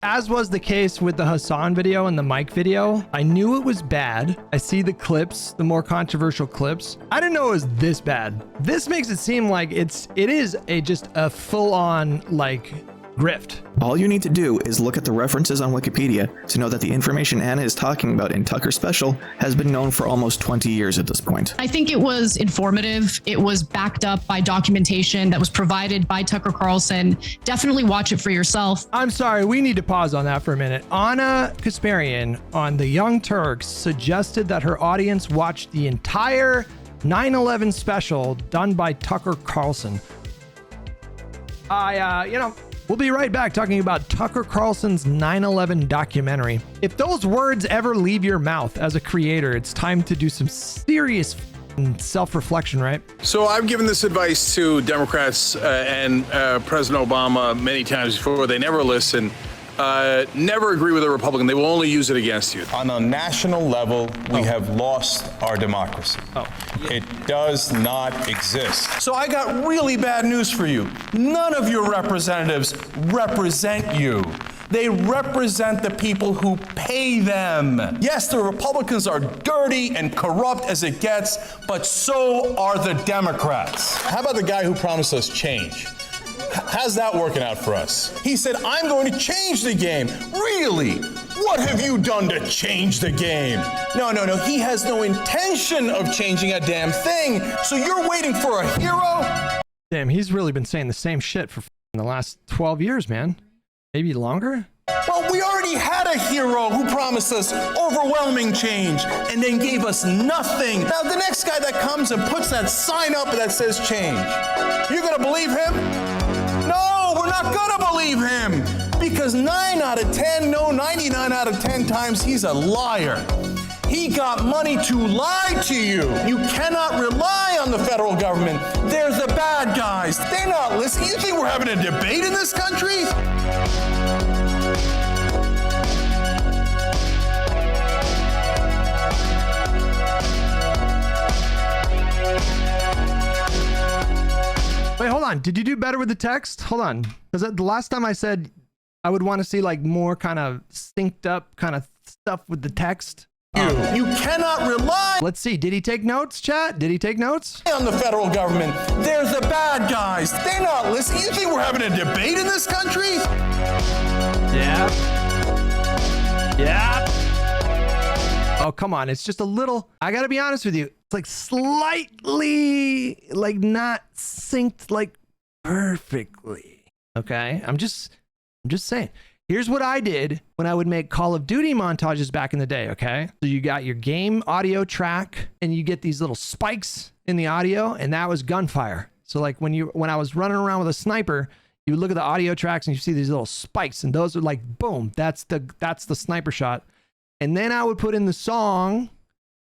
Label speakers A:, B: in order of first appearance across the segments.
A: As was the case with the Hassan video and the Mike video, I knew it was bad. I see the clips, the more controversial clips. I didn't know it was this bad. This makes it seem like it is just a full-on like grift.
B: All you need to do is look at the references on Wikipedia to know that the information Anna is talking about in Tucker's special has been known for almost 20 years at this point.
C: I think it was informative. It was backed up by documentation that was provided by Tucker Carlson. Definitely watch it for yourself.
A: I'm sorry, we need to pause on that for a minute. Anna Kasparian on the Young Turks suggested that her audience watch the entire 9/11 special done by Tucker Carlson. We'll be right back talking about Tucker Carlson's 9/11 documentary. If those words ever leave your mouth as a creator, it's time to do some serious self-reflection, right?
D: So I've given this advice to Democrats and President Obama many times before. They never listen. Never agree with a Republican. They will only use it against you.
E: On a national level, we have lost our democracy. It does not exist.
F: So I got really bad news for you. None of your representatives represent you. They represent the people who pay them. Yes, the Republicans are dirty and corrupt as it gets, but so are the Democrats.
E: How about the guy who promised us change? How's that working out for us?
F: He said, I'm going to change the game. Really? What have you done to change the game? No. He has no intention of changing a damn thing. So you're waiting for a hero?
A: Damn, he's really been saying the same shit for the last 12 years, man. Maybe longer?
F: Well, we already had a hero who promised us overwhelming change and then gave us nothing. Now, the next guy that comes and puts that sign up that says change, you're going to believe him? No, we're not going to believe him because 9 out of 10, no, 99 out of 10 times, he's a liar. He got money to lie to you. You cannot rely on the federal government. They're the bad guys. They're not listening. You think we're having a debate in this country?
A: Wait, hold on. Did you do better with the text? Hold on. Because the last time I said I would want to see like more kind of synced up kind of stuff with the text.
F: You cannot rely.
A: Let's see. Did he take notes, chat? Did he take notes?
F: On the federal government. They're the bad guys. They're not listening. You think we're having a debate in this country?
A: Yeah. Oh, come on. It's just a little, I got to be honest with you. It's like slightly, like not synced like perfectly. Okay. I'm just saying. Here's what I did when I would make Call of Duty montages back in the day, okay? So you got your game audio track and you get these little spikes in the audio, and that was gunfire. So like when I was running around with a sniper, you would look at the audio tracks and you see these little spikes, and those are like boom, that's the sniper shot. And then I would put in the song,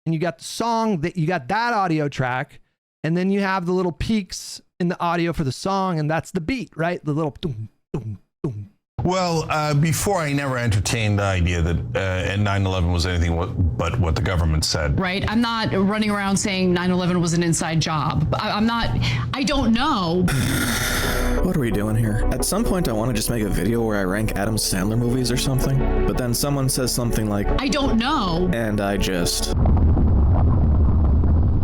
A: and you got the song that you got that audio track, and then you have the little peaks in the audio for the song, and that's the beat, right? The little doom, doom, doom.
E: Well, before I never entertained the idea that 9/11 was anything but what the government said.
C: Right? I'm not running around saying 9/11 was an inside job. I don't know.
B: What are we doing here? At some point, I want to just make a video where I rank Adam Sandler movies or something, but then someone says something like,
C: I don't know.
B: And I just...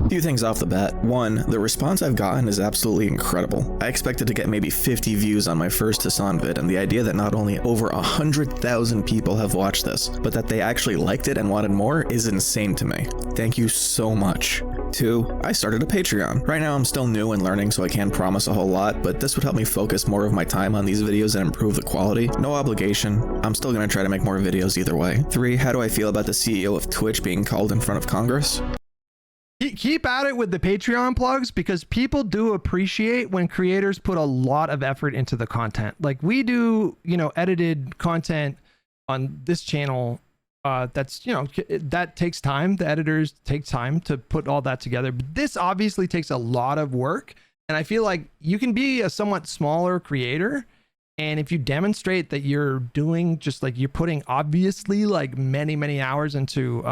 B: Few things off the bat. One, the response I've gotten is absolutely incredible. I expected to get maybe 50 views on my first Hassan vid, and the idea that not only over 100,000 people have watched this, but that they actually liked it and wanted more is insane to me. Thank you so much. Two, I started a Patreon. Right now I'm still new and learning, so I can't promise a whole lot, but this would help me focus more of my time on these videos and improve the quality. No obligation. I'm still gonna try to make more videos either way. Three, how do I feel about the CEO of Twitch being called in front of Congress?
A: Keep at it with the Patreon plugs, because people do appreciate when creators put a lot of effort into the content. Like we do, edited content on this channel. That's, that takes time. The editors take time to put all that together. But this obviously takes a lot of work. And I feel like you can be a somewhat smaller creator, and if you demonstrate that you're doing just like you're putting obviously like many hours into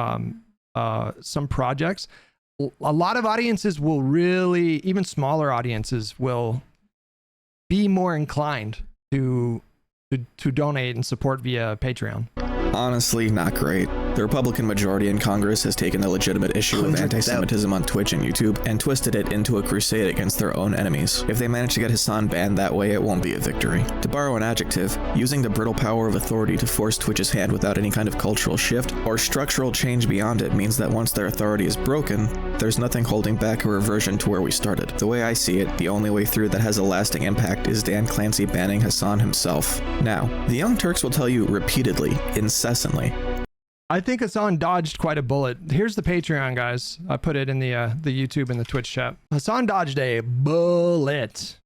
A: some projects, a lot of audiences will really, even smaller audiences will be more inclined to to donate and support via Patreon.
B: Honestly, not great. The Republican majority in Congress has taken the legitimate issue of anti-Semitism on Twitch and YouTube and twisted it into a crusade against their own enemies. If they manage to get Hassan banned that way, it won't be a victory. To borrow an adjective, using the brittle power of authority to force Twitch's hand without any kind of cultural shift or structural change beyond it means that once their authority is broken, there's nothing holding back a reversion to where we started. The way I see it, the only way through that has a lasting impact is Dan Clancy banning Hassan himself. Now, the Young Turks will tell you repeatedly, incessantly,
A: I think Hassan dodged quite a bullet. Here's the Patreon, guys. I put it in the YouTube and the Twitch chat. Hassan dodged a bullet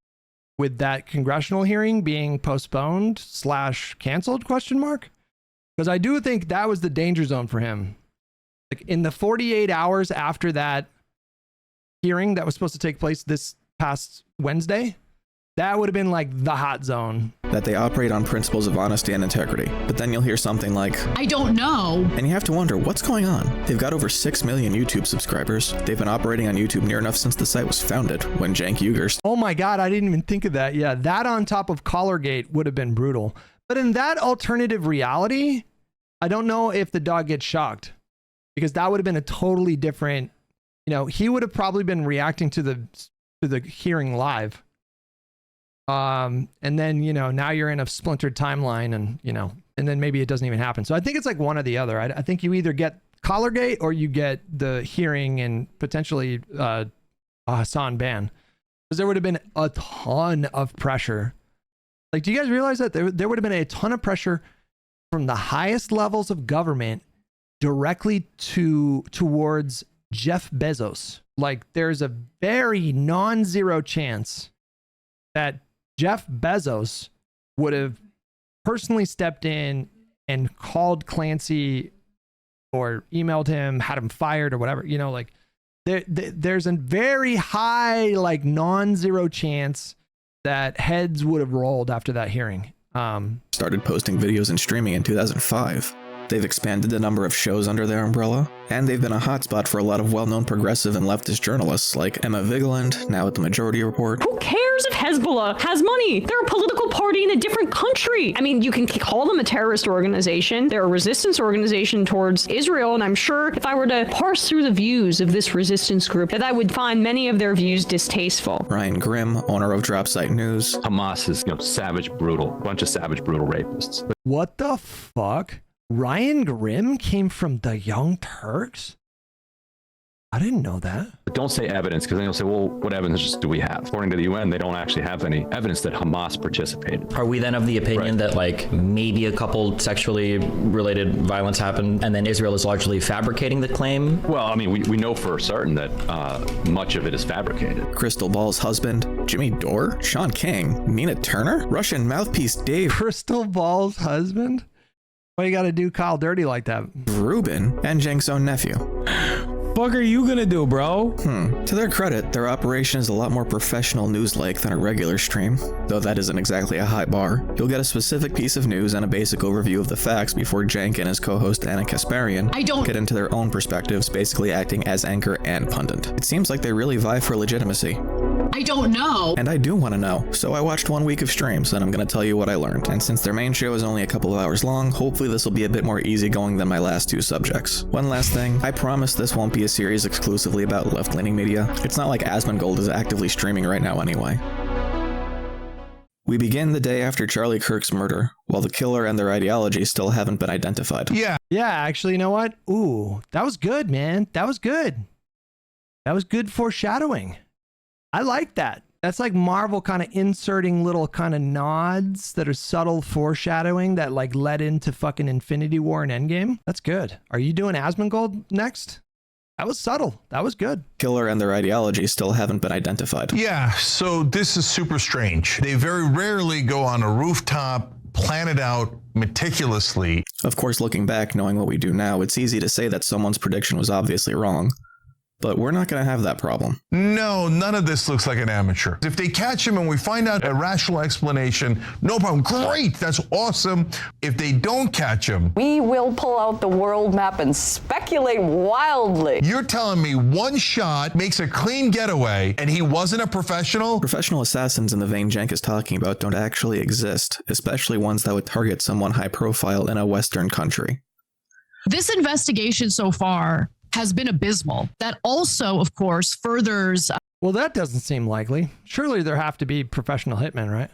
A: with that congressional hearing being postponed / canceled ? Because I do think that was the danger zone for him. Like in the 48 hours after that hearing that was supposed to take place this past Wednesday, that would have been like the hot zone.
B: that they operate on principles of honesty and integrity. But then you'll hear something like,
C: I don't know.
B: and you have to wonder, what's going on? They've got over 6 million YouTube subscribers. They've been operating on YouTube near enough since the site was founded, when Cenk Uygur.
A: Oh my God, I didn't even think of that. Yeah, that on top of Collargate would have been brutal. But in that alternative reality, I don't know if the dog gets shocked, because that would have been a totally different, you know, he would have probably been reacting to the hearing live. And then, you know, now you're in a splintered timeline and, you know, and then maybe it doesn't even happen. So I think it's like one or the other. I think you either get Collargate or you get the hearing and potentially a Hassan ban, because there would have been a ton of pressure. Like, do you guys realize that there would have been a ton of pressure from the highest levels of government directly towards Jeff Bezos? Like, there's a very non-zero chance that Jeff Bezos would have personally stepped in and called Clancy or emailed him, had him fired or whatever. You know, like there's a very high, like non-zero chance that heads would have rolled after that hearing.
B: Started posting videos and streaming in 2005. They've expanded the number of shows under their umbrella, and they've been a hotspot for a lot of well-known progressive and leftist journalists like Emma Vigeland, now at the Majority Report.
G: Who cares if Hezbollah has money? They're a political party in a different country. I mean, you can call them a terrorist organization. They're a resistance organization towards Israel, and I'm sure if I were to parse through the views of this resistance group, that I would find many of their views distasteful.
B: Ryan Grimm, owner of Dropsite News.
H: Hamas is, savage, brutal, bunch of savage, brutal rapists.
A: What the fuck? Ryan Grimm came from the Young Turks? I didn't know that.
H: But don't say evidence, because then you'll say, well, what evidence do we have? According to the UN, they don't actually have any evidence that Hamas participated.
I: Are we then of the opinion that like maybe a couple sexually related violence happened and then Israel is largely fabricating the claim?
H: Well, I mean, we know for certain that much of it is fabricated.
B: Crystal Ball's husband, Jimmy Dore, Sean King, Nina Turner, Russian mouthpiece Dave
A: Crystal Ball's husband? Why you gotta do Kyle dirty like that?
B: Rubin, and Cenk's own nephew.
J: Fuck are you gonna do, bro?
B: To their credit, their operation is a lot more professional news-like than a regular stream, though that isn't exactly a high bar. You'll get a specific piece of news and a basic overview of the facts before Cenk and his co-host Anna Kasparian get into their own perspectives, basically acting as anchor and pundit. It seems like they really vie for legitimacy.
C: I don't know.
B: And I do want to know, so I watched 1 week of streams and I'm going to tell you what I learned. And since their main show is only a couple of hours long, hopefully this will be a bit more easygoing than my last two subjects. One last thing, I promise this won't be a series exclusively about left-leaning media. It's not like Asmongold is actively streaming right now anyway. We begin the day after Charlie Kirk's murder, while the killer and their ideology still haven't been identified.
A: Yeah, actually, you know what? Ooh, that was good, man. That was good. That was good foreshadowing. I like that. That's like Marvel kind of inserting little kind of nods that are subtle foreshadowing that like led into fucking Infinity War and Endgame. That's good. Are you doing Asmongold next? That was subtle. That was good.
B: Killer and their ideology still haven't been identified.
E: Yeah, so this is super strange. They very rarely go on a rooftop, plan it out meticulously.
B: Of course, looking back, knowing what we do now, it's easy to say that someone's prediction was obviously wrong. But we're not going to have that problem.
E: No, none of this looks like an amateur. If they catch him and we find out a rational explanation, no problem. Great, that's awesome. If they don't catch him,
K: we will pull out the world map and speculate wildly.
E: You're telling me one shot makes a clean getaway and he wasn't a professional?
B: Professional assassins in the vein Cenk is talking about don't actually exist, especially ones that would target someone high profile in a Western country.
C: This investigation so far has been abysmal. That also, of course, furthers
A: Well, that doesn't seem likely. Surely there have to be professional hitmen, right?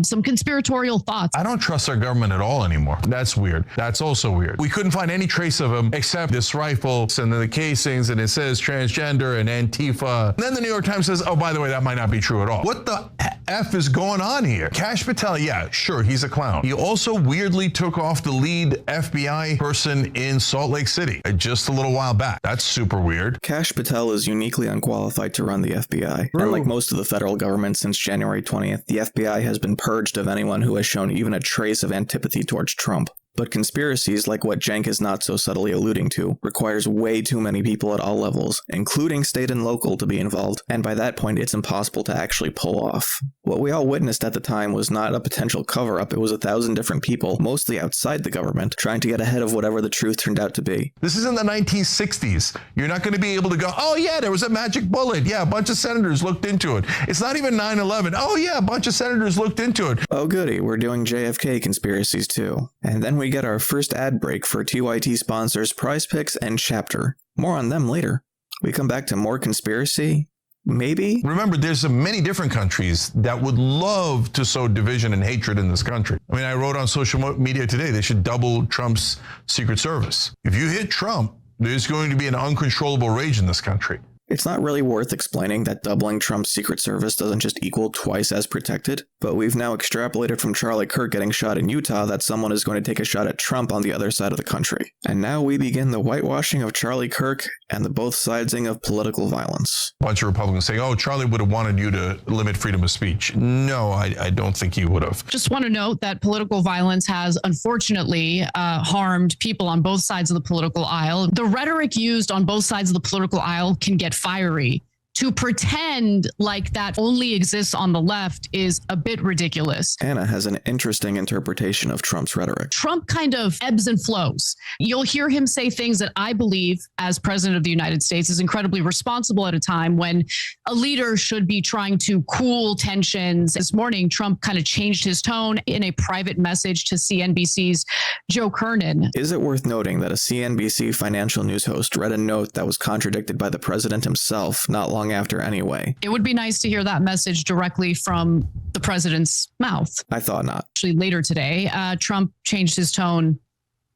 C: some conspiratorial thoughts.
E: I don't trust our government at all anymore. That's weird. That's also weird. We couldn't find any trace of him except this rifle and then the casings, and it says transgender and Antifa. And then the New York Times says, oh, by the way, that might not be true at all. What the F is going on here? Kash Patel, yeah, sure, he's a clown. He also weirdly took off the lead FBI person in Salt Lake City just a little while back. That's super weird.
B: Kash Patel is uniquely unqualified to run the FBI. And like most of the federal government since January 20th, the FBI has been purged of anyone who has shown even a trace of antipathy towards Trump. But conspiracies, like what Cenk is not so subtly alluding to, requires way too many people at all levels, including state and local, to be involved, and by that point it's impossible to actually pull off. What we all witnessed at the time was not a potential cover-up, it was 1,000 different people, mostly outside the government, trying to get ahead of whatever the truth turned out to be.
E: This is in the 1960s. You're not going to be able to go, oh yeah, there was a magic bullet. Yeah, a bunch of senators looked into it. It's not even 9/11. Oh yeah, a bunch of senators looked into it.
B: Oh goody, we're doing JFK conspiracies too. And then we get our first ad break for TYT sponsors Prize Picks and Chapter. More on them later. We come back to more conspiracy? Maybe?
E: Remember, there's many different countries that would love to sow division and hatred in this country. I mean, I wrote on social media today, they should double Trump's Secret Service. If you hit Trump, there's going to be an uncontrollable rage in this country.
B: It's not really worth explaining that doubling Trump's Secret Service doesn't just equal twice as protected, but we've now extrapolated from Charlie Kirk getting shot in Utah that someone is going to take a shot at Trump on the other side of the country. And now we begin the whitewashing of Charlie Kirk and the both sidesing of political violence.
E: A bunch of Republicans saying, oh, Charlie would have wanted you to limit freedom of speech. No, I don't think he would have.
C: Just want to note that political violence has unfortunately harmed people on both sides of the political aisle. The rhetoric used on both sides of the political aisle can get fiery. To pretend like that only exists on the left is a bit ridiculous.
B: Anna has an interesting interpretation of Trump's rhetoric.
C: Trump kind of ebbs and flows. You'll hear him say things that I believe, as president of the United States, is incredibly responsible at a time when a leader should be trying to cool tensions. This morning, Trump kind of changed his tone in a private message to CNBC's Joe Kernan.
B: Is it worth noting that a CNBC financial news host read a note that was contradicted by the president himself not long after anyway?
C: It would be nice to hear that message directly from the president's mouth.
B: I thought not.
C: Actually, later today, Trump changed his tone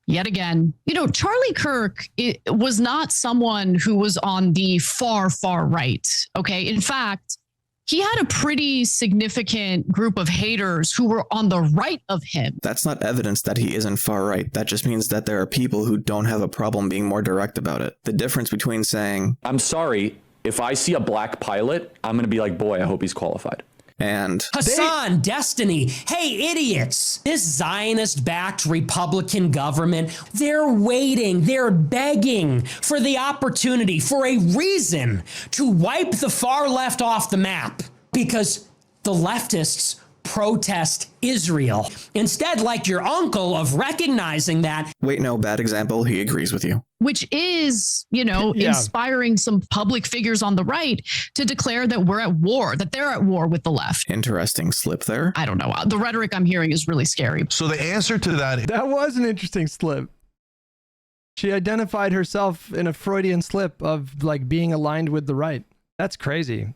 C: yet again. You know, Charlie Kirk was not someone who was on the far, far right. Okay. In fact, he had a pretty significant group of haters who were on the right of him.
B: That's not evidence that he isn't far right. That just means that there are people who don't have a problem being more direct about it. The difference between saying,
L: I'm sorry, if I see a black pilot, I'm going to be like, boy, I hope he's qualified.
B: And
M: Hassan, Destiny, hey, idiots. This Zionist-backed Republican government, they're waiting, they're begging for the opportunity, for a reason to wipe the far left off the map because the leftists protest Israel. Instead, like your uncle, of recognizing that.
B: Wait, no, bad example. He agrees with you.
C: Which is, you know, inspiring some public figures on the right to declare that we're at war, that they're at war with the left.
B: Interesting slip there.
C: I don't know. The rhetoric I'm hearing is really scary.
E: So the answer to that
A: was an interesting slip. She identified herself in a Freudian slip of like being aligned with the right. That's crazy.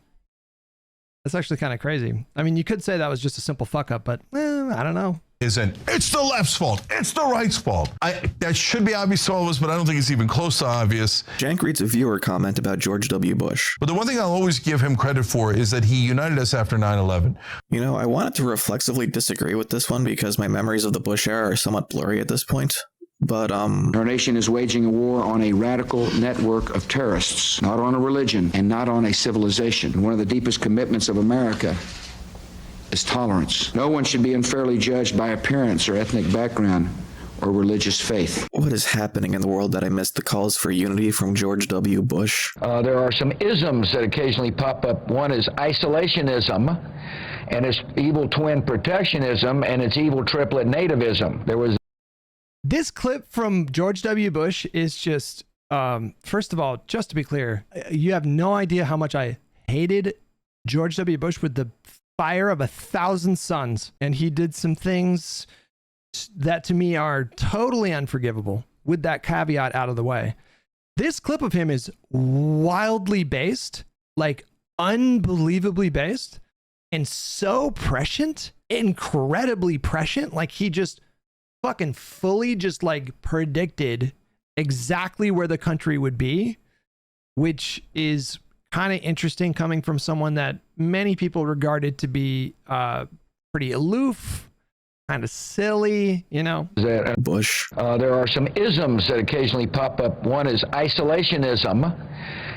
A: That's actually kind of crazy. I mean, you could say that was just a simple fuck up, but I don't know.
E: Isn't it's the left's fault, it's the right's fault. That should be obvious to all of us, but I don't think it's even close to obvious.
B: Cenk reads a viewer comment about George W. Bush.
E: But the one thing I'll always give him credit for is that he united us after 9/11.
B: You know, I wanted to reflexively disagree with this one because my memories of the Bush era are somewhat blurry at this point. But
N: our nation is waging a war on a radical network of terrorists, not on a religion and not on a civilization. One of the deepest commitments of America is tolerance. No one should be unfairly judged by appearance or ethnic background or religious faith.
B: What is happening in the world that I missed the calls for unity from George W. Bush?
O: There are some isms that occasionally pop up. One is isolationism, and it's evil twin protectionism, and it's evil triplet nativism. There was
A: This clip from George W. Bush is just, first of all, just to be clear, you have no idea how much I hated George W. Bush with the fire of 1,000 suns. And he did some things that to me are totally unforgivable with that caveat out of the way. This clip of him is wildly based, like unbelievably based, and so prescient, incredibly prescient. Like he just fucking fully just like predicted exactly where the country would be, which is kind of interesting coming from someone that many people regarded to be pretty aloof, kind of silly, you know.
B: Bush.
O: There are some isms that occasionally pop up. One is isolationism,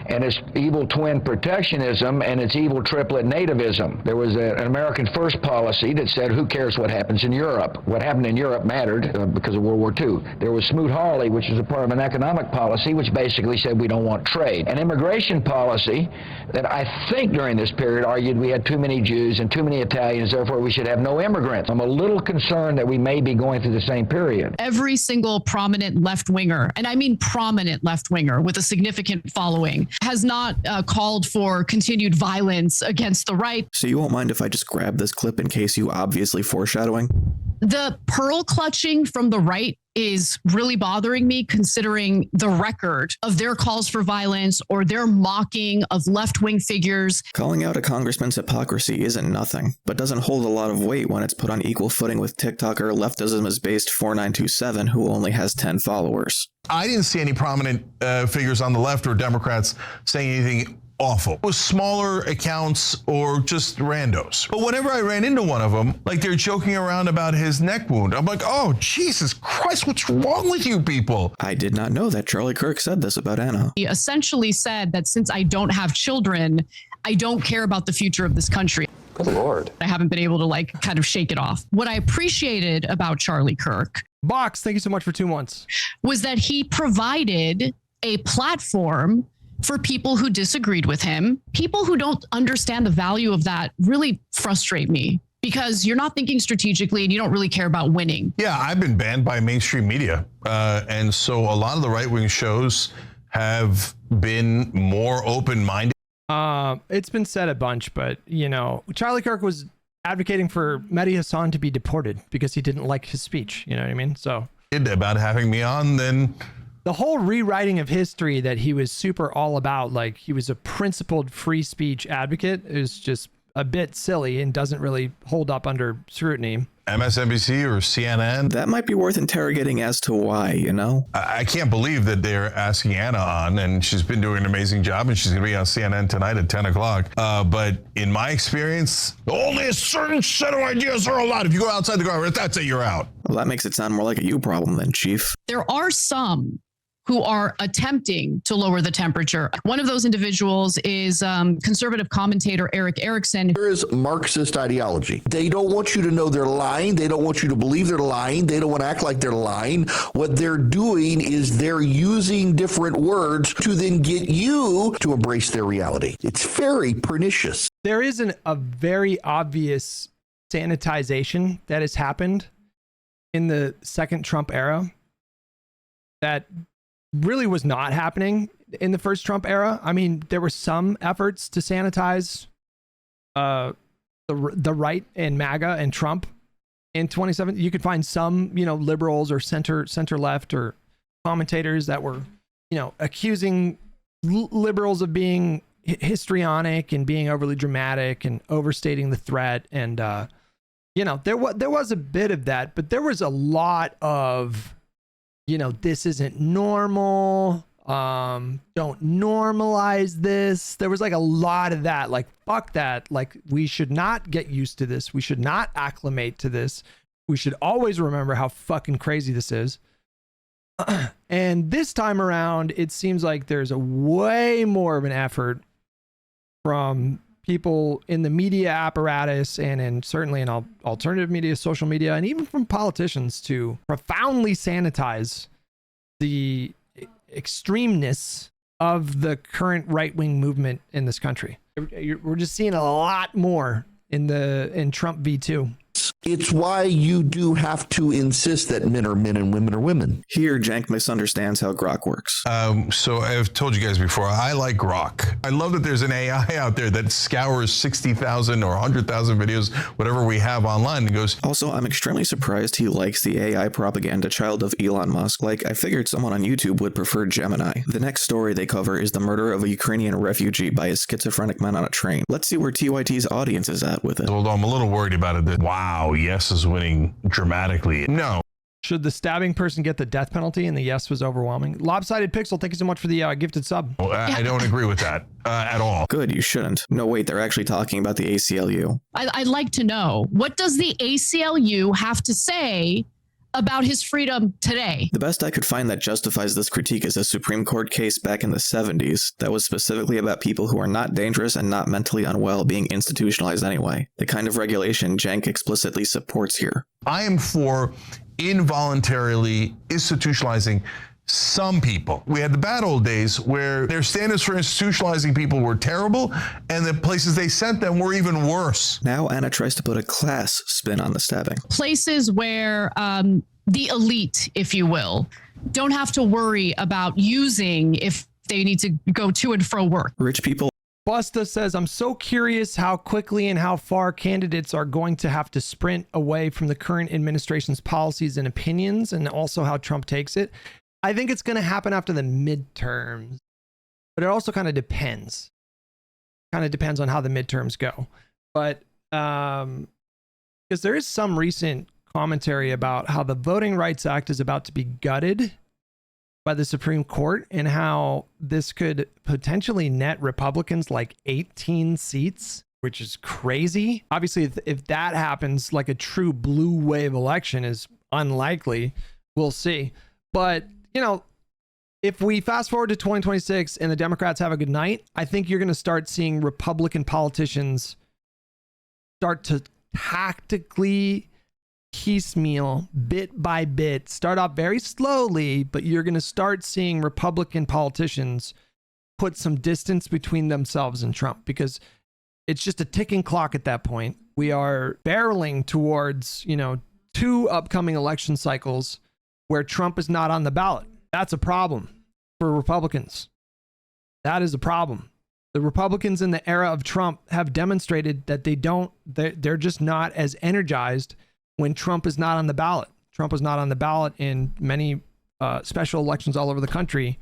O: and it's evil twin protectionism, and it's evil triplet nativism. There was an American First policy that said, who cares what happens in Europe? What happened in Europe mattered because of World War II. There was Smoot-Hawley, which was a part of an economic policy, which basically said we don't want trade. An immigration policy that I think during this period argued we had too many Jews and too many Italians, therefore we should have no immigrants. I'm a little concerned that we may be going through the same period.
C: Every single prominent left-winger, and I mean prominent left-winger with a significant following, has not called for continued violence against the right.
B: So you won't mind if I just grab this clip in case you obviously foreshadowing?
C: The pearl clutching from the right is really bothering me, considering the record of their calls for violence or their mocking of left-wing figures.
B: Calling out a congressman's hypocrisy isn't nothing, but doesn't hold a lot of weight when it's put on equal footing with TikToker Leftism is Based 4927, who only has 10 followers.
E: I didn't see any prominent figures on the left or Democrats saying anything awful. It was smaller accounts or just randos. But whenever I ran into one of them, like they're joking around about his neck wound, I'm like, oh, Jesus Christ, what's wrong with you people?
B: I did not know that Charlie Kirk said this about Anna.
C: He essentially said that since I don't have children, I don't care about the future of this country.
L: Good Lord.
C: I haven't been able to like kind of shake it off. What I appreciated about Charlie Kirk,
A: Box, thank you so much for 2 months,
C: was that he provided a platform for people who disagreed with him. People who don't understand the value of that really frustrate me, because you're not thinking strategically and you don't really care about winning.
E: Yeah, I've been banned by mainstream media. And so a lot of the right-wing shows have been more open-minded.
A: It's been said a bunch, but, you know, Charlie Kirk was advocating for Mehdi Hassan to be deported because he didn't like his speech. You know what I mean? So
E: about having me on, then
A: the whole rewriting of history that he was super all about, like he was a principled free speech advocate, is just a bit silly and doesn't really hold up under scrutiny.
E: MSNBC or CNN.
B: That might be worth interrogating as to why, you know?
E: I can't believe that they're asking Anna on, and she's been doing an amazing job, and she's going to be on CNN tonight at 10 o'clock. But in my experience, only a certain set of ideas are allowed. If you go outside the guard, that's it, you're out.
B: Well, that makes it sound more like a you problem than Chief.
C: There are some who are attempting to lower the temperature. One of those individuals is conservative commentator Eric Erickson.
P: There is Marxist ideology. They don't want you to know they're lying. They don't want you to believe they're lying. They don't want to act like they're lying. What they're doing is they're using different words to then get you to embrace their reality. It's very pernicious.
A: There is a very obvious sanitization that has happened in the second Trump era that really was not happening in the first Trump era. I mean, there were some efforts to sanitize the right and MAGA and Trump in 2017. You could find some, you know, liberals or center left or commentators that were, you know, accusing liberals of being histrionic and being overly dramatic and overstating the threat. And you know, there was a bit of that, but there was a lot of, you know, this isn't normal. Don't normalize this. There was like a lot of that, like, fuck that. Like, we should not get used to this. We should not acclimate to this. We should always remember how fucking crazy this is. And this time around, it seems like there's a way more of an effort from people in the media apparatus and certainly in alternative media, social media, and even from politicians to profoundly sanitize the extremeness of the current right-wing movement in this country. We're just seeing a lot more in Trump V2.
P: It's why you do have to insist that men are men and women are women.
B: Here, Jank misunderstands how Grok works.
E: So I've told you guys before, I like Grok. I love that there's an AI out there that scours 60,000 or 100,000 videos, whatever we have online, and goes.
B: Also, I'm extremely surprised he likes the AI propaganda child of Elon Musk. Like, I figured someone on YouTube would prefer Gemini. The next story they cover is the murder of a Ukrainian refugee by a schizophrenic man on a train. Let's see where TYT's audience is at with it.
E: Although I'm a little worried about it. Wow, yes is winning dramatically. No.
A: Should the stabbing person get the death penalty? And the yes was overwhelming. Lopsided Pixel, thank you so much for the gifted sub.
E: Well, I don't agree with that at all.
B: Good, you shouldn't. No, wait, they're actually talking about the ACLU.
C: I'd like to know, what does the ACLU have to say about his freedom today?
B: The best I could find that justifies this critique is a Supreme Court case back in the 70s that was specifically about people who are not dangerous and not mentally unwell being institutionalized anyway. The kind of regulation Jank explicitly supports here.
E: I am for involuntarily institutionalizing some people. We had the bad old days where their standards for institutionalizing people were terrible, and the places they sent them were even worse.
B: Now Anna tries to put a class spin on the stabbing.
C: Places where the elite, if you will, don't have to worry about using if they need to go to and fro work.
B: Rich people.
A: Busta says, I'm so curious how quickly and how far candidates are going to have to sprint away from the current administration's policies and opinions, and also how Trump takes it. I think it's going to happen after the midterms, but it also kind of depends. Kind of depends on how the midterms go. But because there is some recent commentary about how the Voting Rights Act is about to be gutted by the Supreme Court and how this could potentially net Republicans like 18 seats, which is crazy. Obviously, if that happens, like a true blue wave election is unlikely. We'll see. But, you know, if we fast forward to 2026 and the Democrats have a good night, I think you're going to start seeing Republican politicians start to tactically piecemeal, bit by bit, start off very slowly, but you're going to start seeing Republican politicians put some distance between themselves and Trump, because it's just a ticking clock at that point. We are barreling towards, you know, 2 upcoming election cycles where Trump is not on the ballot. That's a problem for Republicans. That is a problem. The Republicans in the era of Trump have demonstrated that they're just not as energized when Trump is not on the ballot. Trump was not on the ballot in many special elections all over the country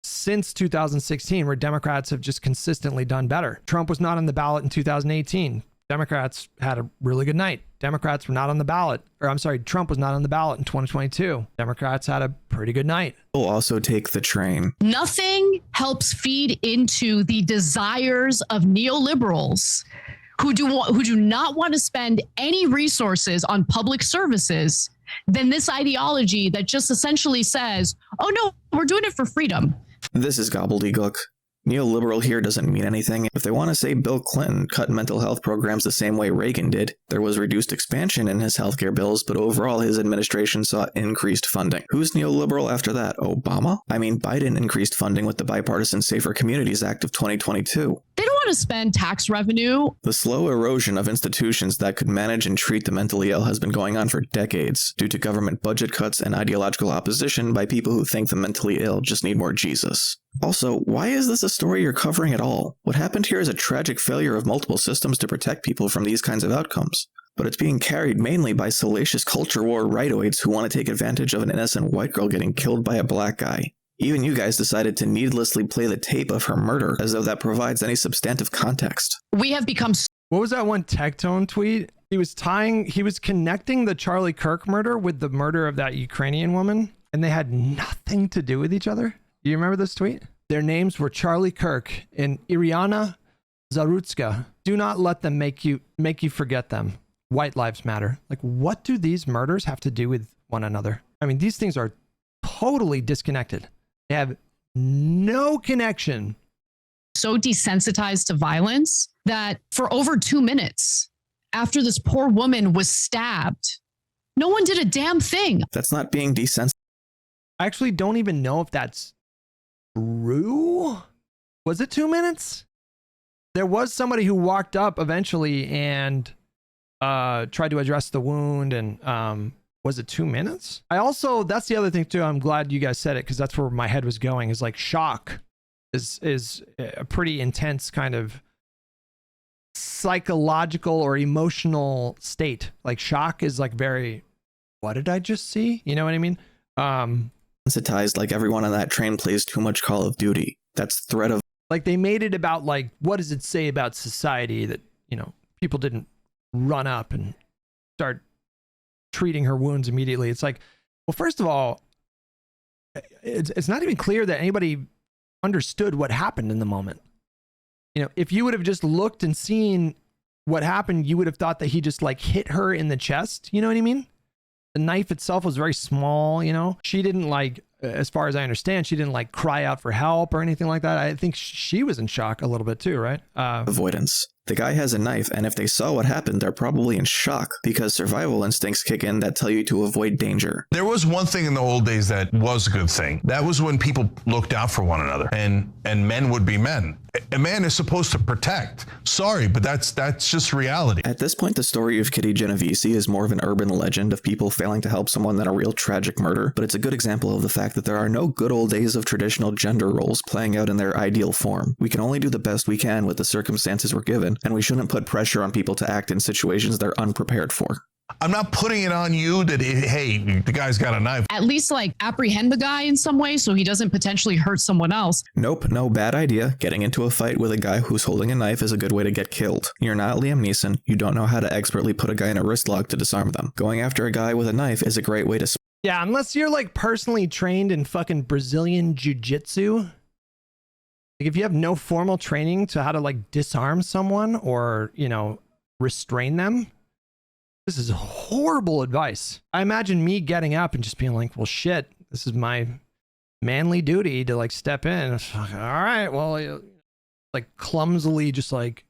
A: since 2016, where Democrats have just consistently done better. Trump was not on the ballot in 2018. Democrats had a really good night. Democrats were not on the ballot, or I'm sorry, Trump was not on the ballot in 2022. Democrats had a pretty good night.
B: We'll also take the train.
C: Nothing helps feed into the desires of neoliberals who do not want to spend any resources on public services than this ideology that just essentially says, oh no, we're doing it for freedom.
B: This is gobbledygook. Neoliberal here doesn't mean anything. If they want to say Bill Clinton cut mental health programs the same way Reagan did, there was reduced expansion in his healthcare bills, but overall his administration saw increased funding. Who's neoliberal after that? Obama? I mean, Biden increased funding with the Bipartisan Safer Communities Act of 2022.
C: They don't want to spend tax revenue.
B: The slow erosion of institutions that could manage and treat the mentally ill has been going on for decades due to government budget cuts and ideological opposition by people who think the mentally ill just need more Jesus. Also, why is this a story you're covering at all? What happened here is a tragic failure of multiple systems to protect people from these kinds of outcomes. But it's being carried mainly by salacious culture war rightoids who want to take advantage of an innocent white girl getting killed by a black guy. Even you guys decided to needlessly play the tape of her murder as though that provides any substantive context.
C: We have become...
A: What was that one Tectone tweet? He was connecting the Charlie Kirk murder with the murder of that Ukrainian woman, and they had nothing to do with each other. Do you remember this tweet? Their names were Charlie Kirk and Iriana Zarutska. Do not let them make you forget them. White lives matter. Like, what do these murders have to do with one another? I mean, these things are totally disconnected. They have no connection
C: so desensitized to violence that for over 2 minutes after this poor woman was stabbed, no one did a damn thing.
B: That's not being desensitized.
A: I actually don't even know if that's true. Was it 2 minutes? There was somebody who walked up eventually and tried to address the wound, and was it 2 minutes? I also, that's the other thing too, I'm glad you guys said it, because that's where my head was going, is like shock is a pretty intense kind of psychological or emotional state. Like shock is like very, what did I just see? You know what I mean?
B: Sensitized, like everyone on that train plays too much Call of Duty. That's threat of,
A: like they made it about like, what does it say about society that, you know, people didn't run up and start treating her wounds immediately. It's like, well, first of all, it's not even clear that anybody understood what happened in the moment. You know, if you would have just looked and seen what happened, you would have thought that he just like hit her in the chest. You know what I mean? The knife itself was very small, you know? She didn't like, as far as I understand, she didn't like cry out for help or anything like that. I think she was in shock a little bit too, right?
B: Avoidance. The guy has a knife, and if they saw what happened, they're probably in shock because survival instincts kick in that tell you to avoid danger.
E: There was one thing in the old days that was a good thing. That was when people looked out for one another, and men would be men. A man is supposed to protect. Sorry, but that's just reality.
B: At this point, the story of Kitty Genovese is more of an urban legend of people failing to help someone than a real tragic murder, but it's a good example of the fact that there are no good old days of traditional gender roles playing out in their ideal form. We can only do the best we can with the circumstances we're given, and we shouldn't put pressure on people to act in situations they're unprepared for.
E: I'm not putting it on you that, hey, the guy's got a knife.
C: At least like apprehend the guy in some way so he doesn't potentially hurt someone else.
B: Nope, no bad idea. Getting into a fight with a guy who's holding a knife is a good way to get killed. You're not Liam Neeson. You don't know how to expertly put a guy in a wrist lock to disarm them. Going after a guy with a knife is a great way to...
A: Yeah, unless you're like personally trained in fucking Brazilian jiu-jitsu. Like if you have no formal training to how to like disarm someone or, you know, restrain them, this is horrible advice. I imagine me getting up and just being like, well, shit, this is my manly duty to like step in. It's like, all right, well, like clumsily just like,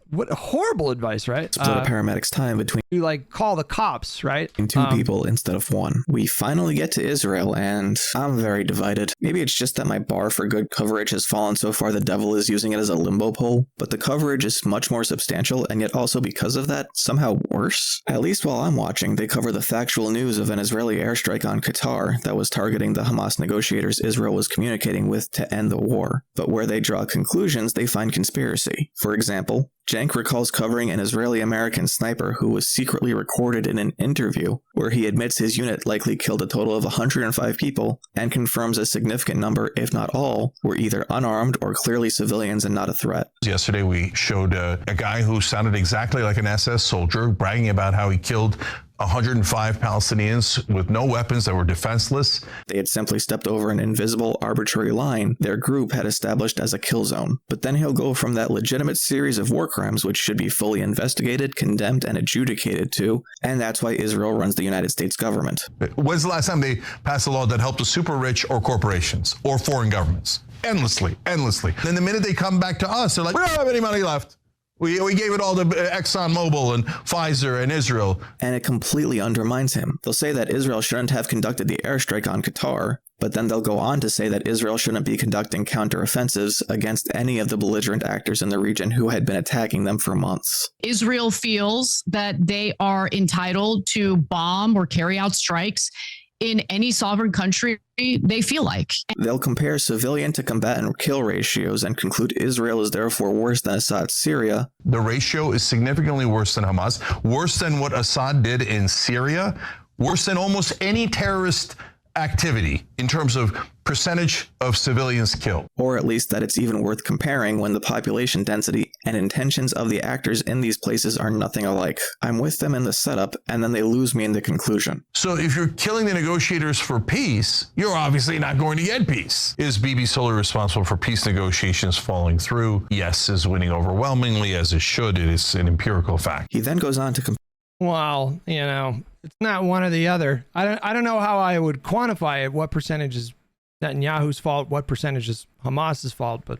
A: what horrible advice, right?
B: Split a paramedic's time between...
A: You like call the cops, right?
B: Two people instead of one. We finally get to Israel, and I'm very divided. Maybe it's just that my bar for good coverage has fallen so far the devil is using it as a limbo pole, but the coverage is much more substantial, and yet also because of that, somehow worse. At least while I'm watching, they cover the factual news of an Israeli airstrike on Qatar that was targeting the Hamas negotiators Israel was communicating with to end the war. But where they draw conclusions, they find conspiracy. For example, Jank recalls covering an Israeli-American sniper who was secretly recorded in an interview where he admits his unit likely killed a total of 105 people and confirms a significant number, if not all, were either unarmed or clearly civilians and not a threat.
E: Yesterday, we showed a guy who sounded exactly like an SS soldier bragging about how he killed 105 Palestinians with no weapons that were defenseless.
B: They had simply stepped over an invisible, arbitrary line their group had established as a kill zone. But then he'll go from that legitimate series of war crimes which should be fully investigated, condemned, and adjudicated to, and that's why Israel runs the United States government.
E: When's the last time they passed a law that helped the super rich or corporations or foreign governments? Endlessly. Then the minute they come back to us, they're like, we don't have any money left. We gave it all to ExxonMobil and Pfizer and Israel.
B: And it completely undermines him. They'll say that Israel shouldn't have conducted the airstrike on Qatar, but then they'll go on to say that Israel shouldn't be conducting counteroffensives against any of the belligerent actors in the region who had been attacking them for months.
C: Israel feels that they are entitled to bomb or carry out strikes in any sovereign country they feel like.
B: They'll compare civilian to combatant kill ratios and conclude Israel is therefore worse than Assad's Syria.
E: The ratio is significantly worse than Hamas, worse than what Assad did in Syria, worse than almost any terrorist activity in terms of percentage of civilians killed.
B: Or at least that it's even worth comparing when the population density and intentions of the actors in these places are nothing alike. I'm with them in the setup, and then they lose me in the conclusion.
E: So if you're killing the negotiators for peace, you're obviously not going to get peace. Is Bibi solely responsible for peace negotiations falling through? Yes, is winning overwhelmingly, as it should. It is an empirical fact.
B: He then goes on to
A: well, you know, it's not one or the other. I don't know how I would quantify it. What percentage is Netanyahu's fault, what percentage is Hamas's fault, but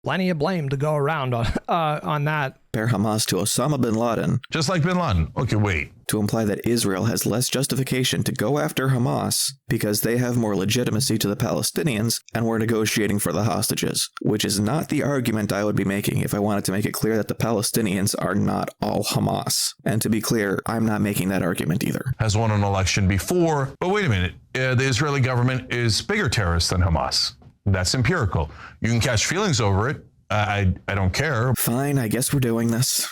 A: plenty of blame to go around on that.
B: Compare Hamas to Osama bin Laden.
E: Just like bin Laden. Okay, wait.
B: To imply that Israel has less justification to go after Hamas because they have more legitimacy to the Palestinians and were negotiating for the hostages, which is not the argument I would be making if I wanted to make it clear that the Palestinians are not all Hamas. And to be clear, I'm not making that argument either.
E: Has won an election before, but wait a minute. The Israeli government is bigger terrorist than Hamas. That's empirical. You can catch feelings over it. I don't care.
B: Fine, I guess we're doing this.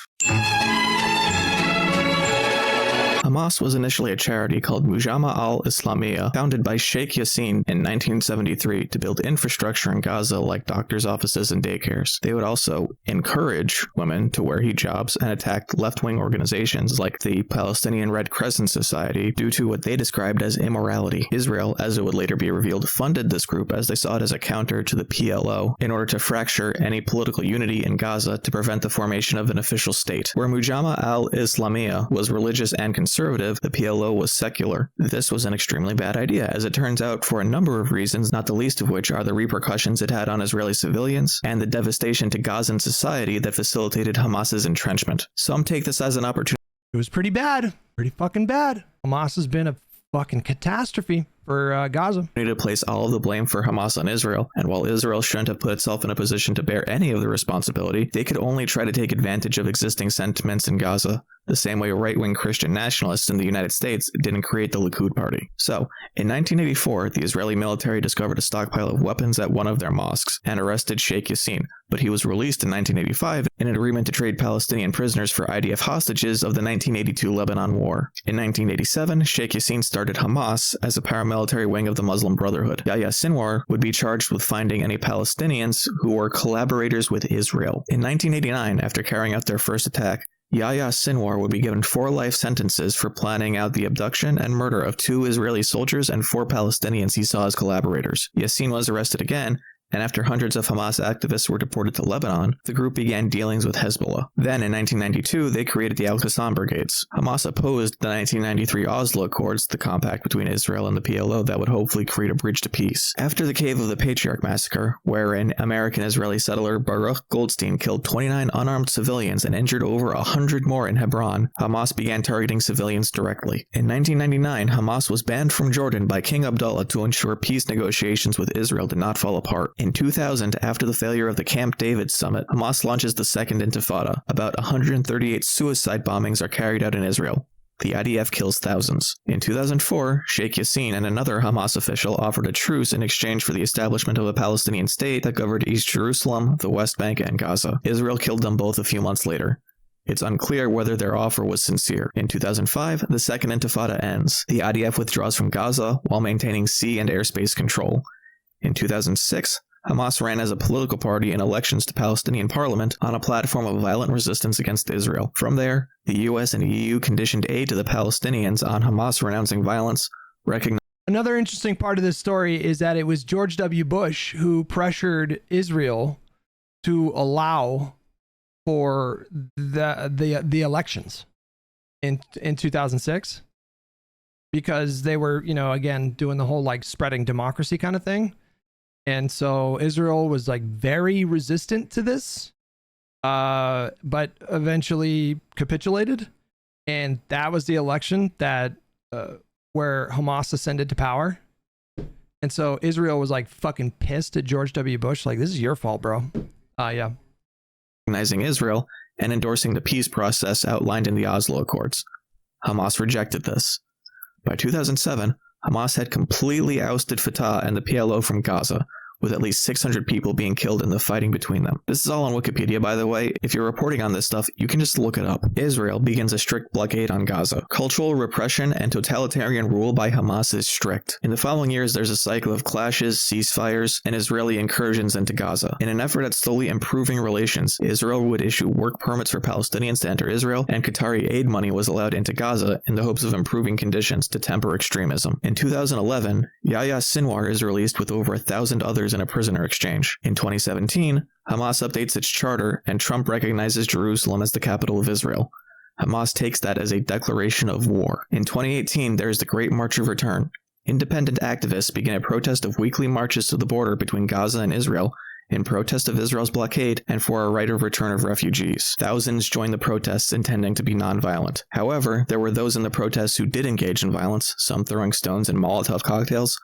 B: Hamas was initially a charity called Mujama al-Islamiyya, founded by Sheikh Yassin in 1973 to build infrastructure in Gaza like doctors' offices and daycares. They would also encourage women to wear hijabs and attack left-wing organizations like the Palestinian Red Crescent Society due to what they described as immorality. Israel, as it would later be revealed, funded this group as they saw it as a counter to the PLO in order to fracture any political unity in Gaza to prevent the formation of an official state. Where Mujama al-Islamiyya was religious and conservative, the PLO was secular. This was an extremely bad idea, as it turns out, for a number of reasons, not the least of which are the repercussions it had on Israeli civilians and the devastation to Gazan society that facilitated Hamas's entrenchment. Some take this as an opportunity.
A: It was pretty bad. Pretty fucking bad. Hamas has been a fucking catastrophe for Gaza.
B: To place all of the blame for Hamas on Israel, and while Israel shouldn't have put itself in a position to bear any of the responsibility, they could only try to take advantage of existing sentiments in Gaza, the same way right-wing Christian nationalists in the United States didn't create the Likud party. So, in 1984, the Israeli military discovered a stockpile of weapons at one of their mosques and arrested Sheikh Yassin, but he was released in 1985 in an agreement to trade Palestinian prisoners for IDF hostages of the 1982 Lebanon War. In 1987, Sheikh Yassin started Hamas as a paramilitary wing of the Muslim Brotherhood. Yahya Sinwar would be charged with finding any Palestinians who were collaborators with Israel. In 1989, after carrying out their first attack, Yahya Sinwar would be given 4 life sentences for planning out the abduction and murder of 2 Israeli soldiers and 4 Palestinians he saw as collaborators. Yassin was arrested again, and after hundreds of Hamas activists were deported to Lebanon, the group began dealings with Hezbollah. Then, in 1992, they created the Al-Qassam Brigades. Hamas opposed the 1993 Oslo Accords, the compact between Israel and the PLO that would hopefully create a bridge to peace. After the Cave of the Patriarch massacre, wherein American-Israeli settler Baruch Goldstein killed 29 unarmed civilians and injured over 100 more in Hebron, Hamas began targeting civilians directly. In 1999, Hamas was banned from Jordan by King Abdullah to ensure peace negotiations with Israel did not fall apart. In 2000, after the failure of the Camp David summit, Hamas launches the Second Intifada. About 138 suicide bombings are carried out in Israel. The IDF kills thousands. In 2004, Sheikh Yassin and another Hamas official offered a truce in exchange for the establishment of a Palestinian state that covered East Jerusalem, the West Bank, and Gaza. Israel killed them both a few months later. It's unclear whether their offer was sincere. In 2005, the Second Intifada ends. The IDF withdraws from Gaza while maintaining sea and airspace control. In 2006, Hamas ran as a political party in elections to Palestinian parliament on a platform of violent resistance against Israel. From there, the US and EU conditioned aid to the Palestinians on Hamas renouncing violence, recognizing.
A: Another interesting part of this story is that it was George W. Bush who pressured Israel to allow for the elections in 2006, because they were, again, doing the whole like spreading democracy kind of thing. And so Israel was like very resistant to this, but eventually capitulated. And that was the election that where Hamas ascended to power. And so Israel was like fucking pissed at George W. Bush. Like, this is your fault, bro. Yeah.
B: Recognizing Israel and endorsing the peace process outlined in the Oslo Accords. Hamas rejected this. By 2007, Hamas had completely ousted Fatah and the PLO from Gaza, with at least 600 people being killed in the fighting between them. This is all on Wikipedia, by the way. If you're reporting on this stuff, you can just look it up. Israel begins a strict blockade on Gaza. Cultural repression and totalitarian rule by Hamas is strict. In the following years, there's a cycle of clashes, ceasefires, and Israeli incursions into Gaza. In an effort at slowly improving relations, Israel would issue work permits for Palestinians to enter Israel, and Qatari aid money was allowed into Gaza in the hopes of improving conditions to temper extremism. In 2011, Yahya Sinwar is released with over 1,000 others in a prisoner exchange. In 2017, Hamas updates its charter, and Trump recognizes Jerusalem as the capital of Israel. Hamas takes that as a declaration of war. In 2018, there is the Great March of Return. Independent activists began a protest of weekly marches to the border between Gaza and Israel in protest of Israel's blockade and for a right of return of refugees. Thousands joined the protests intending to be nonviolent. However, there were those in the protests who did engage in violence, some throwing stones and Molotov cocktails.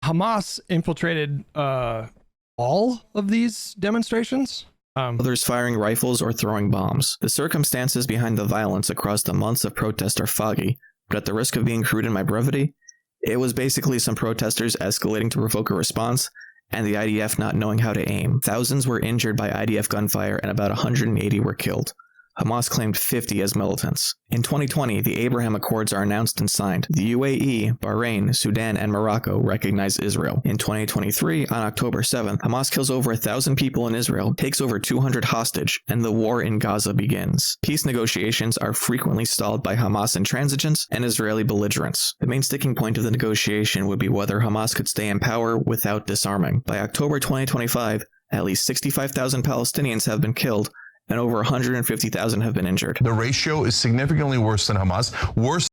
A: Hamas infiltrated all of these demonstrations.
B: Others firing rifles or throwing bombs. The circumstances behind the violence across the months of protest are foggy, but at the risk of being crude in my brevity, it was basically some protesters escalating to provoke a response, and the IDF not knowing how to aim. Thousands were injured by IDF gunfire and about 180 were killed. Hamas claimed 50 as militants. In 2020, the Abraham Accords are announced and signed. The UAE, Bahrain, Sudan, and Morocco recognize Israel. In 2023, on October 7th, Hamas kills over 1,000 people in Israel, takes over 200 hostage, and the war in Gaza begins. Peace negotiations are frequently stalled by Hamas intransigence and Israeli belligerence. The main sticking point of the negotiation would be whether Hamas could stay in power without disarming. By October 2025, at least 65,000 Palestinians have been killed, and over 150,000 have been injured.
E: The ratio is significantly worse than Hamas, worse.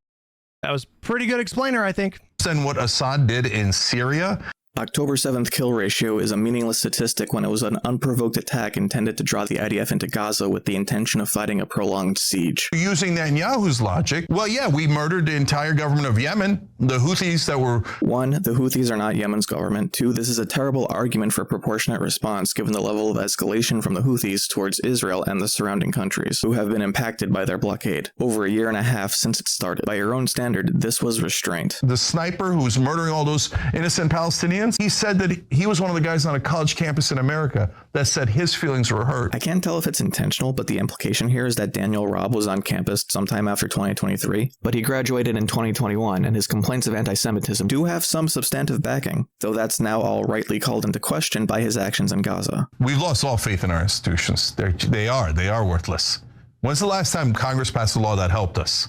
A: That was pretty good explainer, I think.
E: Than what Assad did in Syria.
B: October 7th kill ratio is a meaningless statistic when it was an unprovoked attack intended to draw the IDF into Gaza with the intention of fighting a prolonged siege.
E: Using Netanyahu's logic, well, yeah, we murdered the entire government of Yemen. The Houthis that were...
B: 1, the Houthis are not Yemen's government. 2, this is a terrible argument for proportionate response given the level of escalation from the Houthis towards Israel and the surrounding countries, who have been impacted by their blockade. Over a year and a half since it started. By your own standard, this was restraint.
E: The sniper who was murdering all those innocent Palestinians, he said that he was one of the guys on a college campus in America that said his feelings were hurt.
B: I can't tell if it's intentional, but the implication here is that Daniel Robb was on campus sometime after 2023, but he graduated in 2021, and his complaints of anti-Semitism do have some substantive backing, though that's now all rightly called into question by his actions in Gaza.
E: We've lost all faith in our institutions. They are worthless. When's the last time Congress passed a law that helped us?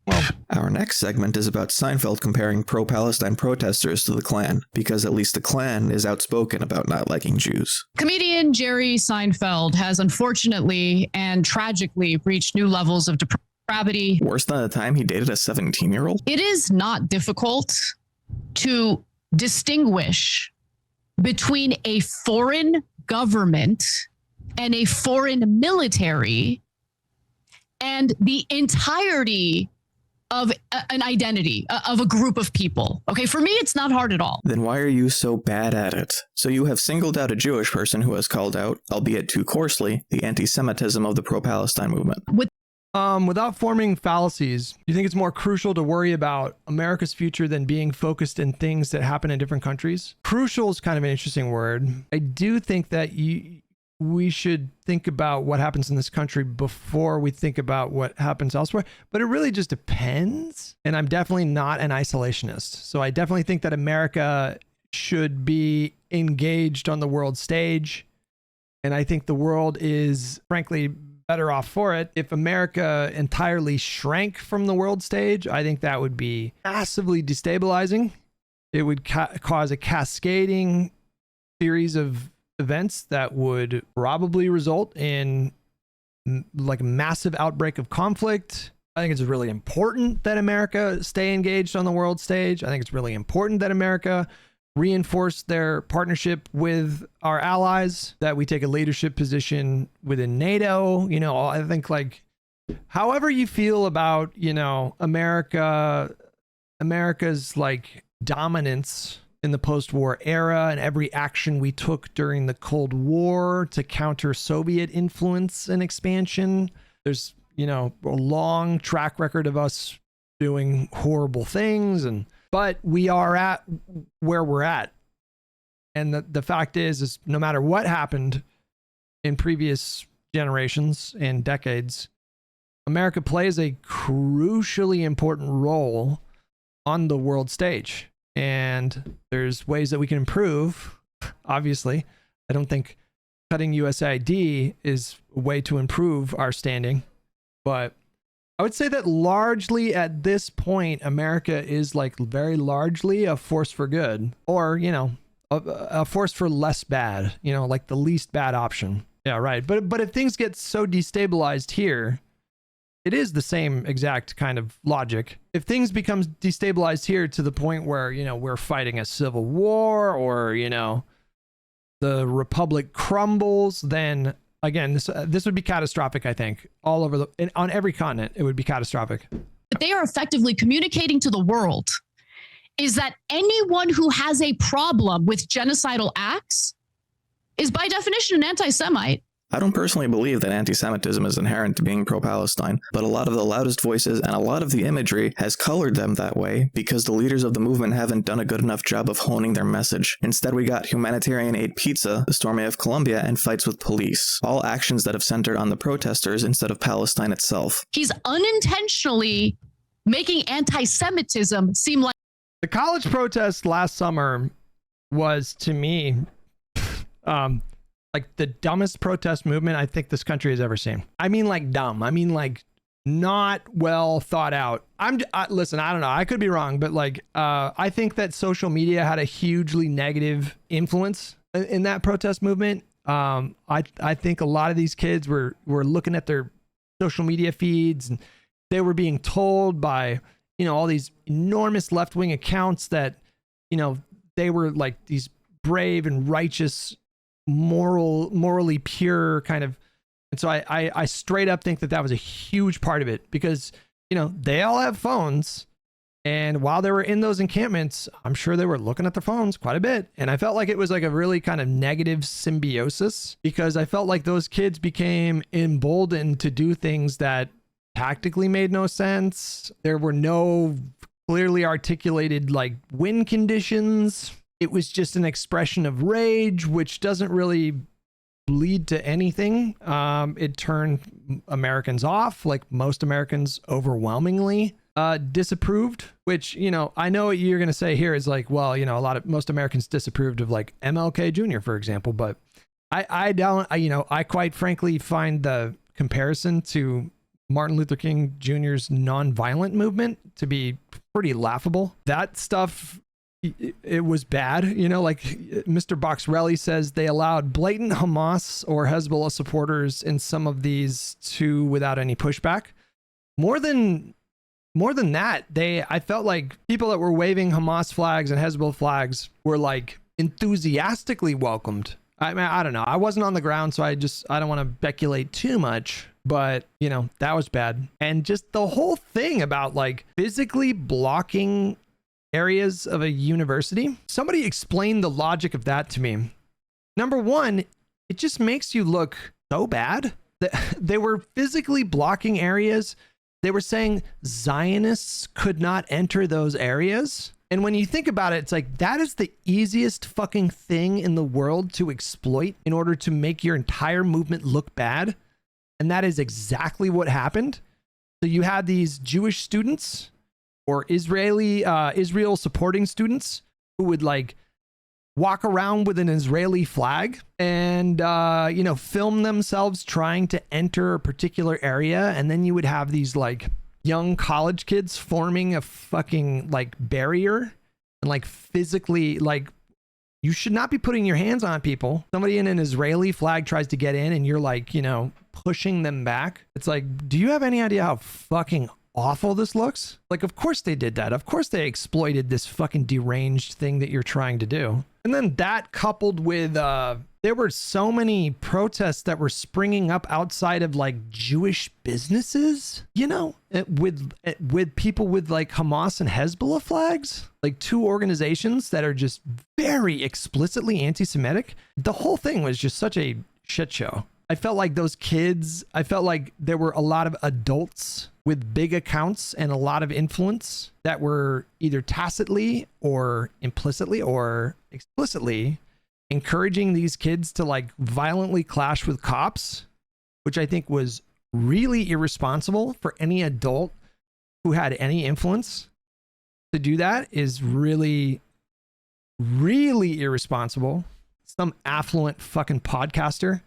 B: Well, our next segment is about Seinfeld comparing pro-Palestine protesters to the Klan, because at least the Klan is outspoken about not liking Jews.
C: Comedian Jerry Seinfeld has unfortunately and tragically reached new levels of depravity.
B: Worse than the time he dated a 17-year-old?
C: It is not difficult to distinguish between a foreign government and a foreign military and the entirety of an identity, of a group of people. Okay, for me, it's not hard at all.
B: Then why are you so bad at it? So you have singled out a Jewish person who has called out, albeit too coarsely, the anti-Semitism of the pro-Palestine movement.
A: Without forming fallacies, do you think it's more crucial to worry about America's future than being focused in things that happen in different countries? Crucial is kind of an interesting word. I do think that we should think about what happens in this country before we think about what happens elsewhere, but it really just depends. And I'm definitely not an isolationist. So I definitely think that America should be engaged on the world stage. And I think the world is frankly better off for it. If America entirely shrank from the world stage, I think that would be massively destabilizing. It would cause a cascading series of events that would probably result in like a massive outbreak of conflict. I think it's really important that America stay engaged on the world stage. I think it's really important that America reinforce their partnership with our allies, that we take a leadership position within NATO. You know, I think like however you feel about, you know, America's like dominance in the post-war era and every action we took during the Cold War to counter Soviet influence and expansion. There's, you know, a long track record of us doing horrible things, but we are at where we're at. And the fact is no matter what happened in previous generations and decades, America plays a crucially important role on the world stage. And there's ways that we can improve. Obviously, I don't think cutting USAID is a way to improve our standing, but I would say that largely at this point, America is like very largely a force for good, or, you know, a force for less bad, you know, like the least bad option. Yeah, right. But if things get so destabilized here, it is the same exact kind of logic. If things become destabilized here to the point where, you know, we're fighting a civil war or, you know, the republic crumbles, then again, this would be catastrophic, I think. All over on every continent, it would be catastrophic.
C: But they are effectively communicating to the world is that anyone who has a problem with genocidal acts is by definition an anti-Semite.
B: I don't personally believe that anti-Semitism is inherent to being pro-Palestine, but a lot of the loudest voices and a lot of the imagery has colored them that way because the leaders of the movement haven't done a good enough job of honing their message. Instead, we got humanitarian aid pizza, the storming of Colombia, and fights with police. All actions that have centered on the protesters instead of Palestine itself.
C: He's unintentionally making anti-Semitism seem like...
A: The college protest last summer was, to me, like the dumbest protest movement I think this country has ever seen. I mean, like dumb. I mean, like not well thought out. Listen, I don't know. I could be wrong, but like, I think that social media had a hugely negative influence in that protest movement. I think a lot of these kids were looking at their social media feeds and they were being told by, you know, all these enormous left-wing accounts that, you know, they were like these brave and righteous, morally pure kind of. And so I straight up think that was a huge part of it because, you know, they all have phones. And while they were in those encampments, I'm sure they were looking at their phones quite a bit. And I felt like it was like a really kind of negative symbiosis because I felt like those kids became emboldened to do things that tactically made no sense. There were no clearly articulated like win conditions. It was just an expression of rage, which doesn't really lead to anything. It turned Americans off, like most Americans overwhelmingly disapproved, which, you know, I know what you're going to say here is like, well, you know, most Americans disapproved of like MLK Jr., for example, but I quite frankly find the comparison to Martin Luther King Jr.'s nonviolent movement to be pretty laughable. That stuff, it was bad, you know, like Mr. Boxrelli says they allowed blatant Hamas or Hezbollah supporters in some of these too without any pushback. More than that, I felt like people that were waving Hamas flags and Hezbollah flags were like enthusiastically welcomed. I mean, I don't know. I wasn't on the ground, so I don't want to speculate too much, but you know, that was bad. And just the whole thing about like physically blocking areas of a university. Somebody explained the logic of that to me. Number one, it just makes you look so bad that they were physically blocking areas. They were saying Zionists could not enter those areas. And when you think about it, it's like that is the easiest fucking thing in the world to exploit in order to make your entire movement look bad. And that is exactly what happened. So you had these Jewish students or Israel supporting students who would like walk around with an Israeli flag and, you know, film themselves trying to enter a particular area. And then you would have these like young college kids forming a fucking like barrier and like physically like you should not be putting your hands on people. Somebody in an Israeli flag tries to get in and you're like, you know, pushing them back. It's like, do you have any idea how fucking awful this looks? Like, of course they did that. Of course they exploited this fucking deranged thing that you're trying to do. And then that coupled with, there were so many protests that were springing up outside of like Jewish businesses, you know, with people with like Hamas and Hezbollah flags, like two organizations that are just very explicitly anti-Semitic. The whole thing was just such a shit show. I felt like those kids, I felt like there were a lot of adults with big accounts and a lot of influence that were either tacitly or implicitly or explicitly encouraging these kids to like violently clash with cops, which I think was really irresponsible for any adult who had any influence. To do that is really, really irresponsible. Some affluent fucking podcaster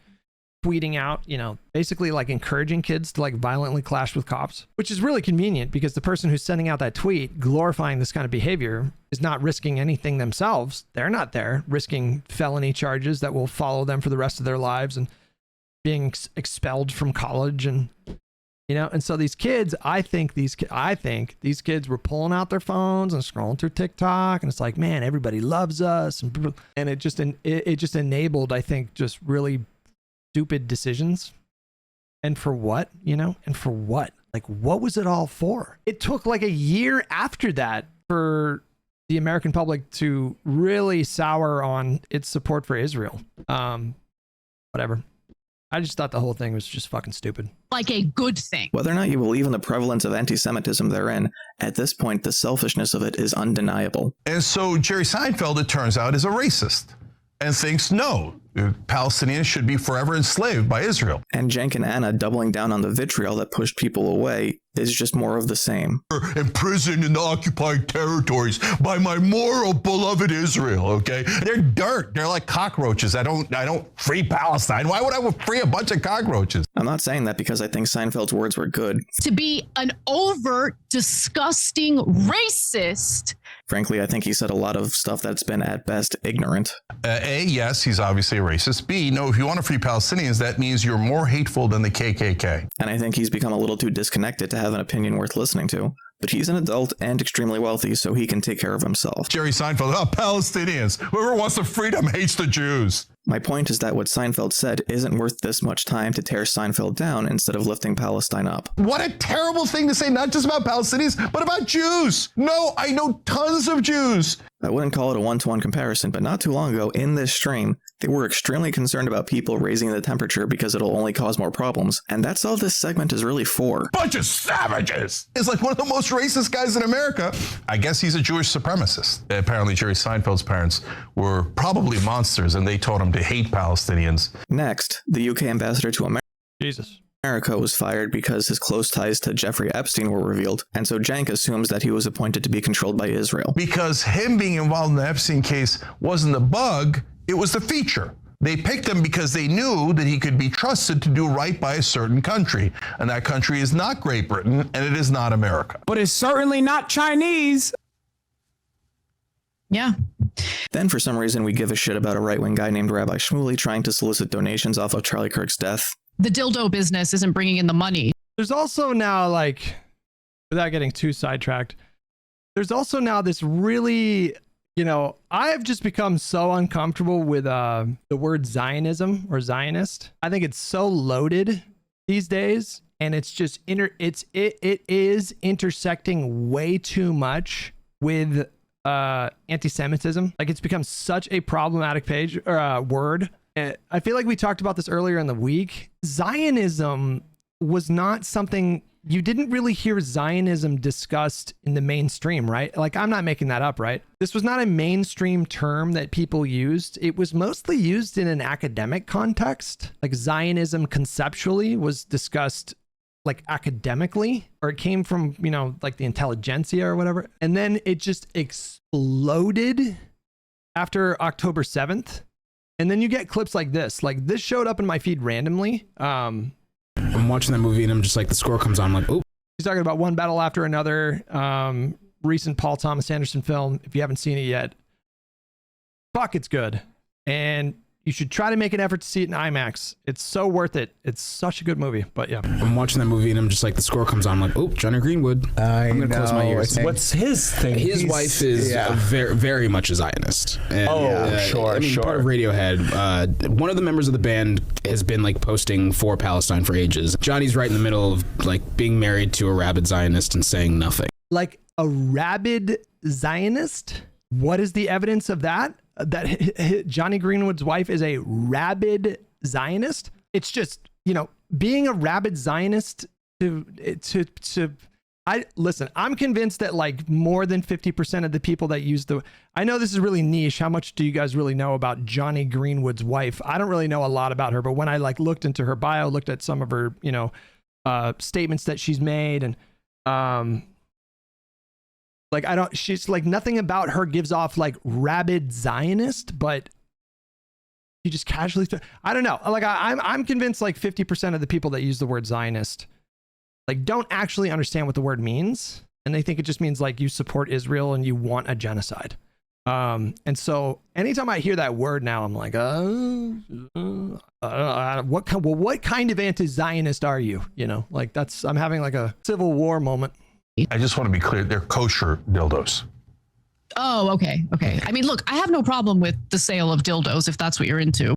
A: tweeting out, you know, basically like encouraging kids to like violently clash with cops, which is really convenient because the person who's sending out that tweet glorifying this kind of behavior is not risking anything themselves. They're not there risking felony charges that will follow them for the rest of their lives and being expelled from college and, You know, and so these kids, I think these kids were pulling out their phones and scrolling through TikTok, and it's like, man, everybody loves us, and it just enabled, I think, just really stupid decisions. And for what, you know? And for what? Like, what was it all for? It took like a year after that for the American public to really sour on its support for Israel. Whatever. I just thought the whole thing was just fucking stupid.
C: Like a good thing.
B: Whether or not you believe in the prevalence of anti-Semitism therein, at this point, the selfishness of it is undeniable.
E: And so Jerry Seinfeld, it turns out, is a racist and thinks, no, Palestinians should be forever enslaved by Israel.
B: And Cenk and Anna doubling down on the vitriol that pushed people away is just more of the same.
E: Imprisoned in the occupied territories by my moral beloved Israel, okay? They're dirt. They're like cockroaches. I don't free Palestine. Why would I free a bunch of cockroaches?
B: I'm not saying that because I think Seinfeld's words were good.
C: To be an overt, disgusting racist.
B: Frankly, I think he said a lot of stuff that's been at best ignorant.
E: A, yes, he's obviously a racist. B, no, if you want to free Palestinians, that means you're more hateful than the KKK.
B: And I think he's become a little too disconnected to have an opinion worth listening to. But he's an adult and extremely wealthy, so he can take care of himself.
E: Jerry Seinfeld, Palestinians. Whoever wants the freedom hates the Jews.
B: My point is that what Seinfeld said isn't worth this much time to tear Seinfeld down instead of lifting Palestine up.
E: What a terrible thing to say, not just about Palestinians, but about Jews. No, I know tons of Jews.
B: I wouldn't call it a one-to-one comparison, but not too long ago in this stream, they were extremely concerned about people raising the temperature because it'll only cause more problems. And that's all this segment is really for.
E: Bunch of savages! It's like one of the most racist guys in America. I guess he's a Jewish supremacist. Apparently Jerry Seinfeld's parents were probably monsters and they taught him to hate Palestinians.
B: Next, the UK ambassador to
A: America
B: was fired because his close ties to Jeffrey Epstein were revealed, and so Cenk assumes that he was appointed to be controlled by Israel.
E: Because him being involved in the Epstein case wasn't the bug, it was the feature. They picked him because they knew that he could be trusted to do right by a certain country, and that country is not Great Britain, and it is not America.
J: But it's certainly not Chinese.
C: Yeah.
B: Then for some reason we give a shit about a right-wing guy named Rabbi Shmuley trying to solicit donations off of Charlie Kirk's death.
C: The dildo business isn't bringing in the money.
A: There's also now, like, without getting too sidetracked, there's also now this really, you know, I have just become so uncomfortable with the word Zionism or Zionist. I think it's so loaded these days, and it's just it is intersecting way too much with anti-Semitism. Like, it's become such a problematic page or word. I feel like we talked about this earlier in the week. Zionism was not something, you didn't really hear Zionism discussed in the mainstream, right? Like, I'm not making that up, right? This was not a mainstream term that people used. It was mostly used in an academic context. Like, Zionism conceptually was discussed like academically, or it came from, you know, like the intelligentsia or whatever. And then it just exploded after October 7th. And then you get clips like this. Like, this showed up in my feed randomly.
J: I'm watching that movie and I'm just like, the score comes on, I'm like, oh.
A: He's talking about One Battle After Another, recent Paul Thomas Anderson film. If you haven't seen it yet, fuck, it's good. And you should try to make an effort to see it in IMAX. It's so worth it. It's such a good movie. But yeah.
J: I'm watching that movie and I'm just like, the score comes on, I'm like, oh, Johnny Greenwood. I'm going to close my ears.
Q: What's his thing?
J: His wife is very, very much a Zionist. And,
Q: sure.
J: Part of Radiohead. One of the members of the band has been like posting for Palestine for ages. Johnny's right in the middle of like being married to a rabid Zionist and saying nothing.
A: Like a rabid Zionist? What is the evidence of that? That Johnny Greenwood's wife is a rabid Zionist? It's just, you know, being a rabid Zionist listen, I'm convinced that like more than 50% of the people that use I know this is really niche. How much do you guys really know about Johnny Greenwood's wife? I don't really know a lot about her, but when I like looked into her bio, looked at some of her, you know, statements that she's made, and like, she's like, nothing about her gives off like rabid Zionist, but you just casually, I don't know. Like, I'm convinced like 50% of the people that use the word Zionist, like, don't actually understand what the word means. And they think it just means like you support Israel and you want a genocide. And so anytime I hear that word now, I'm like, what kind of anti-Zionist are you? You know, like I'm having like a Civil War moment.
E: I just want to be clear. They're kosher dildos.
C: Oh, okay. I mean, look, I have no problem with the sale of dildos if that's what you're into.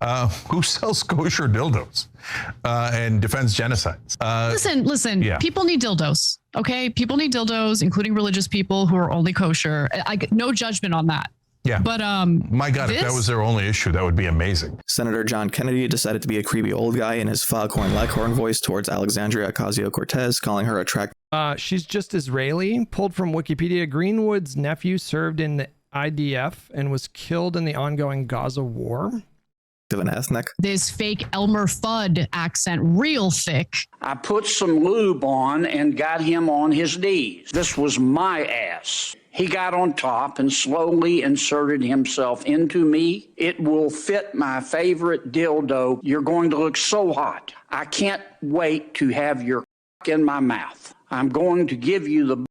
E: Who sells kosher dildos and defends genocides?
C: Listen.
E: Yeah.
C: People need dildos. Okay, people need dildos, including religious people who are only kosher. I get no judgment on that.
E: Yeah.
C: But
E: my God, if that was their only issue, that would be amazing.
B: Senator John Kennedy decided to be a creepy old guy in his foghorn leghorn voice towards Alexandria Ocasio-Cortez, calling her attractive.
A: She's just Israeli. Pulled from Wikipedia. Greenwood's nephew served in the IDF and was killed in the ongoing Gaza war.
B: An ethnic.
C: This fake Elmer Fudd accent, real thick.
Q: I put some lube on and got him on his knees. This was my ass. He got on top and slowly inserted himself into me. It will fit my favorite dildo. You're going to look so hot. I can't wait to have your in my mouth. I'm going to give you the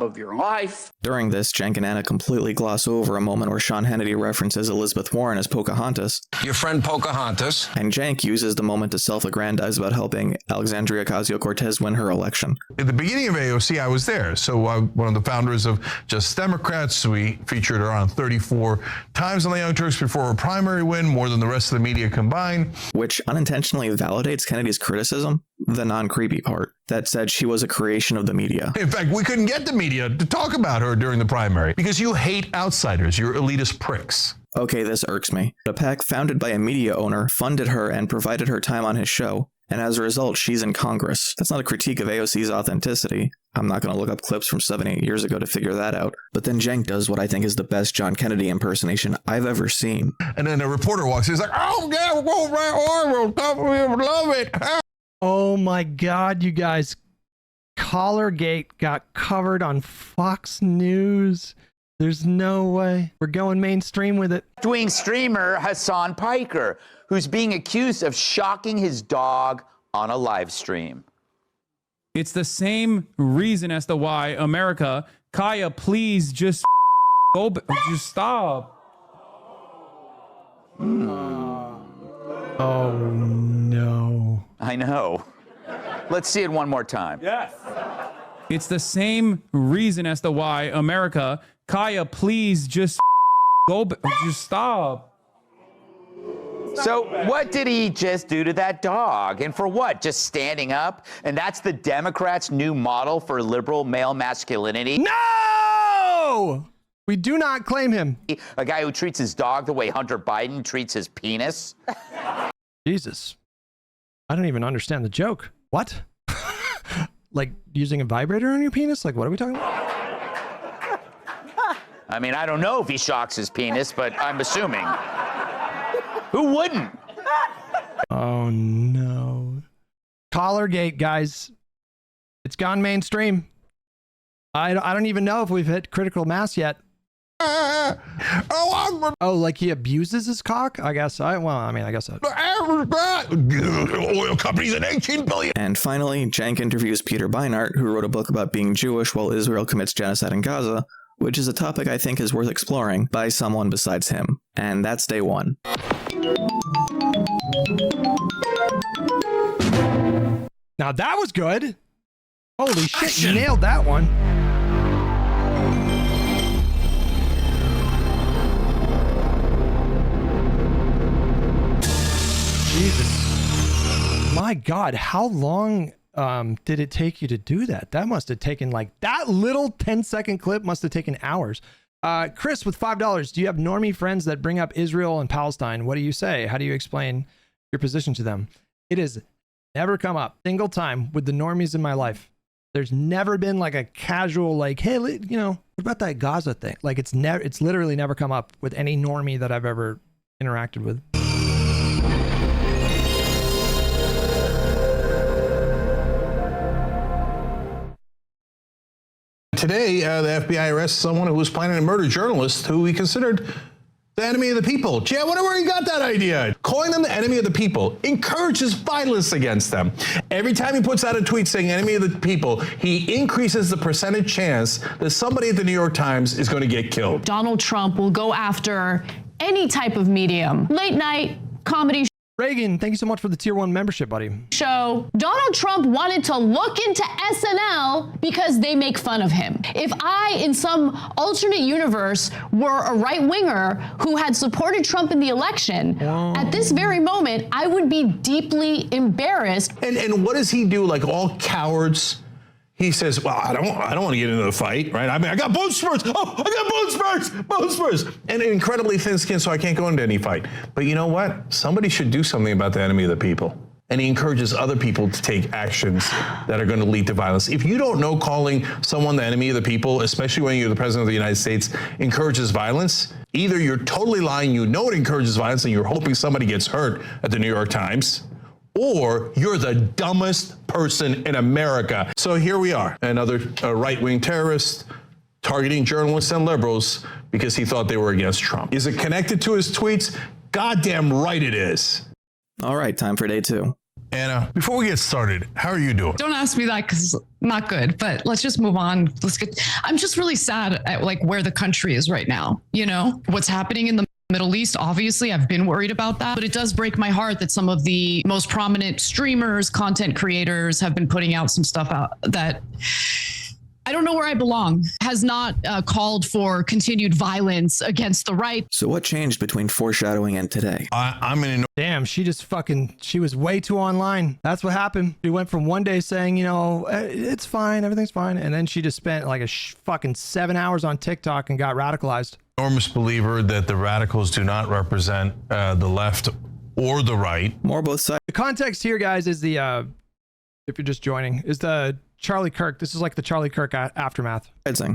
Q: of your life.
B: During this, Cenk and Anna completely gloss over a moment where Sean Hannity references Elizabeth Warren as Pocahontas.
R: Your friend Pocahontas.
B: And Cenk uses the moment to self-aggrandize about helping Alexandria Ocasio-Cortez win her election.
E: At the beginning of AOC, I was there. So one of the founders of Just Democrats. We featured her on 34 times on the Young Turks before her primary win, more than the rest of the media combined.
B: Which unintentionally validates Kennedy's criticism, the non-creepy part, that said she was a creation of the media.
E: In fact, we couldn't get the media to talk about her during the primary because you hate outsiders. You're elitist pricks.
B: Okay, this irks me. A PAC founded by a media owner funded her and provided her time on his show, and as a result, she's in Congress. That's not a critique of AOC's authenticity. I'm not going to look up clips from 7-8 years ago to figure that out. But then Cenk does what I think is the best John Kennedy impersonation I've ever seen.
E: And then a reporter walks in, he's like, oh, yeah, we'll love it.
A: Oh my God, you guys. Collargate got covered on Fox News. There's no way. We're going mainstream with it.
S: Left-wing streamer Hassan Piker, who's being accused of shocking his dog on a live stream.
T: It's the same reason as to why America, Kaya, please just go, just stop.
A: Oh no.
S: I know. Let's see it one more time.
T: Yes. It's the same reason as to why America, Kaya, please just go, just stop.
S: So what did he just do to that dog? And for what? Just standing up? And that's the Democrats' new model for liberal male masculinity?
A: No! We do not claim him.
S: A guy who treats his dog the way Hunter Biden treats his penis?
A: Jesus. I don't even understand the joke. What? Like using a vibrator on your penis? Like, what are we talking about?
S: I mean, I don't know if he shocks his penis, but I'm assuming. Who wouldn't?
A: Oh, no. Collargate, guys. It's gone mainstream. I don't even know if we've hit critical mass yet. Oh, like he abuses his cock? I guess. I guess so.
E: Oil companies at 18 billion.
B: And finally, Cenk interviews Peter Beinart, who wrote a book about being Jewish while Israel commits genocide in Gaza, which is a topic I think is worth exploring by someone besides him. And that's day one.
A: Now that was good. Holy shit, you nailed that one. Jesus. My God, how long did it take you to do that? That must have taken that little 10-second clip must have taken hours. Chris with $5. Do you have normie friends that bring up Israel and Palestine? What do you say? How do you explain your position to them? It has never come up single time with the normies in my life. There's never been a casual hey, what about that Gaza thing? It's literally never come up with any normie that I've ever interacted with.
E: Today, the FBI arrests someone who was planning to murder journalists who he considered The enemy of the people. Gee, I wonder where he got that idea. Calling them the enemy of the people encourages violence against them. Every time he puts out a tweet saying enemy of the people, he increases the percentage chance that somebody at the New York Times is going to get killed.
C: Donald Trump will go after any type of medium, late night comedy
A: Reagan, thank you so much for the tier 1 membership, buddy.
C: show. Donald Trump wanted to look into SNL because they make fun of him. If I, in some alternate universe, were a right-winger who had supported Trump in the election, at this very moment, I would be deeply embarrassed.
E: And what does he do? Like all cowards, he says, well, I don't want to get into the fight, right? I mean, I got bone spurs. Oh, I got bone spurs. And incredibly thin skin, so I can't go into any fight. But you know what? Somebody should do something about the enemy of the people. And he encourages other people to take actions that are going to lead to violence. If you don't know calling someone the enemy of the people, especially when you're the president of the United States, encourages violence, either you're totally lying, you know it encourages violence, and you're hoping somebody gets hurt at the New York Times, or you're the dumbest person in America. So here we are, another right-wing terrorist targeting journalists and liberals because he thought they were against Trump. Is it connected to his tweets? Goddamn right it is.
B: All right, time for day 2.
E: Anna, before we get started, how are you doing?
C: Don't ask me that because it's not good, but let's just move on. I'm just really sad at like where the country is right now. You know, what's happening in the Middle East, obviously, I've been worried about that, but it does break my heart that some of the most prominent streamers, content creators have been putting out some stuff out that I don't know where I belong, has not called for continued violence against the right.
B: So what changed between foreshadowing and today?
E: I'm in.
A: Damn, she was way too online. That's what happened. She went from one day saying, you know, it's fine, everything's fine. And then she just spent like fucking 7 hours on TikTok and got radicalized.
E: Enormous believer that the radicals do not represent the left or the right.
B: More both sides.
A: The context here, guys, is the, if you're just joining, is the Charlie Kirk. This is like the Charlie Kirk aftermath.
B: Okie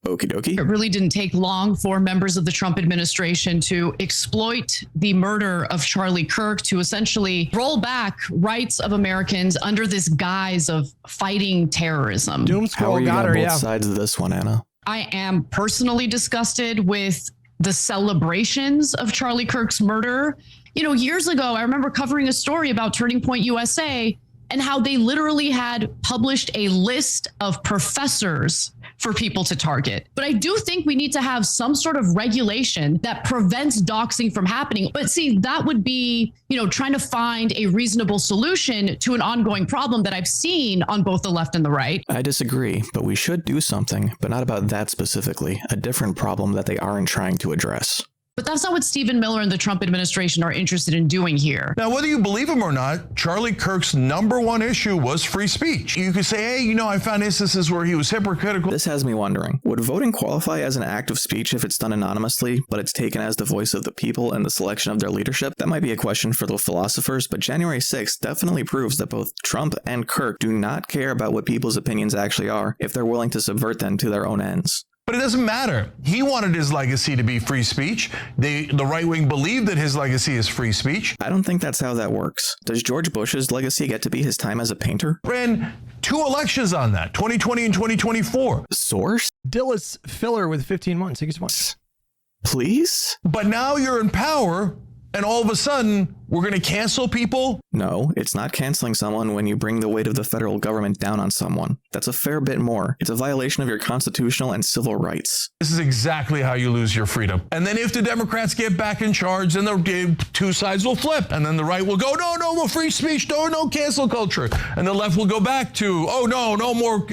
B: dokie.
C: It really didn't take long for members of the Trump administration to exploit the murder of Charlie Kirk to essentially roll back rights of Americans under this guise of fighting terrorism.
A: Doom
B: How are
A: scroll
B: you
A: got
B: on
A: her,
B: both
A: yeah.
B: sides of this one, Anna?
C: I am personally disgusted with the celebrations of Charlie Kirk's murder. You know, years ago, I remember covering a story about Turning Point USA and how they literally had published a list of professors for people to target. But I do think we need to have some sort of regulation that prevents doxing from happening. But see, that would be, you know, trying to find a reasonable solution to an ongoing problem that I've seen on both the left and the right.
B: I disagree, but we should do something, but not about that specifically, a different problem that they aren't trying to address.
C: But that's not what Stephen Miller and the Trump administration are interested in doing here.
E: Now, whether you believe him or not, Charlie Kirk's #1 issue was free speech. You could say, hey, you know, I found instances where he was hypocritical.
B: This has me wondering, would voting qualify as an act of speech if it's done anonymously, but it's taken as the voice of the people and the selection of their leadership? That might be a question for the philosophers, but January 6th definitely proves that both Trump and Kirk do not care about what people's opinions actually are if they're willing to subvert them to their own ends.
E: But it doesn't matter. He wanted his legacy to be free speech. The right wing believed that his legacy is free speech.
B: I don't think that's how that works. Does George Bush's legacy get to be his time as a painter?
E: Ran 2 elections on that, 2020 and 2024.
B: Source?
A: Dillis Filler with 15 months. Thank you so much.
B: Please?
E: But now you're in power, and all of a sudden, we're going to cancel people?
B: No, it's not canceling someone when you bring the weight of the federal government down on someone. That's a fair bit more. It's a violation of your constitutional and civil rights.
E: This is exactly how you lose your freedom. And then if the Democrats get back in charge, then the 2 sides will flip. And then the right will go, no free speech, no cancel culture. And the left will go back to, no more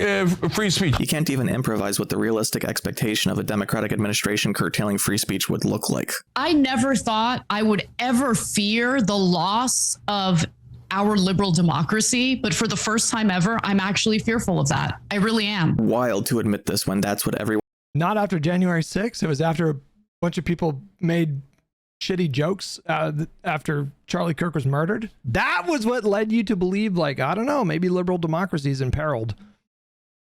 E: free speech.
B: You can't even improvise what the realistic expectation of a Democratic administration curtailing free speech would look like.
C: I never thought I would ever fear the loss of our liberal democracy, but for the first time ever, I'm actually fearful of that. I really am.
B: Wild to admit this when that's what everyone...
A: Not after January 6th. It was after a bunch of people made shitty jokes after Charlie Kirk was murdered. That was what led you to believe, like, I don't know, maybe liberal democracy is imperiled.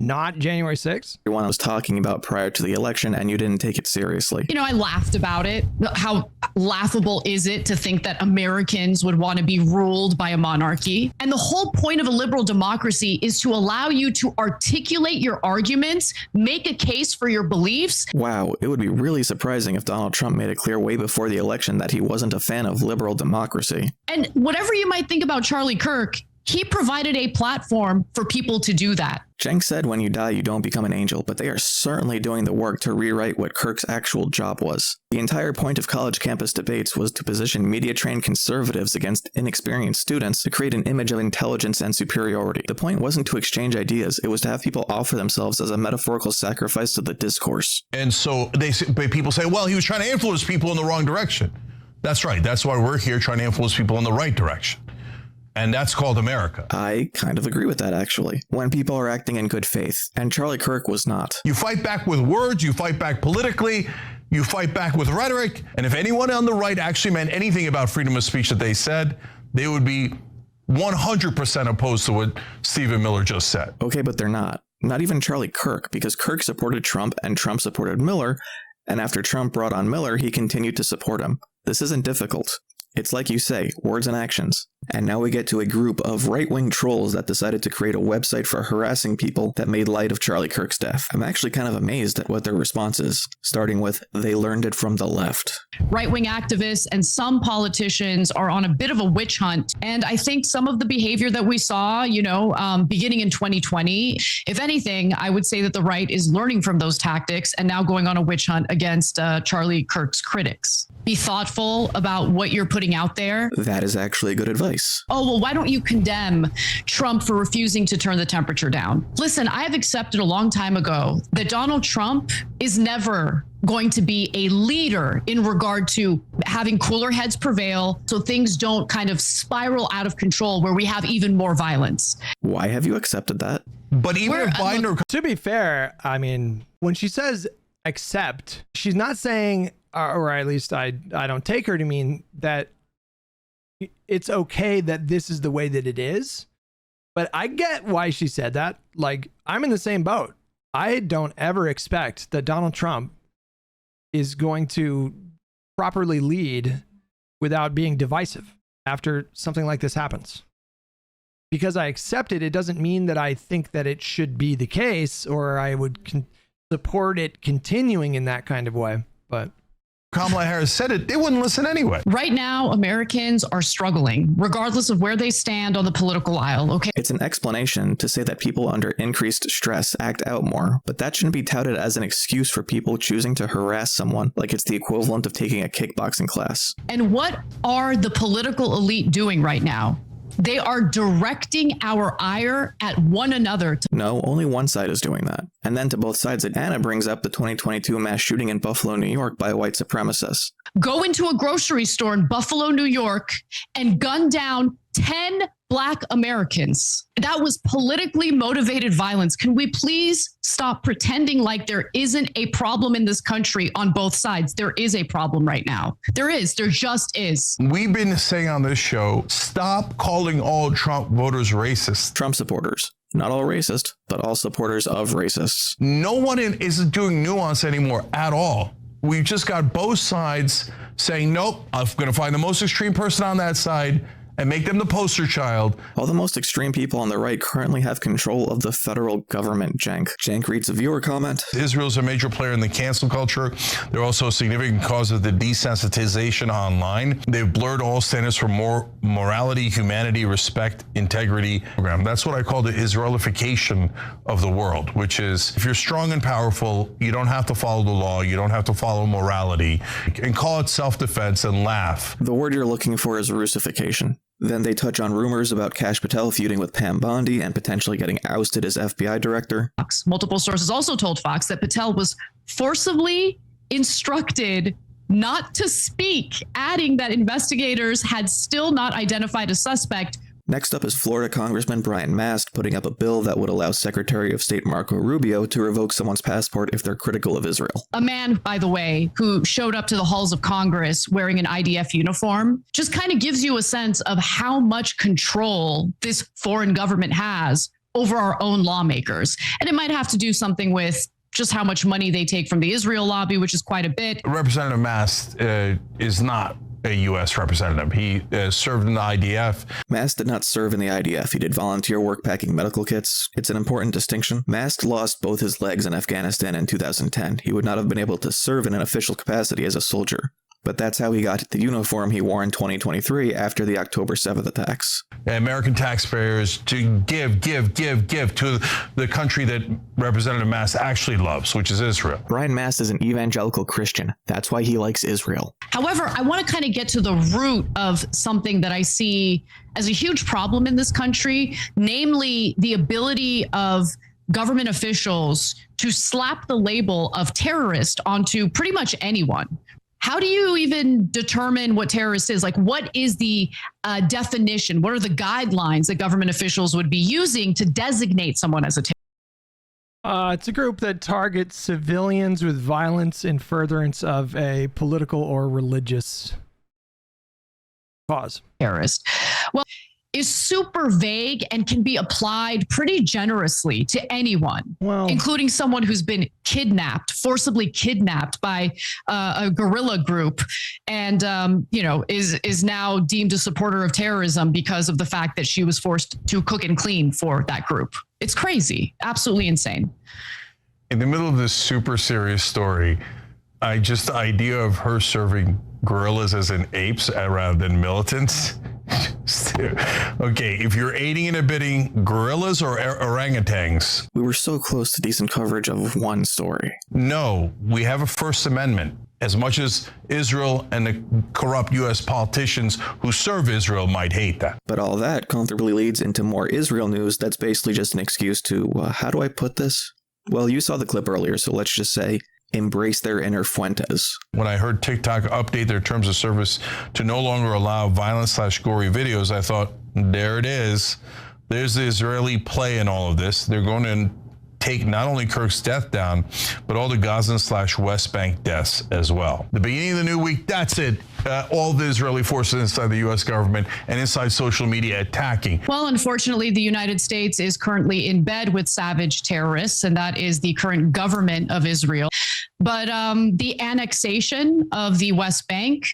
A: not January 6th?
B: Everyone was talking about prior to the election, and you didn't take it seriously.
C: You know, I laughed about it. How laughable is it to think that Americans would want to be ruled by a monarchy? And the whole point of a liberal democracy is to allow you to articulate your arguments, make a case for your beliefs.
B: Wow, it would be really surprising if Donald Trump made it clear way before the election that he wasn't a fan of liberal democracy.
C: And whatever you might think about Charlie Kirk, he provided a platform for people to do that.
B: Cenk said when you die, you don't become an angel, but they are certainly doing the work to rewrite what Kirk's actual job was. The entire point of college campus debates was to position media-trained conservatives against inexperienced students to create an image of intelligence and superiority. The point wasn't to exchange ideas, it was to have people offer themselves as a metaphorical sacrifice to the discourse.
E: And so people say, well, he was trying to influence people in the wrong direction. That's right. That's why we're here trying to influence people in the right direction. And that's called America.
B: I kind of agree with that, actually. When people are acting in good faith, and Charlie Kirk was not.
E: You fight back with words, you fight back politically, you fight back with rhetoric, and if anyone on the right actually meant anything about freedom of speech that they said, they would be 100% opposed to what Stephen Miller just said.
B: Okay, but they're not. Not even Charlie Kirk, because Kirk supported Trump and Trump supported Miller, and after Trump brought on Miller, he continued to support him. This isn't difficult. It's like you say, words and actions. And now we get to a group of right-wing trolls that decided to create a website for harassing people that made light of Charlie Kirk's death. I'm actually kind of amazed at what their response is, starting with, they learned it from the left.
C: Right-wing activists and some politicians are on a bit of a witch hunt. And I think some of the behavior that we saw, beginning in 2020, if anything, I would say that the right is learning from those tactics and now going on a witch hunt against Charlie Kirk's critics. Be thoughtful about what you're putting out there.
B: That is actually good advice.
C: Oh, well, why don't you condemn Trump for refusing to turn the temperature down? Listen, I have accepted a long time ago that Donald Trump is never going to be a leader in regard to having cooler heads prevail so things don't kind of spiral out of control where we have even more violence.
B: Why have you accepted that?
E: But even if Biden...
A: To be fair, I mean, when she says accept, she's not saying, or at least I don't take her to mean that it's okay that this is the way that it is. But I get why she said that. Like, I'm in the same boat. I don't ever expect that Donald Trump is going to properly lead without being divisive after something like this happens. Because I accept it, it doesn't mean that I think that it should be the case or I would support it continuing in that kind of way. But
E: Kamala Harris said it, they wouldn't listen anyway.
C: Right now, Americans are struggling, regardless of where they stand on the political aisle, okay?
B: It's an explanation to say that people under increased stress act out more, but that shouldn't be touted as an excuse for people choosing to harass someone like it's the equivalent of taking a kickboxing class.
C: And what are the political elite doing right now? They are directing our ire at one another.
B: No, only one side is doing that. And then to both sides, Anna brings up the 2022 mass shooting in Buffalo, New York by a white supremacist.
C: Go into a grocery store in Buffalo, New York, and gun down 10 Black Americans. That was politically motivated violence. Can we please stop pretending like there isn't a problem in this country on both sides? There is a problem right now. There is. There just is.
E: We've been saying on this show, stop calling all Trump voters racist.
B: Trump supporters. Not all racist, but all supporters of racists.
E: No one isn't doing nuance anymore at all. We've just got both sides saying, nope, I'm going to find the most extreme person on that side and make them the poster child.
B: All the most extreme people on the right currently have control of the federal government, Cenk. Cenk reads a viewer comment.
E: Israel's a major player in the cancel culture. They're also a significant cause of the desensitization online. They've blurred all standards for morality, humanity, respect, integrity. That's what I call the Israelification of the world, which is if you're strong and powerful, you don't have to follow the law, you don't have to follow morality, and call it self-defense and laugh.
B: The word you're looking for is Russification. Then they touch on rumors about Kash Patel feuding with Pam Bondi and potentially getting ousted as FBI director.
C: Multiple sources also told Fox that Patel was forcibly instructed not to speak, adding that investigators had still not identified a suspect.
B: Next up is Florida Congressman Brian Mast putting up a bill that would allow Secretary of State Marco Rubio to revoke someone's passport if they're critical of Israel.
C: A man, by the way, who showed up to the halls of Congress wearing an IDF uniform just kind of gives you a sense of how much control this foreign government has over our own lawmakers. And it might have to do something with just how much money they take from the Israel lobby, which is quite a bit.
E: Representative Mast is not a U.S. representative. He served in the IDF.
B: Mast did not serve in the IDF. He did volunteer work packing medical kits. It's an important distinction. Mast lost both his legs in Afghanistan in 2010. He would not have been able to serve in an official capacity as a soldier. But that's how he got the uniform he wore in 2023 after the October 7th attacks.
E: American taxpayers to give to the country that Representative Mast actually loves, which is Israel.
B: Brian Mast is an evangelical Christian. That's why he likes Israel.
C: However, I want to kind of get to the root of something that I see as a huge problem in this country, namely the ability of government officials to slap the label of terrorist onto pretty much anyone. How do you even determine what terrorist is? Like, what is the definition? What are the guidelines that government officials would be using to designate someone as a terrorist?
A: It's a group that targets civilians with violence in furtherance of a political or religious cause.
C: Terrorist. Well, is super vague and can be applied pretty generously to anyone, including someone who's been forcibly kidnapped by a guerrilla group and, is now deemed a supporter of terrorism because of the fact that she was forced to cook and clean for that group. It's crazy. Absolutely insane.
E: In the middle of this super serious story, the idea of her serving gorillas as in apes rather than militants. Okay, if you're aiding and abetting gorillas or orangutans.
B: We were so close to decent coverage of one story.
E: No, we have a First Amendment. As much as Israel and the corrupt U.S. politicians who serve Israel might hate that.
B: But all that comfortably leads into more Israel news that's basically just an excuse to, how do I put this? Well, you saw the clip earlier, so let's just say, embrace their inner Fuentes.
E: When I heard TikTok update their terms of service to no longer allow violent/gory videos, I thought, there it is. There's the Israeli play in all of this. They're going to take not only Kirk's death down, but all the Gaza/West Bank deaths as well. The beginning of the new week, that's it. All the Israeli forces inside the U.S. government and inside social media attacking.
C: Well, unfortunately, the United States is currently in bed with savage terrorists, and that is the current government of Israel. But the annexation of the West Bank,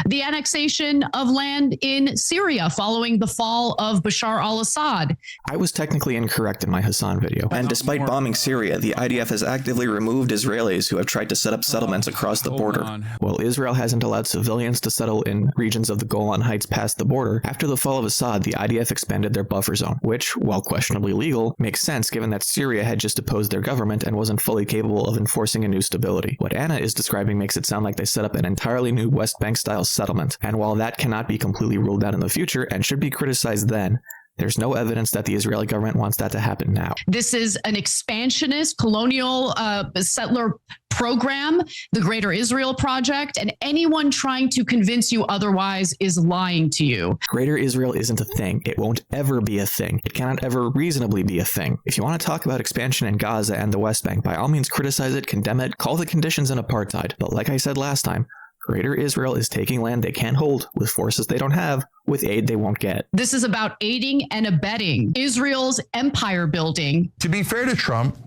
C: the annexation of land in Syria following the fall of Bashar al-Assad.
B: I was technically incorrect in my Hassan video. And despite bombing Syria, the IDF has actively removed Israelis who have tried to set up settlements across the border. While Israel hasn't allowed civilians to settle in regions of the Golan Heights past the border, after the fall of Assad, the IDF expanded their buffer zone, which, while questionably legal, makes sense given that Syria had just opposed their government and wasn't fully capable of enforcing a new stability. What Anna is describing makes it sound like they set up an entirely new West Bank-style settlement, and while that cannot be completely ruled out in the future and should be criticized then, there's no evidence that the Israeli government wants that to happen now.
C: This is an expansionist, colonial settler program, the Greater Israel Project, and anyone trying to convince you otherwise is lying to you.
B: Greater Israel isn't a thing. It won't ever be a thing. It cannot ever reasonably be a thing. If you want to talk about expansion in Gaza and the West Bank, by all means criticize it, condemn it, call the conditions an apartheid. But like I said last time, Greater Israel is taking land they can't hold with forces they don't have, with aid they won't get.
C: This is about aiding and abetting Israel's empire building.
E: To be fair to Trump,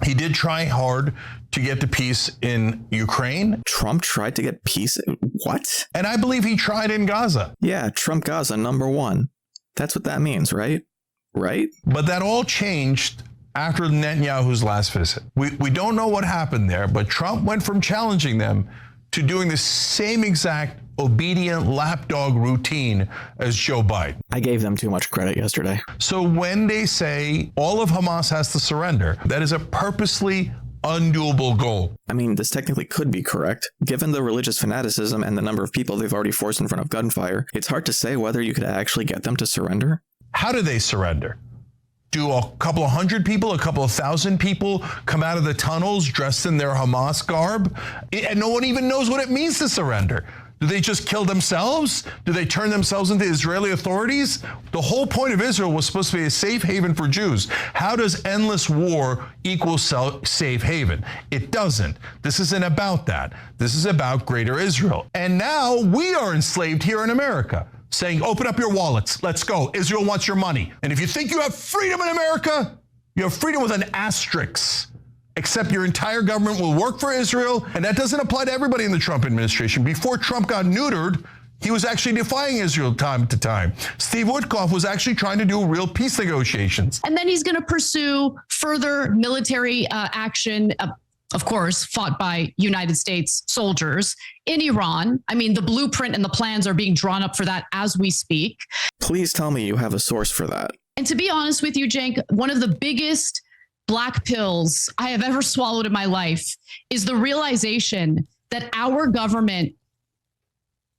E: he did try hard to get to peace in Ukraine.
B: Trump tried to get peace? What?
E: And I believe he tried in Gaza.
B: Yeah, Trump Gaza #1. That's what that means, right? Right?
E: But that all changed after Netanyahu's last visit. We don't know what happened there, but Trump went from challenging them to doing the same exact obedient lapdog routine as Joe Biden.
B: I gave them too much credit yesterday.
E: So when they say all of Hamas has to surrender, that is a purposely undoable goal.
B: I mean, this technically could be correct. Given the religious fanaticism and the number of people they've already forced in front of gunfire, it's hard to say whether you could actually get them to surrender.
E: How do they surrender? Do a couple of hundred people, a couple of thousand people come out of the tunnels dressed in their Hamas garb? And no one even knows what it means to surrender. Do they just kill themselves? Do they turn themselves into Israeli authorities? The whole point of Israel was supposed to be a safe haven for Jews. How does endless war equal safe haven? It doesn't. This isn't about that. This is about Greater Israel. And now we are enslaved here in America. saying, open up your wallets. Let's go. Israel wants your money. And if you think you have freedom in America, you have freedom with an asterisk. Except your entire government will work for Israel. And that doesn't apply to everybody in the Trump administration. Before Trump got neutered, he was actually defying Israel time to time. Steve Witkoff was actually trying to do real peace negotiations.
C: And then he's going to pursue further military action, of course, fought by United States soldiers in Iran. I mean, the blueprint and the plans are being drawn up for that as we speak.
B: Please tell me you have a source for that.
C: And to be honest with you, Cenk, one of the biggest black pills I have ever swallowed in my life is the realization that our government,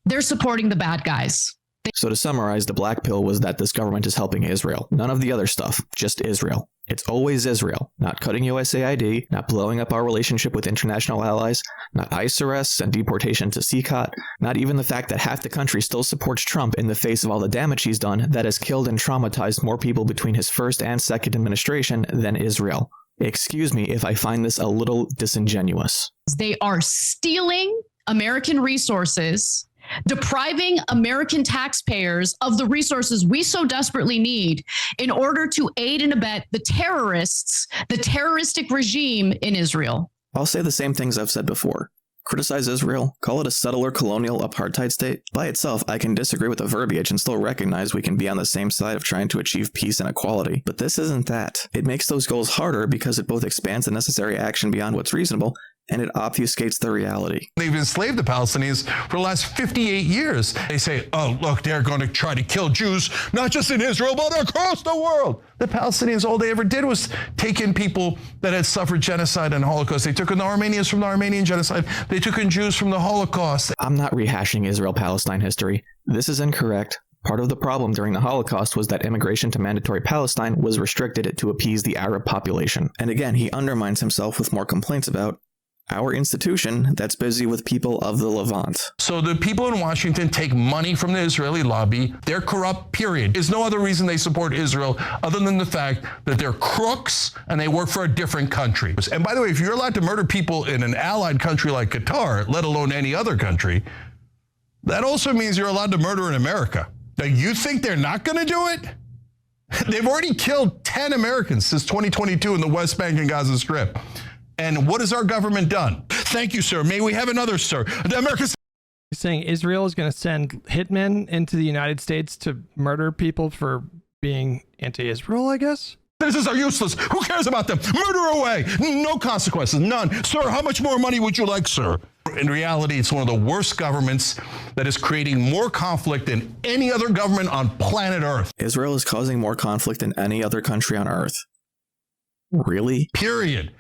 C: they're supporting the bad guys.
B: So to summarize, the black pill was that this government is helping Israel. None of the other stuff, just Israel. It's always Israel, not cutting USAID, not blowing up our relationship with international allies, not ICE arrests and deportation to CCOT, not even the fact that half the country still supports Trump in the face of all the damage he's done that has killed and traumatized more people between his first and second administration than Israel. Excuse me if I find this a little disingenuous.
C: They are stealing American resources, depriving American taxpayers of the resources we so desperately need in order to aid and abet the terrorists, the terroristic regime in Israel.
B: I'll say the same things I've said before. Criticize Israel, call it a settler colonial apartheid state. By itself, I can disagree with the verbiage and still recognize we can be on the same side of trying to achieve peace and equality. But this isn't that. It makes those goals harder because it both expands the necessary action beyond what's reasonable and it obfuscates the reality.
E: They've enslaved the Palestinians for the last 58 years. They say, oh, look, they're going to try to kill Jews, not just in Israel, but across the world. The Palestinians, all they ever did was take in people that had suffered genocide and Holocaust. They took in the Armenians from the Armenian genocide. They took in Jews from the Holocaust.
B: I'm not rehashing Israel-Palestine history. This is incorrect. Part of the problem during the Holocaust was that immigration to mandatory Palestine was restricted to appease the Arab population. And again, he undermines himself with more complaints about our institution that's busy with people of the Levant.
E: So the people in Washington take money from the Israeli lobby. They're corrupt, period. There's no other reason they support Israel other than the fact that they're crooks and they work for a different country. And by the way, if you're allowed to murder people in an allied country like Qatar, let alone any other country, that also means you're allowed to murder in America. Now, you think they're not going to do it? They've already killed 10 Americans since 2022 in the West Bank and Gaza Strip. And what has our government done? Thank you, sir. May we have another, sir? America's
A: saying Israel is going to send hitmen into the United States to murder people for being anti-Israel, I guess?
E: citizens are useless. Who cares about them? Murder away. No consequences. None. Sir, how much more money would you like, sir? In reality, it's one of the worst governments that is creating more conflict than any other government on planet Earth.
B: Israel is causing more conflict than any other country on Earth. Really?
E: Period.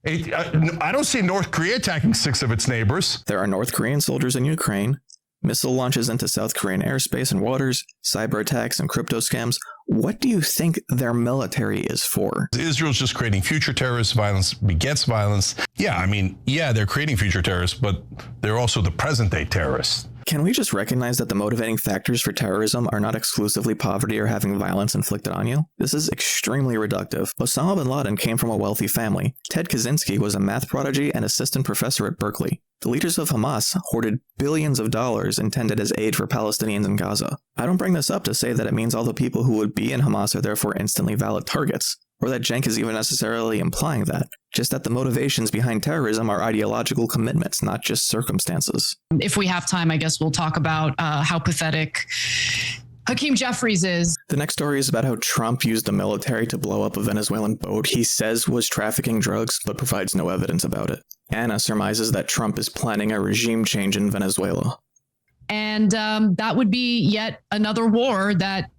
E: I don't see North Korea attacking 6 of its neighbors.
B: There are North Korean soldiers in Ukraine, missile launches into South Korean airspace and waters, cyber attacks and crypto scams. What do you think their military is for?
E: Israel's just creating future terrorists. Violence begets violence. Yeah, I mean, yeah, they're creating future terrorists, but they're also the present day terrorists.
B: Can we just recognize that the motivating factors for terrorism are not exclusively poverty or having violence inflicted on you? This is extremely reductive. Osama bin Laden came from a wealthy family. Ted Kaczynski was a math prodigy and assistant professor at Berkeley. The leaders of Hamas hoarded billions of dollars intended as aid for Palestinians in Gaza. I don't bring this up to say that it means all the people who would be in Hamas are therefore instantly valid targets, or that Cenk is even necessarily implying that. Just that the motivations behind terrorism are ideological commitments, not just circumstances.
C: If we have time, I guess we'll talk about how pathetic Hakeem Jeffries is.
B: The next story is about how Trump used the military to blow up a Venezuelan boat he says was trafficking drugs, but provides no evidence about it. Anna surmises that Trump is planning a regime change in Venezuela.
C: And that would be yet another war that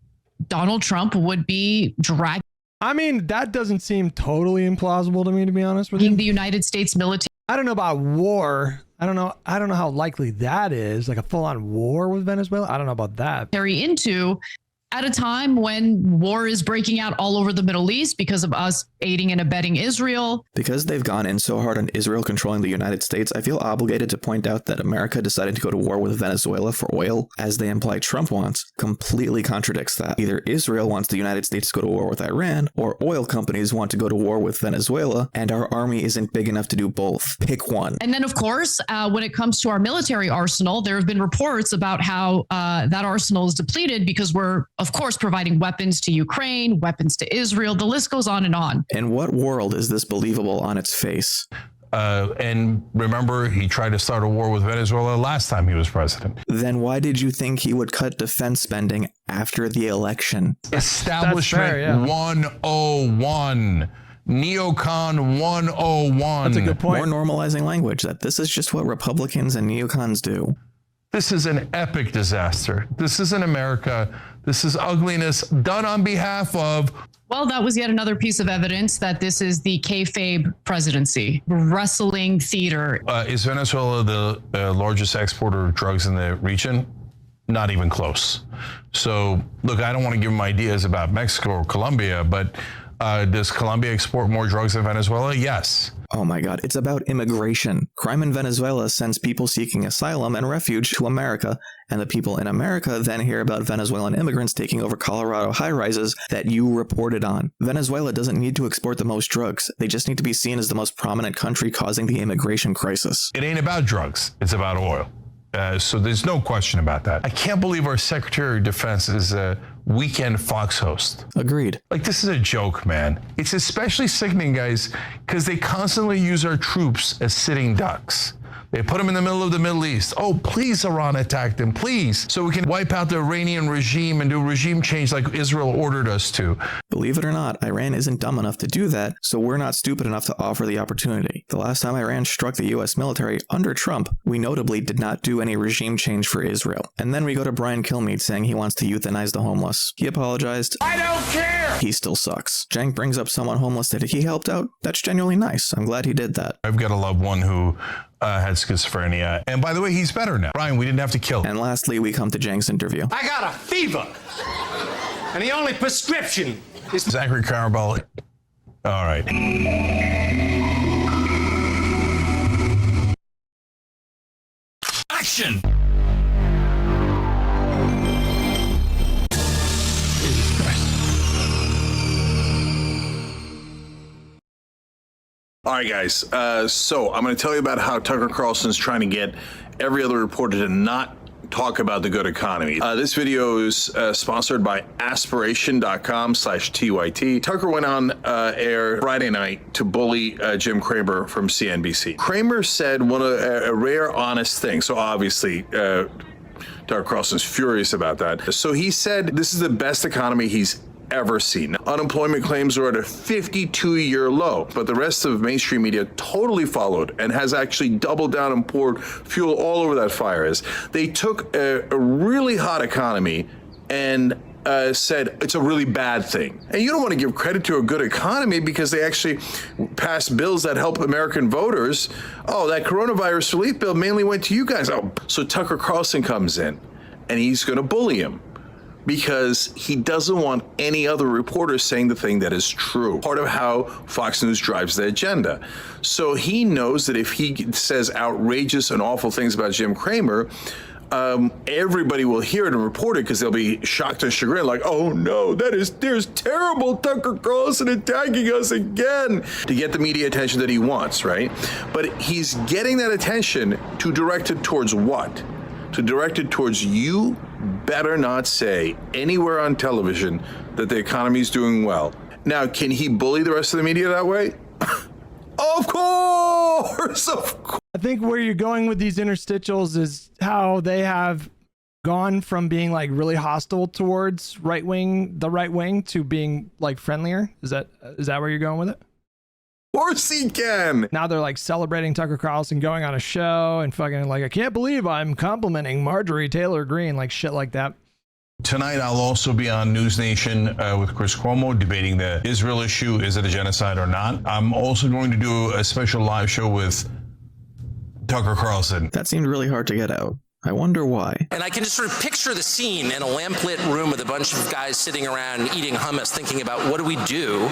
C: Donald Trump would be dragging.
A: I mean, that doesn't seem totally implausible to me, to be honest with you.
C: The United States military.
A: I don't know about war. I don't know how likely that is, like a full-on war with Venezuela. I don't know about that.
C: Into at a time when war is breaking out all over the Middle East because of us aiding and abetting Israel.
B: Because they've gone in so hard on Israel controlling the United States, I feel obligated to point out that America deciding to go to war with Venezuela for oil, as they imply Trump wants, completely contradicts that. Either Israel wants the United States to go to war with Iran, or oil companies want to go to war with Venezuela, and our army isn't big enough to do both. Pick one.
C: And then, of course, when it comes to our military arsenal, there have been reports about how that arsenal is depleted because we're, of course, providing weapons to Ukraine, weapons to Israel. The list goes on and on.
B: In what world is this believable on its face?
E: And remember, he tried to start a war with Venezuela last time he was president.
B: Then why did you think he would cut defense spending after the election?
E: Establishment 101. Neocon 101.
B: That's a good point. More normalizing language, that this is just what Republicans and neocons do.
E: This is an epic disaster. This isn't America. This is ugliness done on behalf of...
C: Well, that was yet another piece of evidence that this is the kayfabe presidency, wrestling theater.
E: Is Venezuela the largest exporter of drugs in the region? Not even close. So, look, I don't want to give them ideas about Mexico or Colombia, but does Colombia export more drugs than Venezuela? Yes.
B: Oh my God, it's about immigration. Crime in Venezuela sends people seeking asylum and refuge to America, and the people in America then hear about Venezuelan immigrants taking over Colorado high-rises that you reported on. Venezuela doesn't need to export the most drugs. They just need to be seen as the most prominent country causing the immigration crisis.
E: It ain't about drugs. It's about oil. So there's no question about that. I can't believe our Secretary of Defense is a weekend Fox host.
B: Agreed.
E: Like, this is a joke, man. It's especially sickening, guys, because they constantly use our troops as sitting ducks. They put them in the middle of the Middle East. Oh, please, Iran, attack them, please. So we can wipe out the Iranian regime and do regime change like Israel ordered us to.
B: Believe it or not, Iran isn't dumb enough to do that, so we're not stupid enough to offer the opportunity. The last time Iran struck the US military under Trump, we notably did not do any regime change for Israel. And then we go to Brian Kilmeade saying he wants to euthanize the homeless. He apologized.
R: I don't care!
B: He still sucks. Cenk brings up someone homeless that he helped out. That's genuinely nice. I'm glad he did that.
E: I've got a loved one who had schizophrenia. And by the way, he's better now. Brian, we didn't have to kill him.
B: And lastly, we come to Cenk's interview.
R: I got a fever. And the only prescription is...
E: Zachary Karabell. All right.
R: Action!
D: All right, guys. So I'm going to tell you about how Tucker Carlson's trying to get every other reporter to not talk about the good economy. This video is sponsored by aspiration.com/TYT. Tucker went on air Friday night to bully Jim Cramer from CNBC. Cramer said a rare honest thing. So obviously, Tucker Carlson's furious about that. So he said this is the best economy he's ever seen. Unemployment claims are at a 52-year low, but the rest of mainstream media totally followed and has actually doubled down and poured fuel all over that fire. As they took a really hot economy and said it's a really bad thing. And you don't want to give credit to a good economy because they actually passed bills that help American voters. Oh, that coronavirus relief bill mainly went to you guys. Oh, so Tucker Carlson comes in and he's going to bully him, because he doesn't want any other reporter saying the thing that is true. Part of how Fox News drives the agenda. So he knows that if he says outrageous and awful things about Jim Cramer, everybody will hear it and report it because they'll be shocked and chagrined, like, oh no, there's terrible Tucker Carlson attacking us again, to get the media attention that he wants, right? But he's getting that attention to direct it towards what? To direct it towards you better not say anywhere on television that the economy is doing well. Now, can he bully the rest of the media that way? Of course.
A: I think where you're going with these interstitials is how they have gone from being like really hostile towards the right wing to being like friendlier. Is that where you're going with it?
D: Of course he can.
A: Now they're like celebrating Tucker Carlson going on a show and fucking like, I can't believe I'm complimenting Marjorie Taylor Greene, like shit like that.
E: Tonight, I'll also be on News Nation with Chris Cuomo debating the Israel issue. Is it a genocide or not? I'm also going to do a special live show with Tucker Carlson.
B: That seemed really hard to get out. I wonder why.
U: And I can just sort of picture the scene in a lamplit room with a bunch of guys sitting around and eating hummus, thinking about what do we do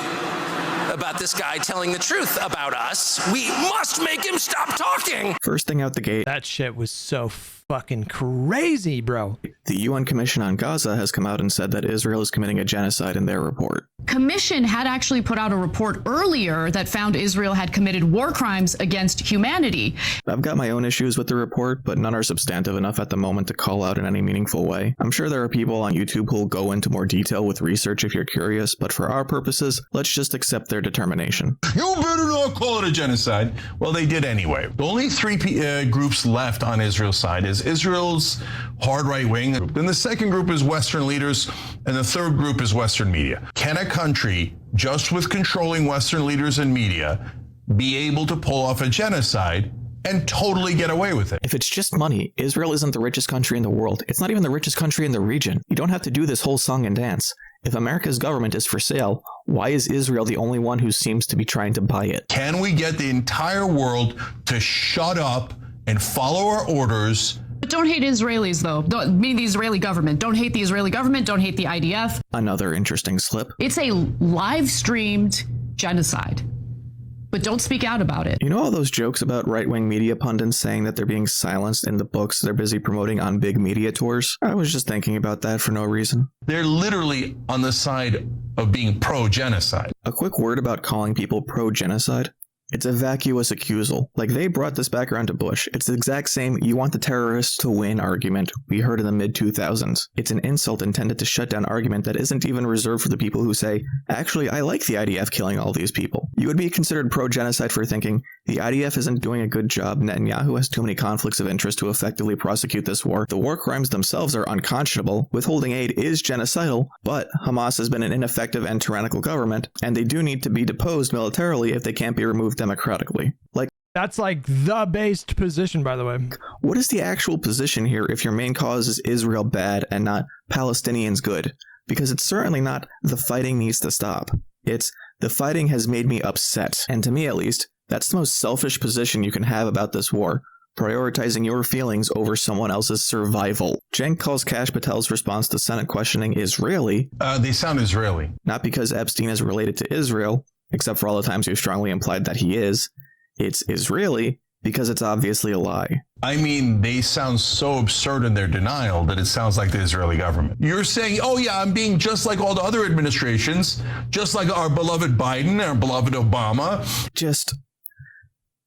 U: about this guy telling the truth about us? We must make him stop talking.
B: First thing out the gate,
A: that shit was so fucking crazy, bro.
B: The UN Commission on Gaza has come out and said that Israel is committing a genocide in their report.
C: Commission had actually put out a report earlier that found Israel had committed war crimes against humanity.
B: I've got my own issues with the report, but none are substantive enough at the moment to call out in any meaningful way. I'm sure there are people on YouTube who'll go into more detail with research if you're curious, but for our purposes, let's just accept their determination.
E: You better not call it a genocide. Well, they did anyway. The only three groups left on Israel's side is Israel's hard right wing. Then the second group is Western leaders, and the third group is Western media. Can a country, just with controlling Western leaders and media, be able to pull off a genocide and totally get away with it?
B: If it's just money, Israel isn't the richest country in the world. It's not even the richest country in the region. You don't have to do this whole song and dance. If America's government is for sale, why is Israel the only one who seems to be trying to buy it?
E: Can we get the entire world to shut up and follow our orders?
C: But don't hate Israelis, though. Meaning the Israeli government. Don't hate the Israeli government. Don't hate the IDF.
B: Another interesting slip.
C: It's a live-streamed genocide. But don't speak out about it.
B: You know all those jokes about right-wing media pundits saying that they're being silenced in the books they're busy promoting on big media tours? I was just thinking about that for no reason.
E: They're literally on the side of being pro-genocide.
B: A quick word about calling people pro-genocide. It's a vacuous accusal. Like, they brought this back around to Bush. It's the exact same "you want the terrorists to win" argument we heard in the mid-2000s. It's an insult intended to shut down argument that isn't even reserved for the people who say, actually, I like the IDF killing all these people. You would be considered pro-genocide for thinking, the IDF isn't doing a good job, Netanyahu has too many conflicts of interest to effectively prosecute this war, the war crimes themselves are unconscionable, withholding aid is genocidal, but Hamas has been an ineffective and tyrannical government, and they do need to be deposed militarily if they can't be removed democratically. Like,
A: that's like the based position, by the way.
B: What is the actual position here if your main cause is Israel bad and not Palestinians good? Because it's certainly not the fighting needs to stop. It's the fighting has made me upset. And to me, at least, that's the most selfish position you can have about this war. Prioritizing your feelings over someone else's survival. Cenk calls Kash Patel's response to Senate questioning Israeli.
E: They sound Israeli.
B: Not because Epstein is related to Israel, except for all the times you've strongly implied that he is. It's Israeli because it's obviously a lie.
E: I mean, they sound so absurd in their denial that it sounds like the Israeli government. You're saying, oh yeah, I'm being just like all the other administrations, just like our beloved Biden, our beloved Obama.
B: Just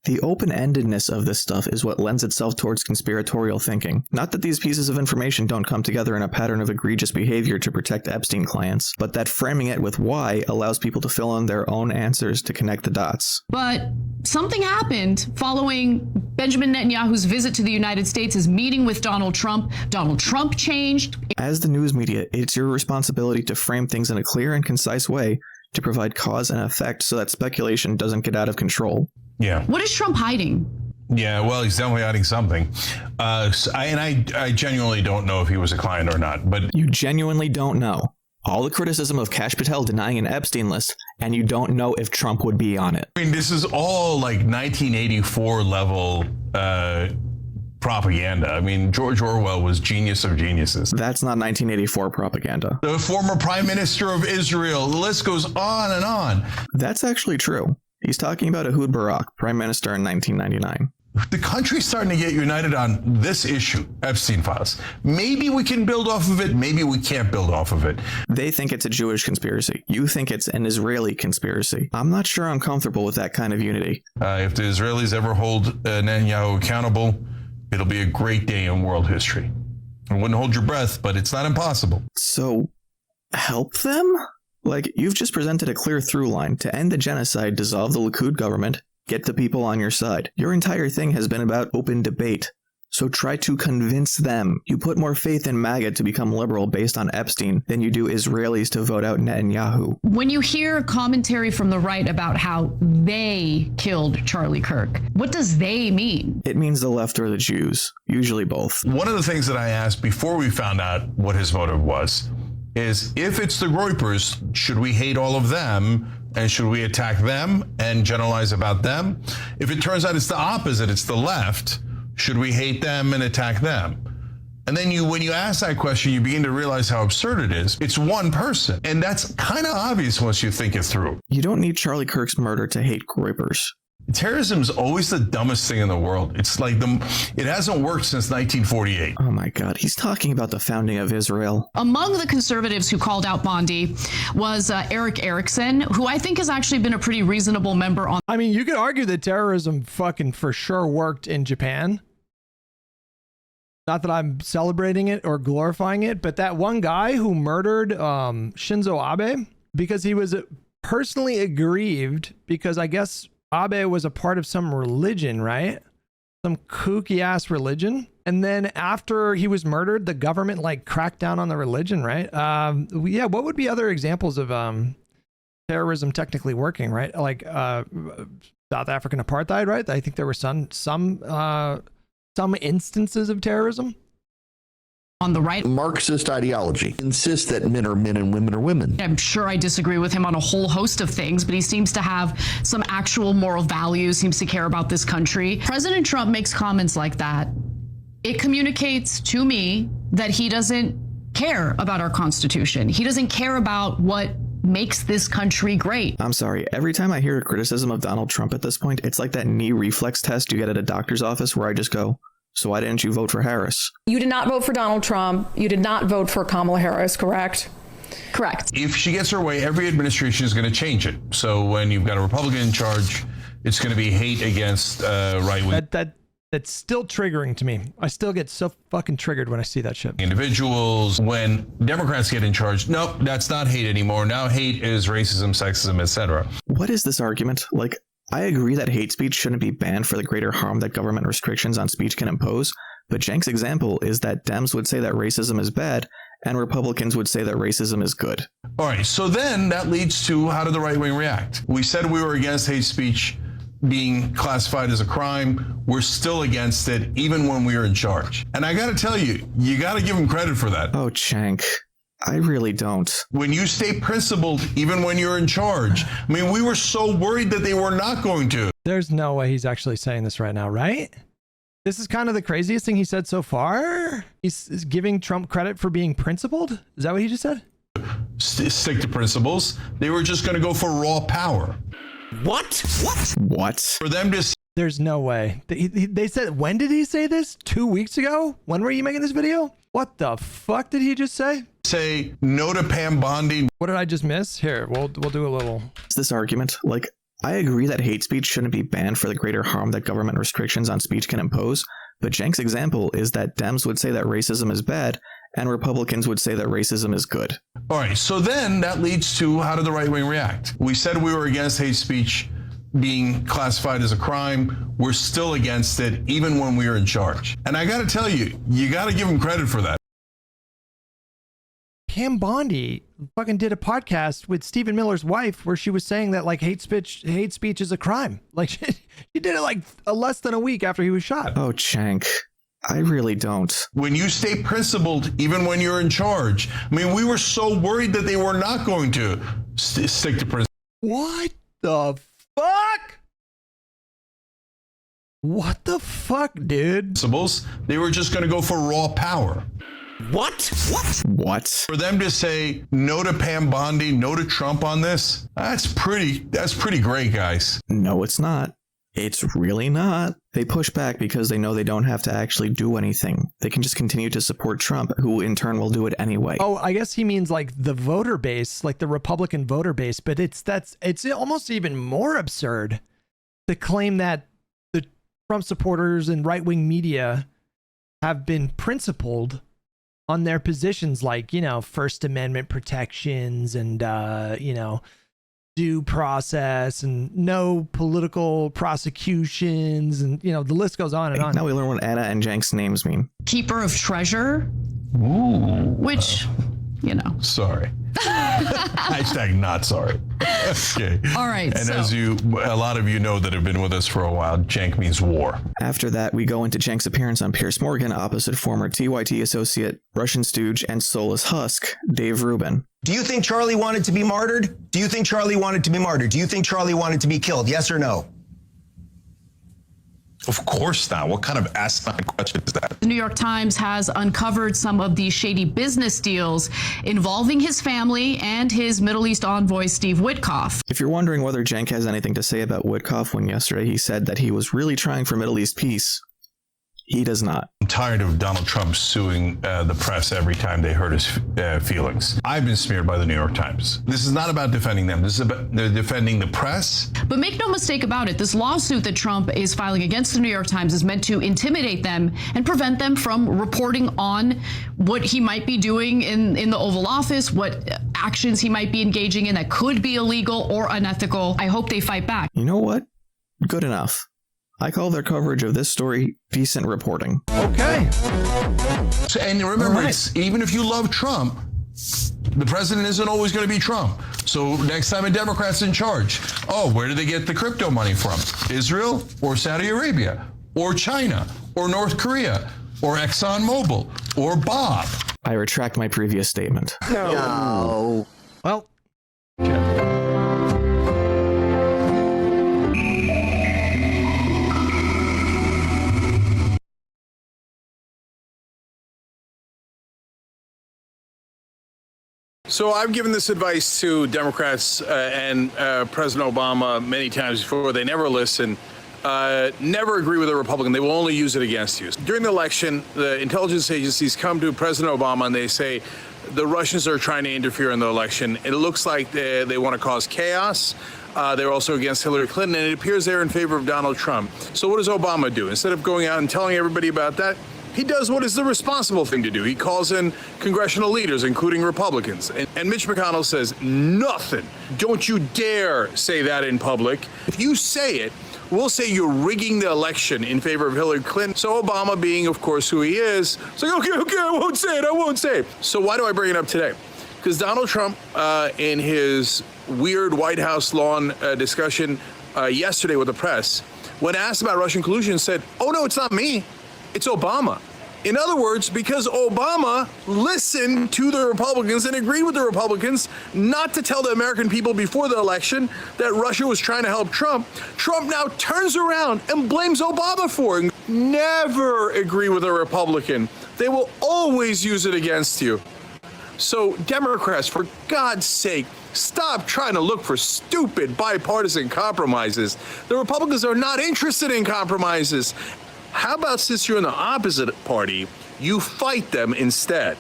B: the open-endedness of this stuff is what lends itself towards conspiratorial thinking. Not that these pieces of information don't come together in a pattern of egregious behavior to protect Epstein clients, but that framing it with why allows people to fill in their own answers to connect the dots.
C: But something happened following Benjamin Netanyahu's visit to the United States, his meeting with Donald Trump. Donald Trump changed.
B: As the news media, it's your responsibility to frame things in a clear and concise way to provide cause and effect so that speculation doesn't get out of control.
E: Yeah.
C: What is Trump hiding?
E: Yeah, well, he's definitely hiding something. I genuinely don't know if he was a client or not, but...
B: You genuinely don't know. All the criticism of Kash Patel denying an Epstein list, and you don't know if Trump would be on it.
E: I mean, this is all like 1984 level propaganda. I mean, George Orwell was genius of geniuses.
B: That's not 1984 propaganda.
E: The former prime minister of Israel, the list goes on and on.
B: That's actually true. He's talking about Ehud Barak, prime minister in 1999.
E: The country's starting to get united on this issue, Epstein files. Maybe we can build off of it. Maybe we can't build off of it.
B: They think it's a Jewish conspiracy. You think it's an Israeli conspiracy. I'm not sure I'm comfortable with that kind of unity.
E: If the Israelis ever hold Netanyahu accountable, it'll be a great day in world history. I wouldn't hold your breath, but it's not impossible.
B: So, help them? Like, you've just presented a clear through line to end the genocide, dissolve the Likud government, get the people on your side. Your entire thing has been about open debate. So try to convince them. You put more faith in MAGA to become liberal based on Epstein than you do Israelis to vote out Netanyahu.
C: When you hear commentary from the right about how they killed Charlie Kirk, what does they mean?
B: It means the left or the Jews, usually both.
E: One of the things that I asked before we found out what his motive was is, if it's the Groypers, should we hate all of them? And should we attack them and generalize about them? If it turns out it's the opposite, it's the left, should we hate them and attack them? And then when you ask that question, you begin to realize how absurd it is. It's one person. And that's kind of obvious once you think it through.
B: You don't need Charlie Kirk's murder to hate Groypers.
E: Terrorism is always the dumbest thing in the world. It's like it hasn't worked since 1948.
B: Oh my God, he's talking about the founding of Israel.
C: Among the conservatives who called out Bondi was Eric Erickson, who I think has actually been a pretty reasonable member on.
A: I mean, you could argue that terrorism fucking for sure worked in Japan. Not that I'm celebrating it or glorifying it, but that one guy who murdered Shinzo Abe because he was personally aggrieved because I guess Abe was a part of some religion, right? Some kooky ass religion. And then after he was murdered, the government like cracked down on the religion, right? Yeah, what would be other examples of terrorism technically working, right? Like South African apartheid, right? I think there were some instances of terrorism.
C: On the right,
P: Marxist ideology insists that men are men and women are women.
C: I'm sure I disagree with him on a whole host of things, but he seems to have some actual moral values, seems to care about this country. President Trump makes comments like that. It communicates to me that he doesn't care about our Constitution. He doesn't care about what makes this country great.
B: I'm sorry, every time I hear a criticism of Donald Trump at this point, it's like that knee reflex test you get at a doctor's office where I just go, so why didn't you vote for Harris?
K: You did not vote for Donald Trump. You did not vote for Kamala Harris, correct?
C: Correct.
E: If she gets her way, every administration is going to change it. So when you've got a Republican in charge, it's going to be hate against right-wing.
A: That's still triggering to me. I still get so fucking triggered when I see that shit.
E: Individuals, when Democrats get in charge, nope, that's not hate anymore. Now hate is racism, sexism, etc.
B: What is this argument? Like, I agree that hate speech shouldn't be banned for the greater harm that government restrictions on speech can impose, but Cenk's example is that Dems would say that racism is bad, and Republicans would say that racism is good.
E: All right, so then that leads to how did the right wing react? We said we were against hate speech being classified as a crime. We're still against it, even when we were in charge. And I got to tell you, you got to give them credit for that.
B: Oh, Cenk. I really don't.
E: When you stay principled, even when you're in charge. I mean, we were so worried that they were not going to.
A: There's no way he's actually saying this right now, right? This is kind of the craziest thing he said so far. He's giving Trump credit for being principled. Is that what he just said?
E: Stick to principles. They were just going to go for raw power.
B: What?
E: For them to...
A: There's no way. They said, when did he say this? 2 weeks ago? When were you making this video? What the fuck did he just say?
E: Say no to Pam Bondi.
A: What did I just miss? Here, we'll do a little.
B: This argument, like, I agree that hate speech shouldn't be banned for the greater harm that government restrictions on speech can impose, but Cenk's example is that Dems would say that racism is bad, and Republicans would say that racism is good.
E: All right, so then that leads to how did the right wing react? We said we were against hate speech being classified as a crime. We're still against it, even when we were in charge. And I got to tell you, you got to give them credit for that.
A: Pam Bondi fucking did a podcast with Stephen Miller's wife where she was saying that like hate speech is a crime. Like she did it like less than a week after he was shot.
B: Oh, Cenk. I really don't.
E: When you stay principled, even when you're in charge. I mean, we were so worried that they were not going to stick to principles.
A: What the fuck? What the fuck, dude?
E: Principles. They were just going to go for raw power.
B: What?
E: For them to say no to Pam Bondi, no to Trump on this, that's pretty great, guys.
B: No, it's not. It's really not. They push back because they know they don't have to actually do anything. They can just continue to support Trump, who in turn will do it anyway.
A: Oh, I guess he means like the voter base, like the Republican voter base, but it's almost even more absurd to claim that the Trump supporters and right-wing media have been principled on their positions, like, you know, First Amendment protections and, you know, due process and no political prosecutions. And, you know, the list goes on and on.
B: Now we learn what Anna and Cenk's names mean.
C: Keeper of treasure.
E: Ooh.
C: Which, you know.
E: Sorry. Hashtag not sorry. Okay.
C: All right.
E: And as a lot of you know that have been with us for a while, Cenk means war.
B: After that, we go into Cenk's appearance on Piers Morgan opposite former TYT associate, Russian stooge, and soulless husk, Dave Rubin.
F: Do you think Charlie wanted to be martyred? Do you think Charlie wanted to be martyred? Do you think Charlie wanted to be killed? Yes or no?
E: Of course not. What kind of asinine question is that?
C: The New York Times has uncovered some of the shady business deals involving his family and his Middle East envoy, Steve Witkoff.
B: If you're wondering whether Cenk has anything to say about Witkoff when yesterday he said that he was really trying for Middle East peace, he does not.
E: I'm tired of Donald Trump suing the press every time they hurt his feelings. I've been smeared by the New York Times. This is not about defending them. This is about defending the press.
C: But make no mistake about it, this lawsuit that Trump is filing against the New York Times is meant to intimidate them and prevent them from reporting on what he might be doing in the Oval Office, what actions he might be engaging in that could be illegal or unethical. I hope they fight back.
B: You know what? Good enough. I call their coverage of this story decent reporting.
A: Okay.
E: And remember, it's, even if you love Trump, the president isn't always going to be Trump. So next time a Democrat's in charge, oh, where do they get the crypto money from? Israel or Saudi Arabia or China or North Korea or ExxonMobil or Bob?
B: I retract my previous statement.
A: No. Well.
D: So I've given this advice to Democrats and President Obama many times before. They never listen. Never agree with a Republican. They will only use it against you. During the election, the intelligence agencies come to President Obama and they say the Russians are trying to interfere in the election. It looks like they want to cause chaos. They're also against Hillary Clinton, and it appears they're in favor of Donald Trump. So what does Obama do? Instead of going out and telling everybody about that, he does what is the responsible thing to do. He calls in congressional leaders, including Republicans. And Mitch McConnell says, nothing. Don't you dare say that in public. If you say it, we'll say you're rigging the election in favor of Hillary Clinton. So Obama, being, of course, who he is, it's like, okay, I won't say it. So why do I bring it up today? Because Donald Trump, in his weird White House lawn discussion yesterday with the press, when asked about Russian collusion, said, oh, no, it's not me. It's Obama. In other words, because Obama listened to the Republicans and agreed with the Republicans not to tell the American people before the election that Russia was trying to help Trump, Trump now turns around and blames Obama for it. Never agree with a Republican. They will always use it against you. So Democrats, for God's sake, stop trying to look for stupid bipartisan compromises. The Republicans are not interested in compromises. How about since you're in the opposite party, you fight them instead?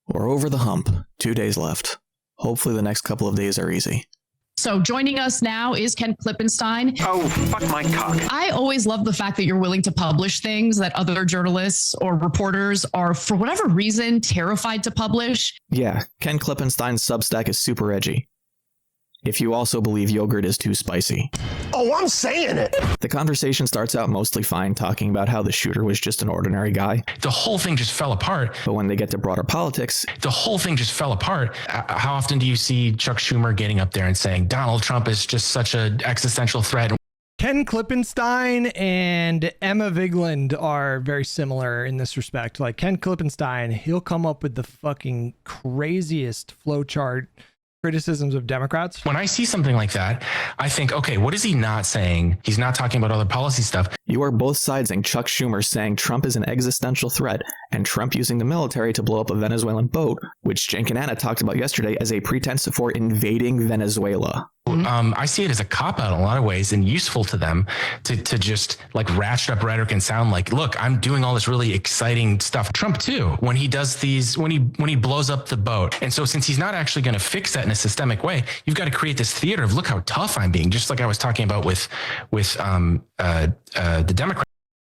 B: We're over the hump. 2 days left. Hopefully the next couple of days are easy.
C: So joining us now is Ken Klippenstein.
R: Oh, fuck my cock.
C: I always love the fact that you're willing to publish things that other journalists or reporters are, for whatever reason, terrified to publish.
B: Yeah, Ken Klippenstein's Substack is super edgy. If you also believe yogurt is too spicy.
P: Oh, I'm saying it.
B: The conversation starts out mostly fine, talking about how the shooter was just an ordinary guy.
G: The whole thing just fell apart.
B: But when they get to broader politics,
G: the whole thing just fell apart. How often do you see Chuck Schumer getting up there and saying Donald Trump is just such an existential threat?
A: Ken Klippenstein and Emma Vigeland are very similar in this respect. Like Ken Klippenstein, he'll come up with the fucking craziest flowchart criticisms of Democrats.
G: When I see something like that, I think, okay, what is he not saying? He's not talking about other policy stuff.
B: You are both siding Chuck Schumer saying Trump is an existential threat and Trump using the military to blow up a Venezuelan boat, which Cenk and Anna talked about yesterday as a pretense for invading Venezuela.
G: I see it as a cop-out in a lot of ways and useful to them to just like ratchet up rhetoric and sound like, look, I'm doing all this really exciting stuff. Trump too, when he does these, when he blows up the boat. And so since he's not actually going to fix that in a systemic way, you've got to create this theater of look how tough I'm being, just like I was talking about with the Democrats.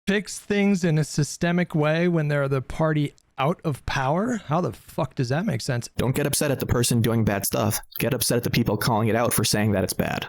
A: Fix things in a systemic way when they're the party out of power? How the fuck does that make sense?
B: Don't get upset at the person doing bad stuff. Get upset at the people calling it out for saying that it's bad.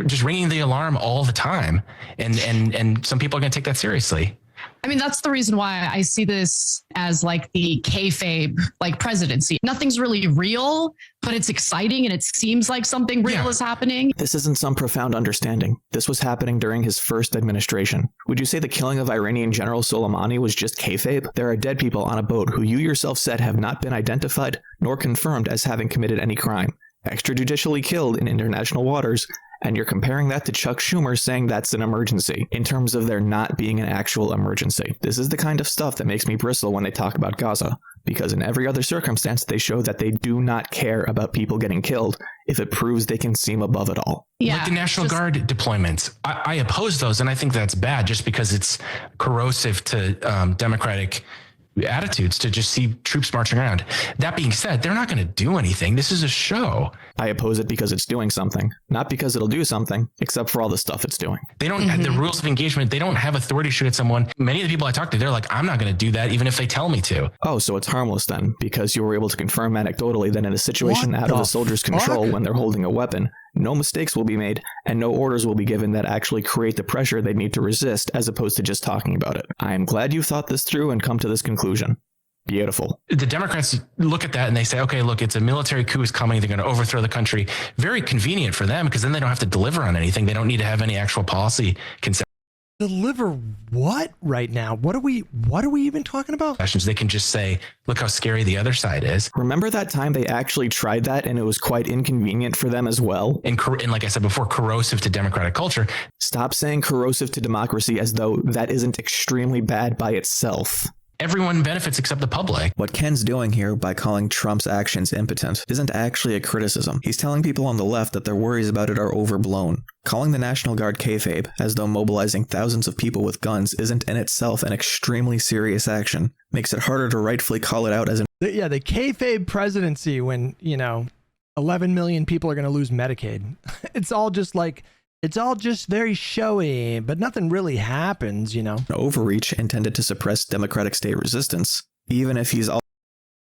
G: Just ringing the alarm all the time. And some people are going to take that seriously.
C: I mean, that's the reason why I see this as like the kayfabe, like presidency. Nothing's really real, but it's exciting and it seems like something real is happening.
B: This isn't some profound understanding. This was happening during his first administration. Would you say the killing of Iranian General Soleimani was just kayfabe? There are dead people on a boat who you yourself said have not been identified nor confirmed as having committed any crime. extrajudicially killed in international waters, and you're comparing that to Chuck Schumer saying that's an emergency, in terms of there not being an actual emergency. This is the kind of stuff that makes me bristle when they talk about Gaza, because in every other circumstance, they show that they do not care about people getting killed if it proves they can seem above it all.
C: Yeah,
G: like the National Guard deployments. I oppose those, and I think that's bad just because it's corrosive to Democratic attitudes to just see troops marching around. That being said, they're not going to do anything. This is a show.
B: I oppose it because it's doing something, not because it'll do something, except for all the stuff it's doing.
G: They don't have the rules of engagement. They don't have authority to shoot at someone. Many of the people I talk to, they're like, I'm not going to do that even if they tell me to.
B: Oh, so it's harmless then, because you were able to confirm anecdotally that in a situation out of a soldier's control when they're holding a weapon, no mistakes will be made and no orders will be given that actually create the pressure they need to resist, as opposed to just talking about it. I am glad you thought this through and come to this conclusion. Beautiful.
G: The Democrats look at that and they say, okay, look, it's a military coup is coming. They're going to overthrow the country. Very convenient for them because then they don't have to deliver on anything. They don't need to have any actual policy concessions.
A: Deliver what right now? What are we even talking about?
G: They can just say, look how scary the other side is.
B: Remember that time they actually tried that and it was quite inconvenient for them as well?
G: And like I said before, corrosive to democratic culture.
B: Stop saying corrosive to democracy as though that isn't extremely bad by itself.
G: Everyone benefits except the public.
B: What Ken's doing here by calling Trump's actions impotent isn't actually a criticism. He's telling people on the left that their worries about it are overblown. Calling the National Guard kayfabe, as though mobilizing thousands of people with guns isn't in itself an extremely serious action, makes it harder to rightfully call it out as an...
A: Yeah, the kayfabe presidency when, 11 million people are going to lose Medicaid. It's all just very showy, but nothing really happens,
B: overreach intended to suppress democratic state resistance, even if he's all...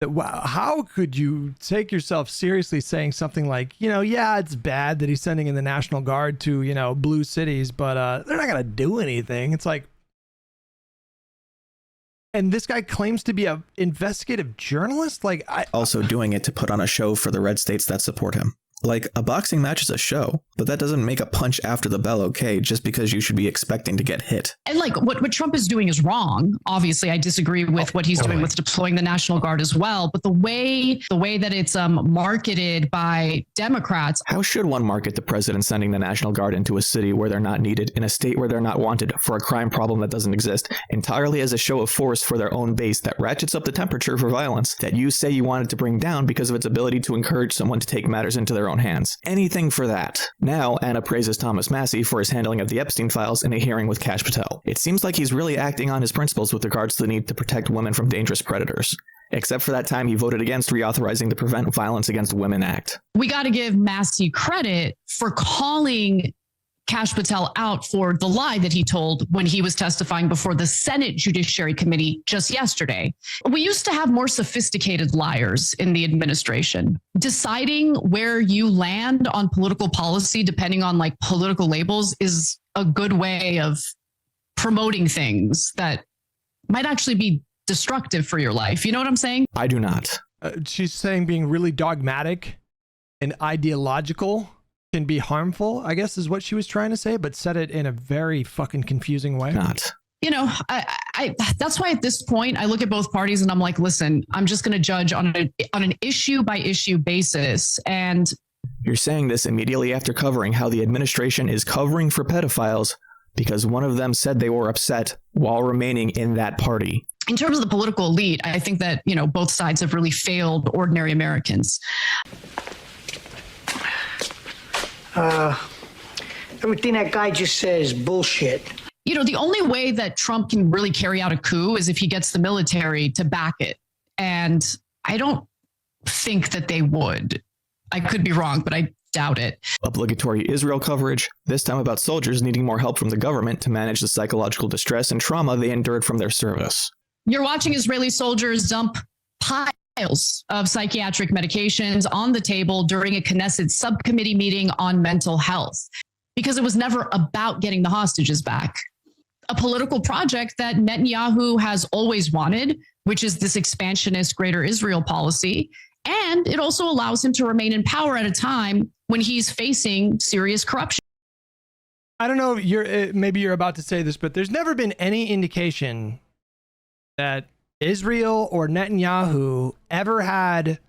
A: Wow, how could you take yourself seriously saying something like, yeah, it's bad that he's sending in the National Guard to, blue cities, but they're not going to do anything. It's like... And this guy claims to be an investigative journalist?
B: Also doing it to put on a show for the red states that support him. Like, a boxing match is a show, but that doesn't make a punch after the bell okay just because you should be expecting to get hit.
C: And what Trump is doing is wrong. Obviously, I disagree with what he's doing with deploying the National Guard as well. But the way that it's marketed by Democrats.
B: How should one market the president sending the National Guard into a city where they're not needed, in a state where they're not wanted, for a crime problem that doesn't exist, entirely as a show of force for their own base that ratchets up the temperature for violence that you say you wanted to bring down because of its ability to encourage someone to take matters into their own hands? Anything for that. Now, Anna praises Thomas Massie for his handling of the Epstein files in a hearing with Kash Patel. It seems like he's really acting on his principles with regards to the need to protect women from dangerous predators. Except for that time he voted against reauthorizing the Prevent Violence Against Women Act.
C: We got to give Massie credit for calling Kash Patel out for the lie that he told when he was testifying before the Senate Judiciary Committee just yesterday. We used to have more sophisticated liars in the administration. Deciding where you land on political policy, depending on political labels, is a good way of promoting things that might actually be destructive for your life. You know what I'm saying?
B: I do not.
A: She's saying being really dogmatic and ideological can be harmful, I guess is what she was trying to say, but said it in a very fucking confusing way.
B: Not.
C: I that's why at this point I look at both parties and I'm like, listen, I'm just going to judge on an issue by issue basis. And
B: you're saying this immediately after covering how the administration is covering for pedophiles because one of them said they were upset while remaining in that party.
C: In terms of the political elite, I think that, both sides have really failed ordinary Americans.
I: Everything that guy just says is bullshit.
C: The only way that Trump can really carry out a coup is if he gets the military to back it. And I don't think that they would. I could be wrong, but I doubt it.
B: Obligatory Israel coverage, this time about soldiers needing more help from the government to manage the psychological distress and trauma they endured from their service.
C: You're watching Israeli soldiers dump piles of psychiatric medications on the table during a Knesset subcommittee meeting on mental health, because it was never about getting the hostages back. A political project that Netanyahu has always wanted, which is this expansionist Greater Israel policy. And it also allows him to remain in power at a time when he's facing serious corruption.
A: I don't know if maybe you're about to say this, but there's never been any indication that Israel or Netanyahu ever had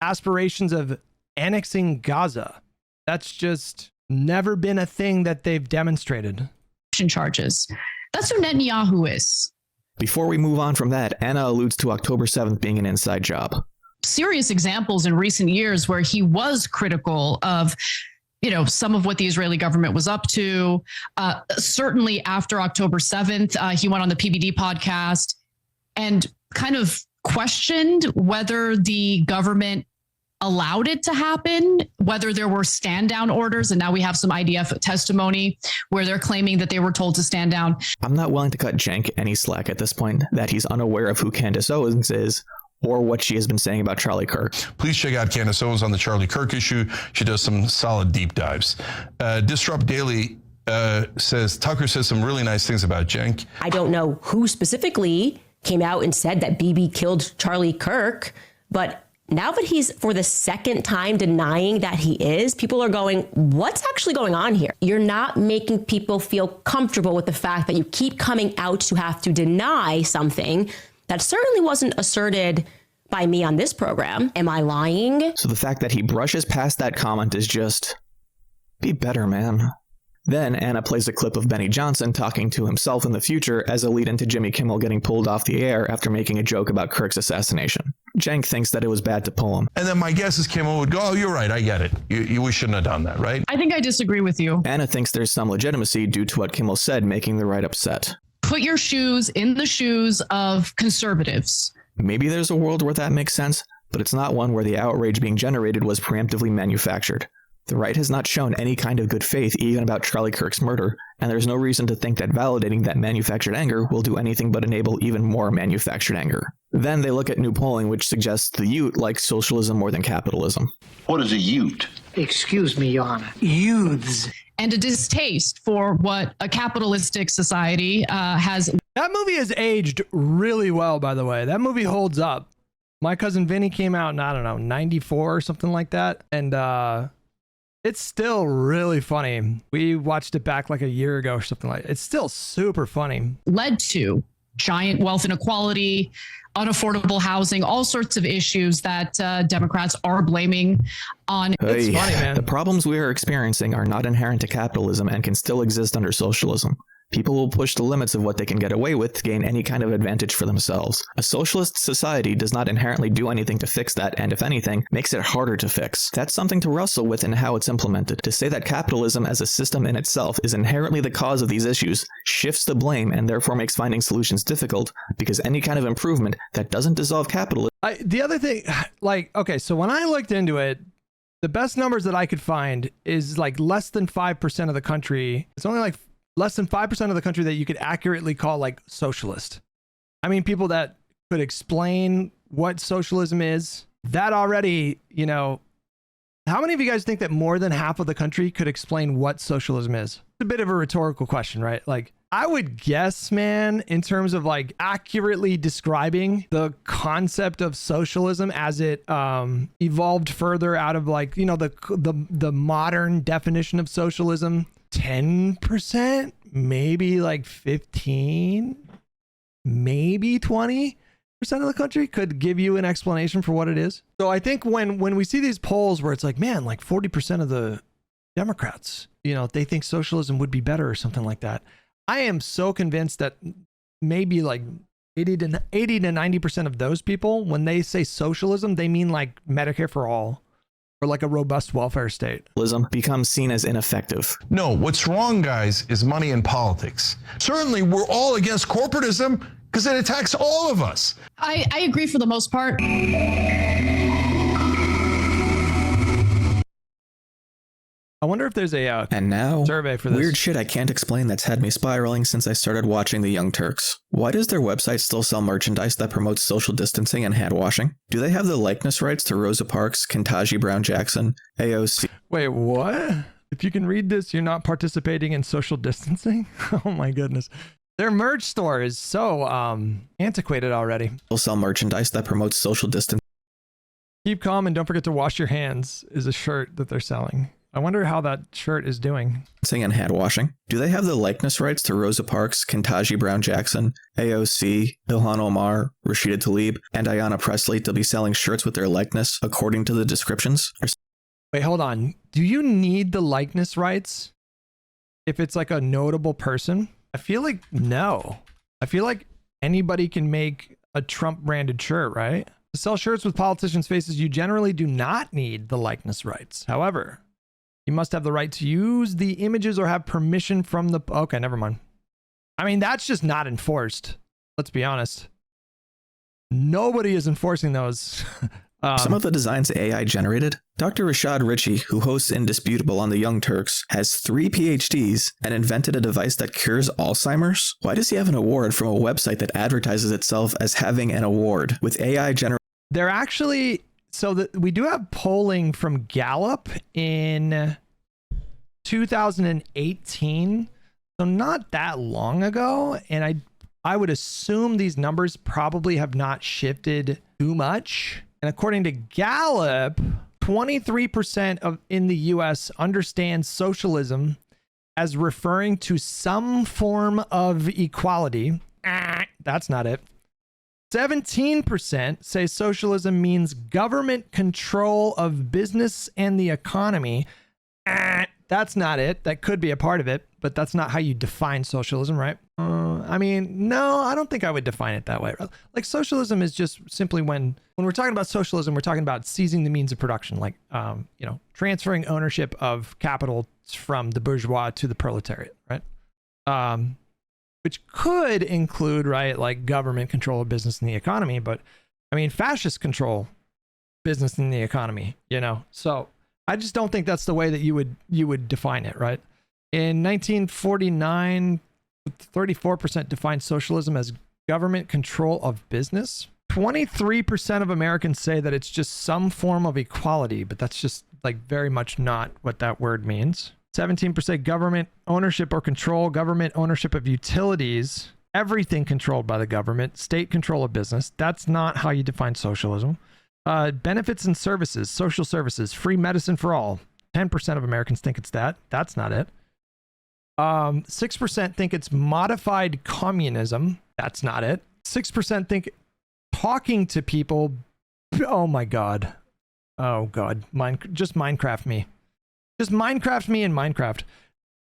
A: aspirations of annexing Gaza. That's just never been a thing that they've demonstrated.
C: Charges. That's who Netanyahu is.
B: Before we move on from that, Anna alludes to October 7th being an inside job.
C: Serious examples in recent years where he was critical of, some of what the Israeli government was up to. Certainly after October 7th, he went on the PBD podcast and kind of questioned whether the government allowed it to happen, whether there were stand down orders. And now we have some IDF testimony where they're claiming that they were told to stand down.
B: I'm not willing to cut Cenk any slack at this point that he's unaware of who Candace Owens is or what she has been saying about Charlie Kirk.
E: Please check out Candace Owens on the Charlie Kirk issue. She does some solid deep dives. Disrupt Daily says, Tucker says some really nice things about Cenk.
H: I don't know who specifically came out and said that Bibi killed Charlie Kirk, but now that he's for the second time denying that he is, people are going, what's actually going on here? You're not making people feel comfortable with the fact that you keep coming out to have to deny something that certainly wasn't asserted by me on this program. Am I lying?
B: So the fact that he brushes past that comment is just, be better, man. Then Anna plays a clip of Benny Johnson talking to himself in the future as a lead into Jimmy Kimmel getting pulled off the air after making a joke about Kirk's assassination. Cenk thinks that it was bad to pull him.
E: And then my guess is Kimmel would go, oh, you're right, I get it. We shouldn't have done that, right?
C: I think I disagree with you.
B: Anna thinks there's some legitimacy due to what Kimmel said, making the right upset.
C: Put your shoes in the shoes of conservatives.
B: Maybe there's a world where that makes sense, but it's not one where the outrage being generated was preemptively manufactured. The right has not shown any kind of good faith even about Charlie Kirk's murder, and there's no reason to think that validating that manufactured anger will do anything but enable even more manufactured anger. Then they look at new polling which suggests the Ute likes socialism more than capitalism.
P: What is a Ute?
I: Excuse me, Your Honor. Youths.
C: And a distaste for what a capitalistic society has.
A: That movie has aged really well, by the way. That movie holds up. My cousin Vinny came out in, 94 or something like that. And it's still really funny. We watched it back like a year ago or something like that. It's still super funny.
C: Led to giant wealth inequality, unaffordable housing, all sorts of issues that Democrats are blaming on.
B: Hey,
A: it's funny, man.
B: The problems we are experiencing are not inherent to capitalism and can still exist under socialism. People will push the limits of what they can get away with to gain any kind of advantage for themselves. A socialist society does not inherently do anything to fix that, and if anything, makes it harder to fix. That's something to wrestle with in how it's implemented. To say that capitalism as a system in itself is inherently the cause of these issues shifts the blame and therefore makes finding solutions difficult, because any kind of improvement that doesn't dissolve capitalism.
A: The other thing, okay, so when I looked into it, the best numbers that I could find is like less than 5% of the country. It's only like less than 5% of the country that you could accurately call like socialist. I mean, people that could explain what socialism is. That already, how many of you guys think that more than half of the country could explain what socialism is? It's a bit of a rhetorical question, right? Like, I would guess, man, in terms of like accurately describing the concept of socialism as it evolved further out of like, the modern definition of socialism, 10%, maybe like 15, maybe 20% of the country could give you an explanation for what it is. So I think when we see these polls where it's like, man, like 40% of the Democrats, they think socialism would be better or something like that. I am so convinced that maybe like 80 to 90% of those people, when they say socialism, they mean like Medicare for all. Or like a robust welfare state.
B: Becomes seen as ineffective.
E: No, what's wrong, guys, is money in politics. Certainly, we're all against corporatism because it attacks all of us.
C: I agree for the most part.
A: I wonder if there's a
B: and now,
A: survey for this.
B: Weird shit I can't explain that's had me spiraling since I started watching the Young Turks. Why does their website still sell merchandise that promotes social distancing and hand washing? Do they have the likeness rights to Rosa Parks, Ketanji Brown Jackson, AOC?
A: Wait, what? If you can read this, you're not participating in social distancing? Oh my goodness. Their merch store is so antiquated already.
B: They'll sell merchandise that promotes social distancing.
A: Keep calm and don't forget to wash your hands is a shirt that they're selling. I wonder how that shirt is doing.
B: And hand washing. Do they have the likeness rights to Rosa Parks, Ketanji Brown Jackson, AOC, Ilhan Omar, Rashida Tlaib, and Ayanna Pressley to be selling shirts with their likeness according to the descriptions?
A: Wait, hold on. Do you need the likeness rights if it's like a notable person? I feel like no. I feel like anybody can make a Trump branded shirt, right? To sell shirts with politicians' faces, you generally do not need the likeness rights. However, you must have the right to use the images or have permission from the... Okay, never mind. I mean, that's just not enforced. Let's be honest. Nobody is enforcing those.
B: Some of the designs AI generated. Dr. Rashad Ritchie, who hosts Indisputable on the Young Turks, has 3 PhDs and invented a device that cures Alzheimer's. Why does he have an award from a website that advertises itself as having an award with AI generated?
A: They're actually... So that we do have polling from Gallup in 2018. So not that long ago. And I would assume these numbers probably have not shifted too much. And according to Gallup, 23% in the US understand socialism as referring to some form of equality. That's not it. 17% say socialism means government control of business and the economy. That's not it. That could be a part of it, but that's not how you define socialism, right? I mean, no, I don't think I would define it that way. Like socialism is just simply when we're talking about socialism, we're talking about seizing the means of production, like, transferring ownership of capital from the bourgeois to the proletariat, right? Which could include, right, like government control of business and the economy, but I mean, fascist control business and the economy, So I just don't think that's the way that you would define it, right? In 1949, 34% defined socialism as government control of business. 23% of Americans say that it's just some form of equality, but that's just like very much not what that word means. 17% government ownership or control, government ownership of utilities, everything controlled by the government, state control of business. That's not how you define socialism. Benefits and services, social services, free medicine for all. 10% of Americans think it's that. That's not it. 6% think it's modified communism. That's not it. 6% think talking to people. Oh my God. Oh God. Just Minecraft me. Just Minecraft me in Minecraft.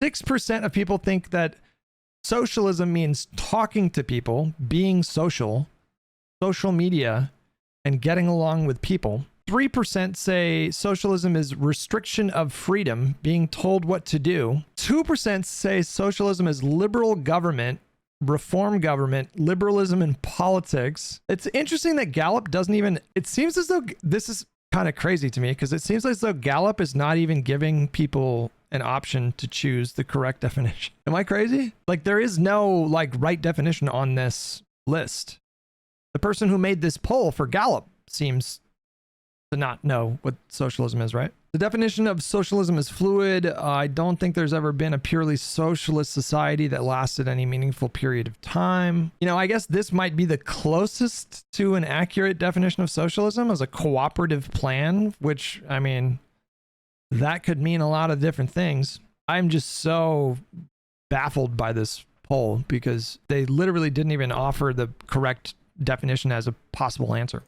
A: 6% of people think that socialism means talking to people, being social, social media, and getting along with people. 3% say socialism is restriction of freedom, being told what to do. 2% say socialism is liberal government, reform government, liberalism in politics. It's interesting that Gallup doesn't even... It seems as though this is kind of crazy to me because it seems as though Gallup is not even giving people an option to choose the correct definition. Am I crazy? Like there is no like right definition on this list. The person who made this poll for Gallup seems to not know what socialism is, right? The definition of socialism is fluid. I don't think there's ever been a purely socialist society that lasted any meaningful period of time. I guess this might be the closest to an accurate definition of socialism as a cooperative plan, which, I mean, that could mean a lot of different things. I'm just so baffled by this poll because they literally didn't even offer the correct definition as a possible answer.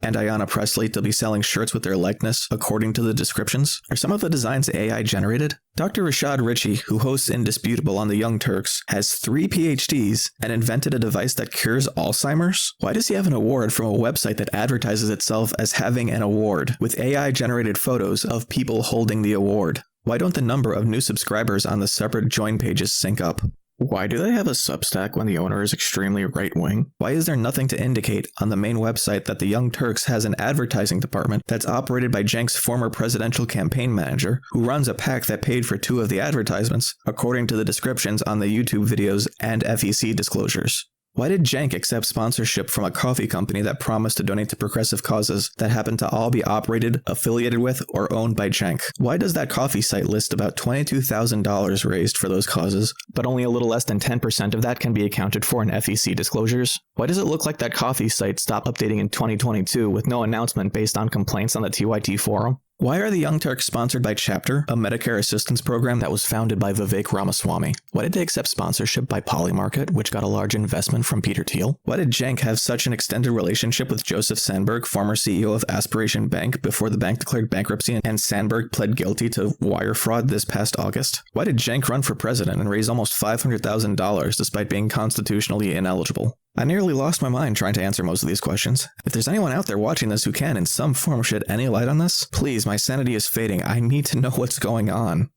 B: And Ayanna Pressley to be selling shirts with their likeness according to the descriptions. Are some of the designs AI generated? Dr. Rashad Ritchie, who hosts Indisputable on the Young Turks, has 3 PhDs and invented a device that cures Alzheimer's. Why does he have an award from a website that advertises itself as having an award with AI generated photos of people holding the award? Why don't the number of new subscribers on the separate join pages sync up? Why do they have a Substack when the owner is extremely right-wing? Why is there nothing to indicate on the main website that the Young Turks has an advertising department that's operated by Cenk's former presidential campaign manager, who runs a PAC that paid for 2 of the advertisements, according to the descriptions on the YouTube videos and FEC disclosures? Why did Cenk accept sponsorship from a coffee company that promised to donate to progressive causes that happen to all be operated, affiliated with, or owned by Cenk? Why does that coffee site list about $22,000 raised for those causes, but only a little less than 10% of that can be accounted for in FEC disclosures? Why does it look like that coffee site stopped updating in 2022 with no announcement based on complaints on the TYT forum? Why are the Young Turks sponsored by Chapter, a Medicare assistance program that was founded by Vivek Ramaswamy? Why did they accept sponsorship by Polymarket, which got a large investment from Peter Thiel? Why did Cenk have such an extended relationship with Joseph Sandberg, former CEO of Aspiration Bank, before the bank declared bankruptcy and Sandberg pled guilty to wire fraud this past August? Why did Cenk run for president and raise almost $500,000 despite being constitutionally ineligible? I nearly lost my mind trying to answer most of these questions. If there's anyone out there watching this who can in some form shed any light on this, please, my sanity is fading. I need to know what's going on.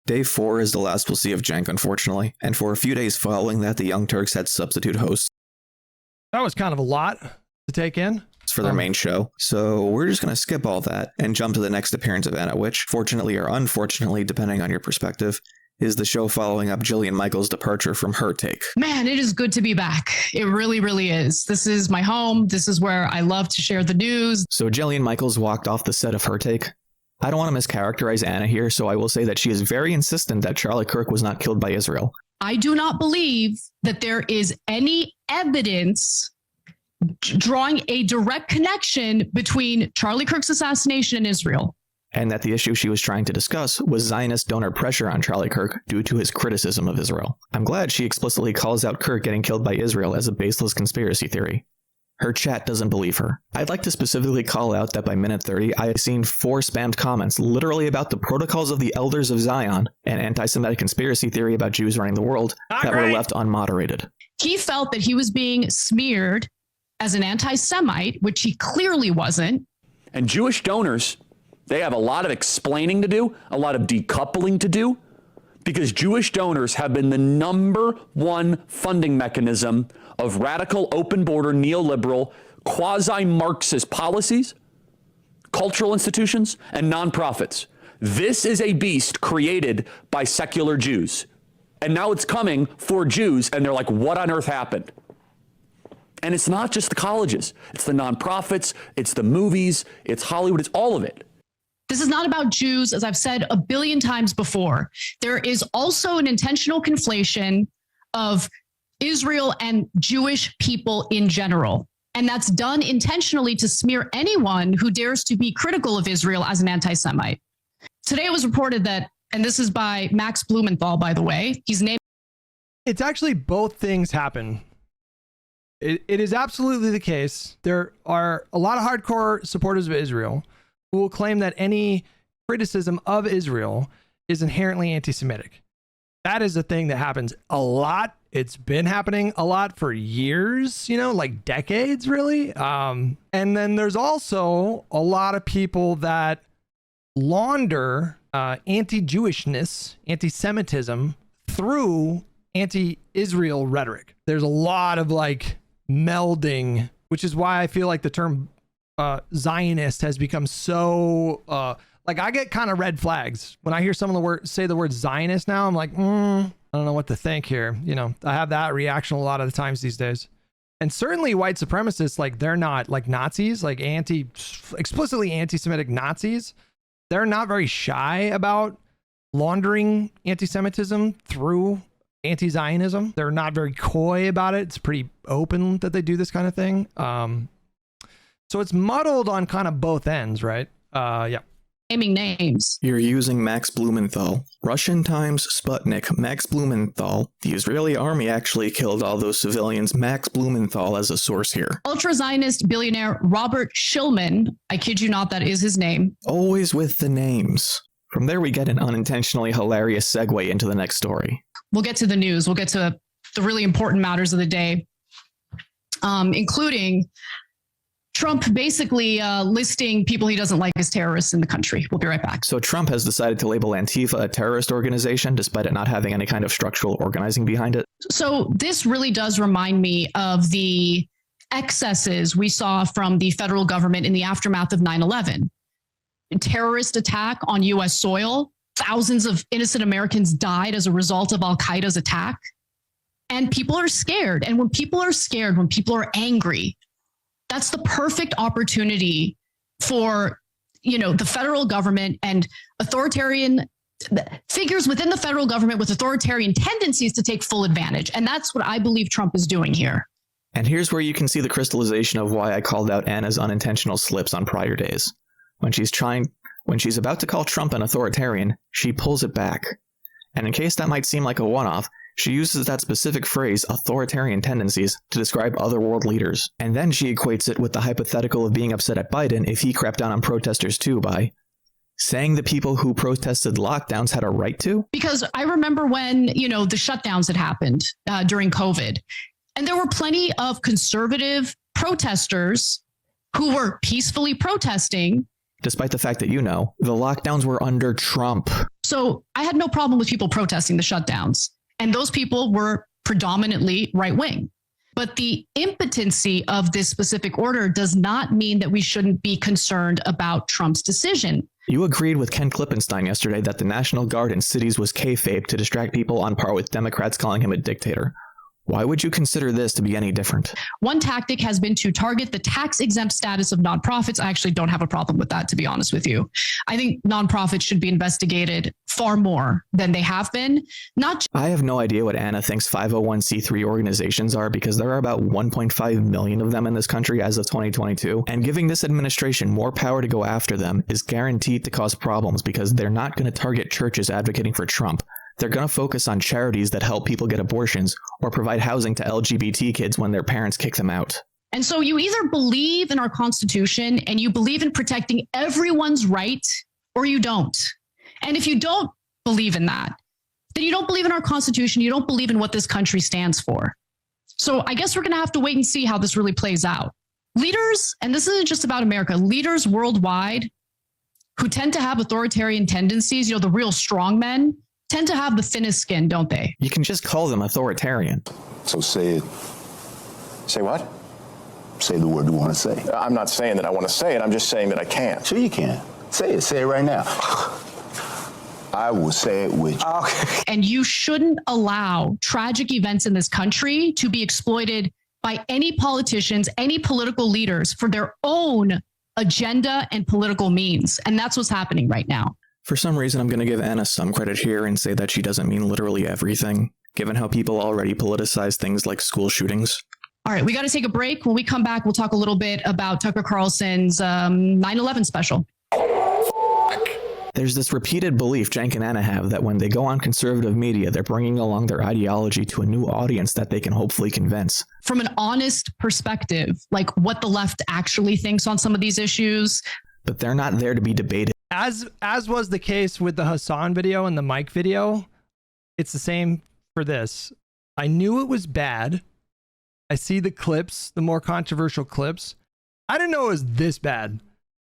B: Day 4 is the last we'll see of Cenk, unfortunately, and for a few days following that, the Young Turks had substitute hosts.
A: That was kind of a lot to take in
B: for their main show, so we're just going to skip all that and jump to the next appearance of Anna, which, fortunately or unfortunately, depending on your perspective, is the show following up Jillian Michaels' departure from Her Take.
C: Man, it is good to be back. It really, really is. This is my home. This is where I love to share the news.
B: So Jillian Michaels walked off the set of Her Take. I don't want to mischaracterize Anna here, so I will say that she is very insistent that Charlie Kirk was not killed by Israel.
C: I do not believe that there is any evidence drawing a direct connection between Charlie Kirk's assassination and Israel.
B: And that the issue she was trying to discuss was Zionist donor pressure on Charlie Kirk due to his criticism of Israel. I'm glad she explicitly calls out Kirk getting killed by Israel as a baseless conspiracy theory. Her chat doesn't believe her. I'd like to specifically call out that by minute 30, I have seen 4 spammed comments literally about the protocols of the Elders of Zion, an anti-Semitic conspiracy theory about Jews running the world, that were left unmoderated.
C: He felt that he was being smeared as an anti-Semite, which he clearly wasn't.
L: And Jewish donors, they have a lot of explaining to do, a lot of decoupling to do, because Jewish donors have been the #1 funding mechanism of radical, open border, neoliberal, quasi-Marxist policies, cultural institutions, and nonprofits. This is a beast created by secular Jews. And now it's coming for Jews, and they're like, what on earth happened? And it's not just the colleges. It's the nonprofits, it's the movies, it's Hollywood, it's all of it.
C: This is not about Jews, as I've said a billion times before. There is also an intentional conflation of Israel and Jewish people in general. And that's done intentionally to smear anyone who dares to be critical of Israel as an anti-Semite. Today it was reported that, and this is by Max Blumenthal, by the way, he's named.
A: It's actually both things happen. It is absolutely the case. There are a lot of hardcore supporters of Israel who will claim that any criticism of Israel is inherently anti-Semitic. That is a thing that happens a lot. It's been happening a lot for years, like decades, really. And then there's also a lot of people that launder anti-Jewishness, anti-Semitism through anti-Israel rhetoric. There's a lot of melding, which is why I feel like the term Zionist has become so I get kind of red flags when I hear someone say the word Zionist now. I'm like, I don't know what to think here. I have that reaction a lot of the times these days. And certainly white supremacists, they're not like Nazis, explicitly anti-Semitic Nazis. They're not very shy about laundering anti-Semitism through anti-Zionism. They're not very coy about it. It's pretty open that they do this kind of thing. So it's muddled on kind of both ends, right? Yeah.
C: Naming names.
B: You're using Max Blumenthal. Russian Times, Sputnik, Max Blumenthal. The Israeli army actually killed all those civilians. Max Blumenthal as a source here.
C: Ultra-Zionist billionaire Robert Shillman, I kid you not, that is his name.
B: Always with the names. From there, we get an unintentionally hilarious segue into the next story.
C: We'll get to the news. We'll get to the really important matters of the day, including Trump basically listing people he doesn't like as terrorists in the country. We'll be right back.
B: So Trump has decided to label Antifa a terrorist organization, despite it not having any kind of structural organizing behind it.
C: So this really does remind me of the excesses we saw from the federal government in the aftermath of 9/11. A terrorist attack on U.S. soil. Thousands of innocent Americans died as a result of Al-Qaeda's attack. And people are scared. And when people are scared, when people are angry, that's the perfect opportunity for, the federal government and authoritarian figures within the federal government with authoritarian tendencies to take full advantage. And that's what I believe Trump is doing here.
B: And here's where you can see the crystallization of why I called out Anna's unintentional slips on prior days. When she's about to call Trump an authoritarian, she pulls it back. And in case that might seem like a one-off, she uses that specific phrase, authoritarian tendencies, to describe other world leaders. And then she equates it with the hypothetical of being upset at Biden if he crapped down on protesters too by saying the people who protested lockdowns had a right to?
C: Because I remember when, the shutdowns had happened during COVID, and there were plenty of conservative protesters who were peacefully protesting.
B: Despite the fact that, the lockdowns were under Trump.
C: So I had no problem with people protesting the shutdowns. And those people were predominantly right wing. But the impotency of this specific order does not mean that we shouldn't be concerned about Trump's decision.
B: You agreed with Ken Klippenstein yesterday that the National Guard in cities was kayfabe to distract people on par with Democrats calling him a dictator. Why would you consider this to be any different?
C: One tactic has been to target the tax-exempt status of nonprofits. I actually don't have a problem with that, to be honest with you. I think nonprofits should be investigated far more than they have been.
B: I have no idea what Anna thinks 501c3 organizations are because there are about 1.5 million of them in this country as of 2022. And giving this administration more power to go after them is guaranteed to cause problems because they're not going to target churches advocating for Trump. They're going to focus on charities that help people get abortions or provide housing to LGBT kids when their parents kick them out.
C: And so you either believe in our Constitution and you believe in protecting everyone's right, or you don't. And if you don't believe in that, then you don't believe in our Constitution. You don't believe in what this country stands for. So I guess we're going to have to wait and see how this really plays out. Leaders, and this isn't just about America, leaders worldwide who tend to have authoritarian tendencies, the real strong men, tend to have the thinnest skin, don't they?
B: You can just call them authoritarian.
M: So say it. Say what? Say the word you want to say. I'm not saying that I want to say it. I'm just saying that I can't. Sure you can. Say it. Say it right now. I will say it with you. Okay.
C: And you shouldn't allow tragic events in this country to be exploited by any politicians, any political leaders for their own agenda and political means. And that's what's happening right now.
B: For some reason, I'm going to give Anna some credit here and say that she doesn't mean literally everything, given how people already politicize things like school shootings.
C: All right, we got to take a break. When we come back, we'll talk a little bit about Tucker Carlson's 9/11 special.
B: There's this repeated belief Cenk and Anna have that when they go on conservative media, they're bringing along their ideology to a new audience that they can hopefully convince.
C: From an honest perspective, like what the left actually thinks on some of these issues.
B: But they're not there to be debated.
A: As was the case with the Hassan video and the Mike video, it's the same for this. I knew it was bad. I see the clips, the more controversial clips. I didn't know it was this bad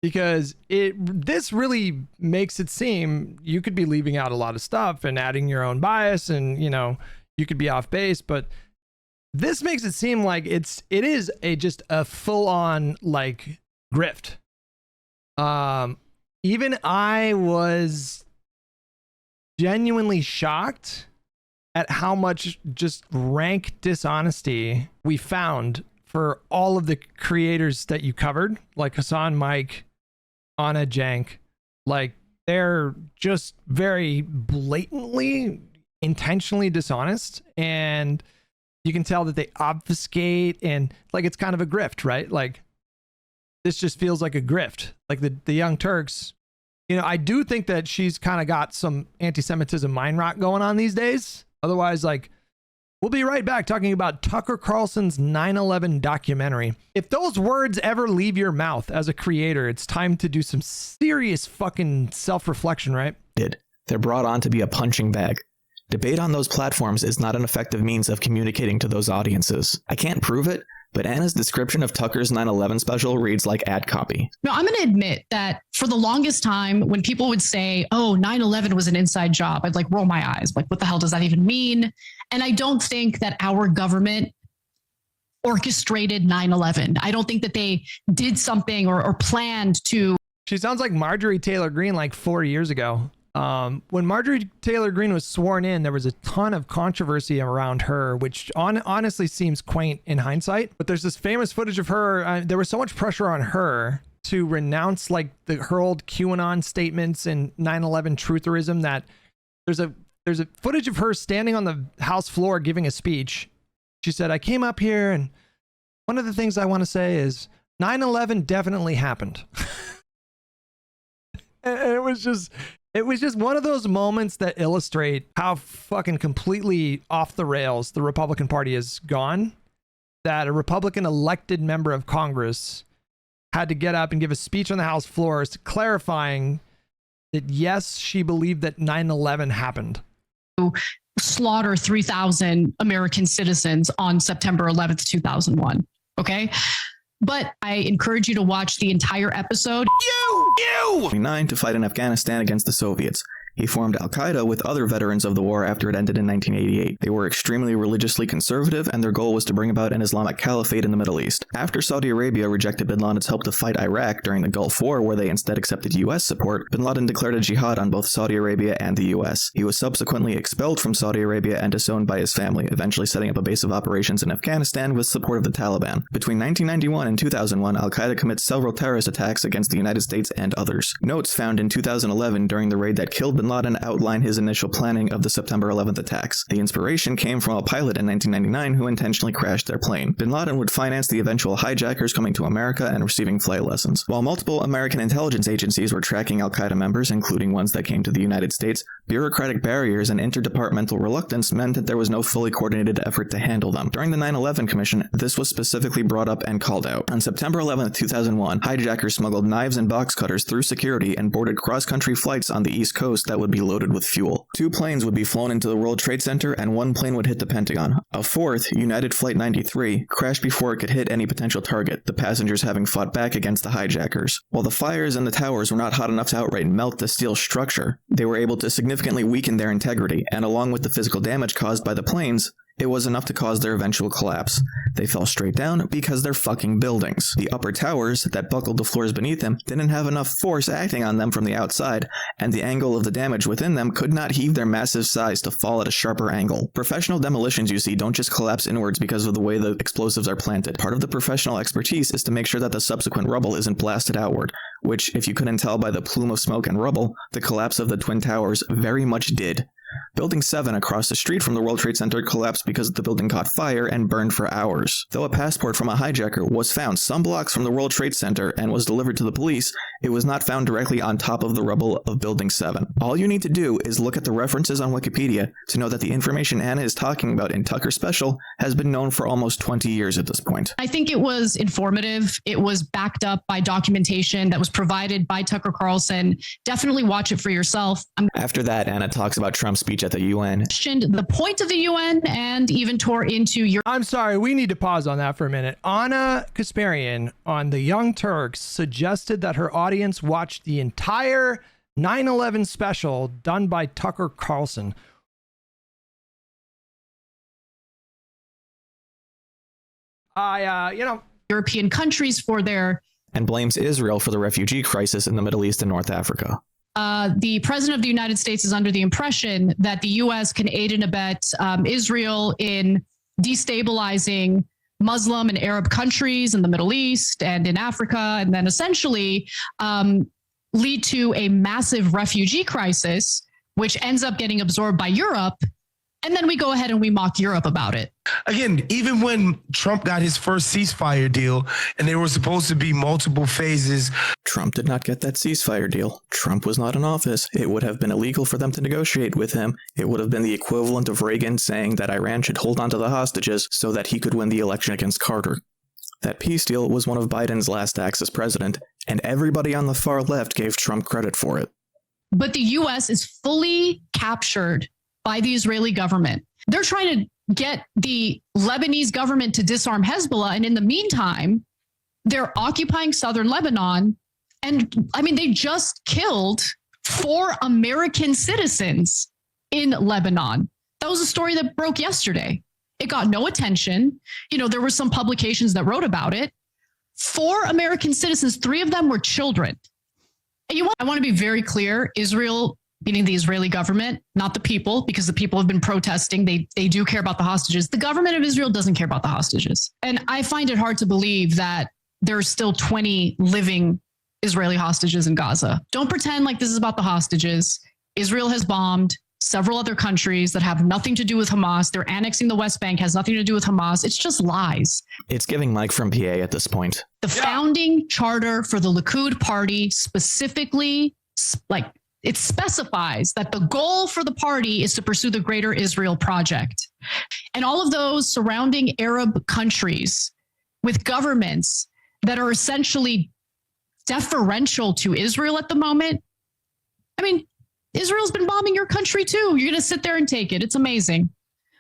A: because this really makes it seem you could be leaving out a lot of stuff and adding your own bias and, you could be off base, but this makes it seem like it is just a full-on like grift. Even I was genuinely shocked at how much just rank dishonesty we found for all of the creators that you covered, like Hassan, Mike, Anna, Cenk. Like, they're just very blatantly, intentionally dishonest, and you can tell that they obfuscate, and like it's kind of a grift, right? Like, this just feels like a grift. Like the young Turks, I do think that she's kind of got some anti-Semitism mind rot going on these days. Otherwise, like, we'll be right back talking about Tucker Carlson's 9/11 documentary. If those words ever leave your mouth as a creator, it's time to do some serious fucking self-reflection, right?
B: They're brought on to be a punching bag. Debate on those platforms is not an effective means of communicating to those audiences. I can't prove it, but Anna's description of Tucker's 9/11 special reads like ad copy.
C: No, I'm going to admit that for the longest time, when people would say, oh, 9/11 was an inside job, I'd like roll my eyes. Like, what the hell does that even mean? And I don't think that our government orchestrated 9/11. I don't think that they did something or planned to.
A: She sounds like Marjorie Taylor Greene like 4 years ago. When Marjorie Taylor Greene was sworn in, there was a ton of controversy around her, which honestly seems quaint in hindsight. But there's this famous footage of her. There was so much pressure on her to renounce like her old QAnon statements and 9/11 trutherism that there's a footage of her standing on the House floor giving a speech. She said, I came up here and one of the things I want to say is 9/11 definitely happened. And it was just one of those moments that illustrate how fucking completely off the rails the Republican Party has gone, that a Republican elected member of Congress had to get up and give a speech on the House floor clarifying that, yes, she believed that 9/11 happened.
C: Slaughter 3,000 American citizens on September 11th, 2001. Okay. But I encourage you to watch the entire episode.
B: You! To fight in Afghanistan against the Soviets. He formed Al-Qaeda with other veterans of the war after it ended in 1988. They were extremely religiously conservative, and their goal was to bring about an Islamic caliphate in the Middle East. After Saudi Arabia rejected bin Laden's help to fight Iraq during the Gulf War, where they instead accepted U.S. support, bin Laden declared a jihad on both Saudi Arabia and the U.S. He was subsequently expelled from Saudi Arabia and disowned by his family, eventually setting up a base of operations in Afghanistan with support of the Taliban. Between 1991 and 2001, Al-Qaeda commits several terrorist attacks against the United States and others. Notes found in 2011 during the raid that killed bin Laden outline his initial planning of the September 11th attacks. The inspiration came from a pilot in 1999 who intentionally crashed their plane. Bin Laden would finance the eventual hijackers coming to America and receiving flight lessons. While multiple American intelligence agencies were tracking Al-Qaeda members, including ones that came to the United States, bureaucratic barriers and interdepartmental reluctance meant that there was no fully coordinated effort to handle them. During the 9/11 Commission, this was specifically brought up and called out. On September 11th, 2001, hijackers smuggled knives and box cutters through security and boarded cross-country flights on the East Coast that would be loaded with fuel. 2 planes would be flown into the World Trade Center and 1 plane would hit the Pentagon. A 4th, United Flight 93, crashed before it could hit any potential target, the passengers having fought back against the hijackers. While the fires in the towers were not hot enough to outright melt the steel structure, they were able to significantly weaken their integrity, and along with the physical damage caused by the planes, it was enough to cause their eventual collapse. They fell straight down because they're fucking buildings. The upper towers that buckled the floors beneath them didn't have enough force acting on them from the outside, and the angle of the damage within them could not heave their massive size to fall at a sharper angle. Professional demolitions, you see, don't just collapse inwards because of the way the explosives are planted. Part of the professional expertise is to make sure that the subsequent rubble isn't blasted outward, which, if you couldn't tell by the plume of smoke and rubble, the collapse of the Twin Towers very much did. Building 7 across the street from the World Trade Center collapsed because the building caught fire and burned for hours. Though a passport from a hijacker was found some blocks from the World Trade Center and was delivered to the police, it was not found directly on top of the rubble of Building 7. All you need to do is look at the references on Wikipedia to know that the information Anna is talking about in Tucker Special has been known for almost 20 years at this point.
C: I think it was informative. It was backed up by documentation that was provided by Tucker Carlson. Definitely watch it for yourself.
B: After that, Anna talks about Trump's speech at the UN.
C: Questioned the point of the UN and even tore into your...
A: I'm sorry, we need to pause on that for a minute. Anna Kasparian on the Young Turks suggested that her audience watch the entire 9/11 special done by Tucker Carlson.
C: European countries for their...
B: And blames Israel for the refugee crisis in the Middle East and North Africa.
C: The president of the United States is under the impression that the U.S. can aid and abet Israel in destabilizing Muslim and Arab countries in the Middle East and in Africa, and then essentially lead to a massive refugee crisis, which ends up getting absorbed by Europe. And then we go ahead and we mock Europe about it.
N: Again, even when Trump got his first ceasefire deal and there were supposed to be multiple phases.
B: Trump did not get that ceasefire deal. Trump was not in office. It would have been illegal for them to negotiate with him. It would have been the equivalent of Reagan saying that Iran should hold on to the hostages so that he could win the election against Carter. That peace deal was one of Biden's last acts as president, and everybody on the far left gave Trump credit for it.
C: But the U.S. is fully captured by the Israeli government. They're trying to get the Lebanese government to disarm Hezbollah. And in the meantime, they're occupying southern Lebanon. And I mean, they just killed 4 American citizens in Lebanon. That was a story that broke yesterday. It got no attention. There were some publications that wrote about it. 4 American citizens, 3 of them were children. And I want to be very clear, Israel, meaning the Israeli government, not the people, because the people have been protesting. They do care about the hostages. The government of Israel doesn't care about the hostages. And I find it hard to believe that there are still 20 living Israeli hostages in Gaza. Don't pretend like this is about the hostages. Israel has bombed. several other countries that have nothing to do with Hamas. They're annexing the West Bank, has nothing to do with Hamas. It's just lies.
B: It's giving Mike from PA at this point.
C: The founding charter for the Likud party specifically, it specifies that the goal for the party is to pursue the Greater Israel Project. And all of those surrounding Arab countries with governments that are essentially deferential to Israel at the moment. I mean, Israel's been bombing your country too. You're going to sit there and take it. It's amazing.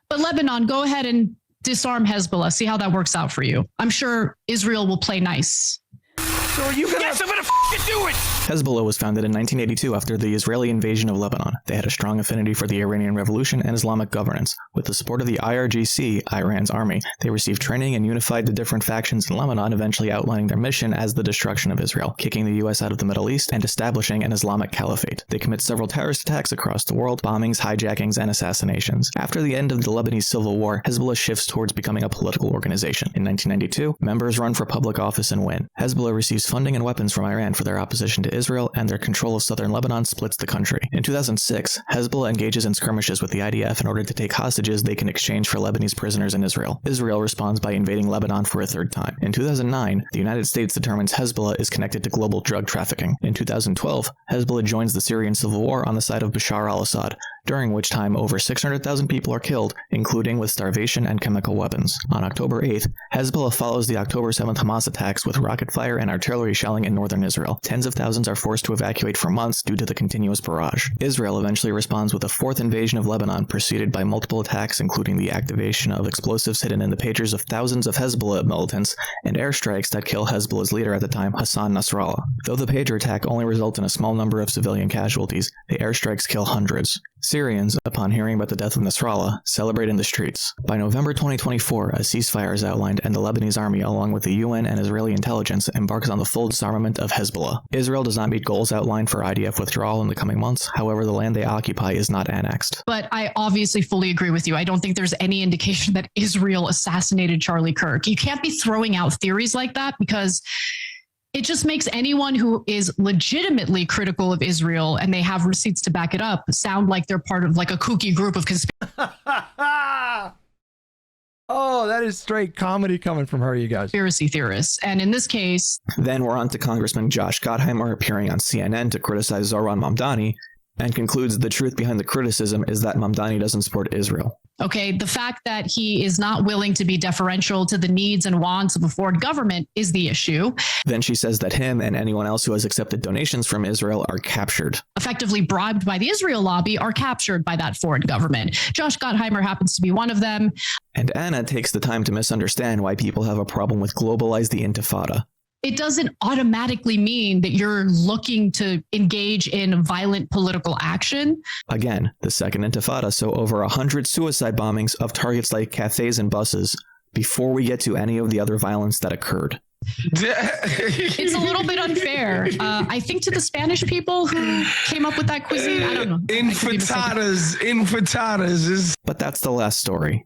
C: But Lebanon, go ahead and disarm Hezbollah. See how that works out for you. I'm sure Israel will play nice.
A: So are you gonna...
R: Yes, I'm gonna f***ing do it!
B: Hezbollah was founded in 1982 after the Israeli invasion of Lebanon. They had a strong affinity for the Iranian Revolution and Islamic governance. With the support of the IRGC, Iran's army, they received training and unified the different factions in Lebanon, eventually outlining their mission as the destruction of Israel, kicking the US out of the Middle East, and establishing an Islamic caliphate. They commit several terrorist attacks across the world, bombings, hijackings, and assassinations. After the end of the Lebanese civil war, Hezbollah shifts towards becoming a political organization. In 1992, members run for public office and win. Hezbollah receives funding and weapons from Iran for their opposition to Israel, and their control of southern Lebanon splits the country. In 2006, Hezbollah engages in skirmishes with the IDF in order to take hostages they can exchange for Lebanese prisoners in Israel. Israel responds by invading Lebanon for a third time. In 2009, the United States determines Hezbollah is connected to global drug trafficking. In 2012, Hezbollah joins the Syrian civil war on the side of Bashar al-Assad, during which time over 600,000 people are killed, including with starvation and chemical weapons. On October 8th, Hezbollah follows the October 7th Hamas attacks with rocket fire and artillery shelling in northern Israel. Tens of thousands are forced to evacuate for months due to the continuous barrage. Israel eventually responds with a fourth invasion of Lebanon, preceded by multiple attacks, including the activation of explosives hidden in the pagers of thousands of Hezbollah militants, and airstrikes that kill Hezbollah's leader at the time, Hassan Nasrallah. Though the pager attack only results in a small number of civilian casualties, the airstrikes kill hundreds. Syrians, upon hearing about the death of Nasrallah, celebrate in the streets. By November 2024, a ceasefire is outlined, and the Lebanese army, along with the UN and Israeli intelligence, embarks on the full disarmament of Hezbollah. Israel does not meet goals outlined for IDF withdrawal in the coming months. However, the land they occupy is not annexed.
C: But I obviously fully agree with you. I don't think there's any indication that Israel assassinated Charlie Kirk. You can't be throwing out theories like that, because it just makes anyone who is legitimately critical of Israel, and they have receipts to back it up, sound like they're part of like a kooky group of
A: Oh, that is straight comedy coming from her, you guys.
C: Conspiracy theorists. And in this case...
B: Then we're on to Congressman Josh Gottheimer appearing on CNN to criticize Zoran Mamdani, and concludes the truth behind the criticism is that Mamdani doesn't support Israel.
C: Okay, the fact that he is not willing to be deferential to the needs and wants of a foreign government is the issue.
B: Then she says that him and anyone else who has accepted donations from Israel are captured.
C: Effectively bribed by the Israel lobby, are captured by that foreign government. Josh Gottheimer happens to be one of them.
B: And Anna takes the time to misunderstand why people have a problem with globalize the Intifada.
C: It doesn't automatically mean that you're looking to engage in violent political action.
B: Again, the second Intifada saw over 100 suicide bombings of targets like cafes and buses before we get to any of the other violence that occurred.
C: It's a little bit unfair. I think to the Spanish people who came up with that cuisine, I don't know.
N: Infatadas is...
B: But that's the last story.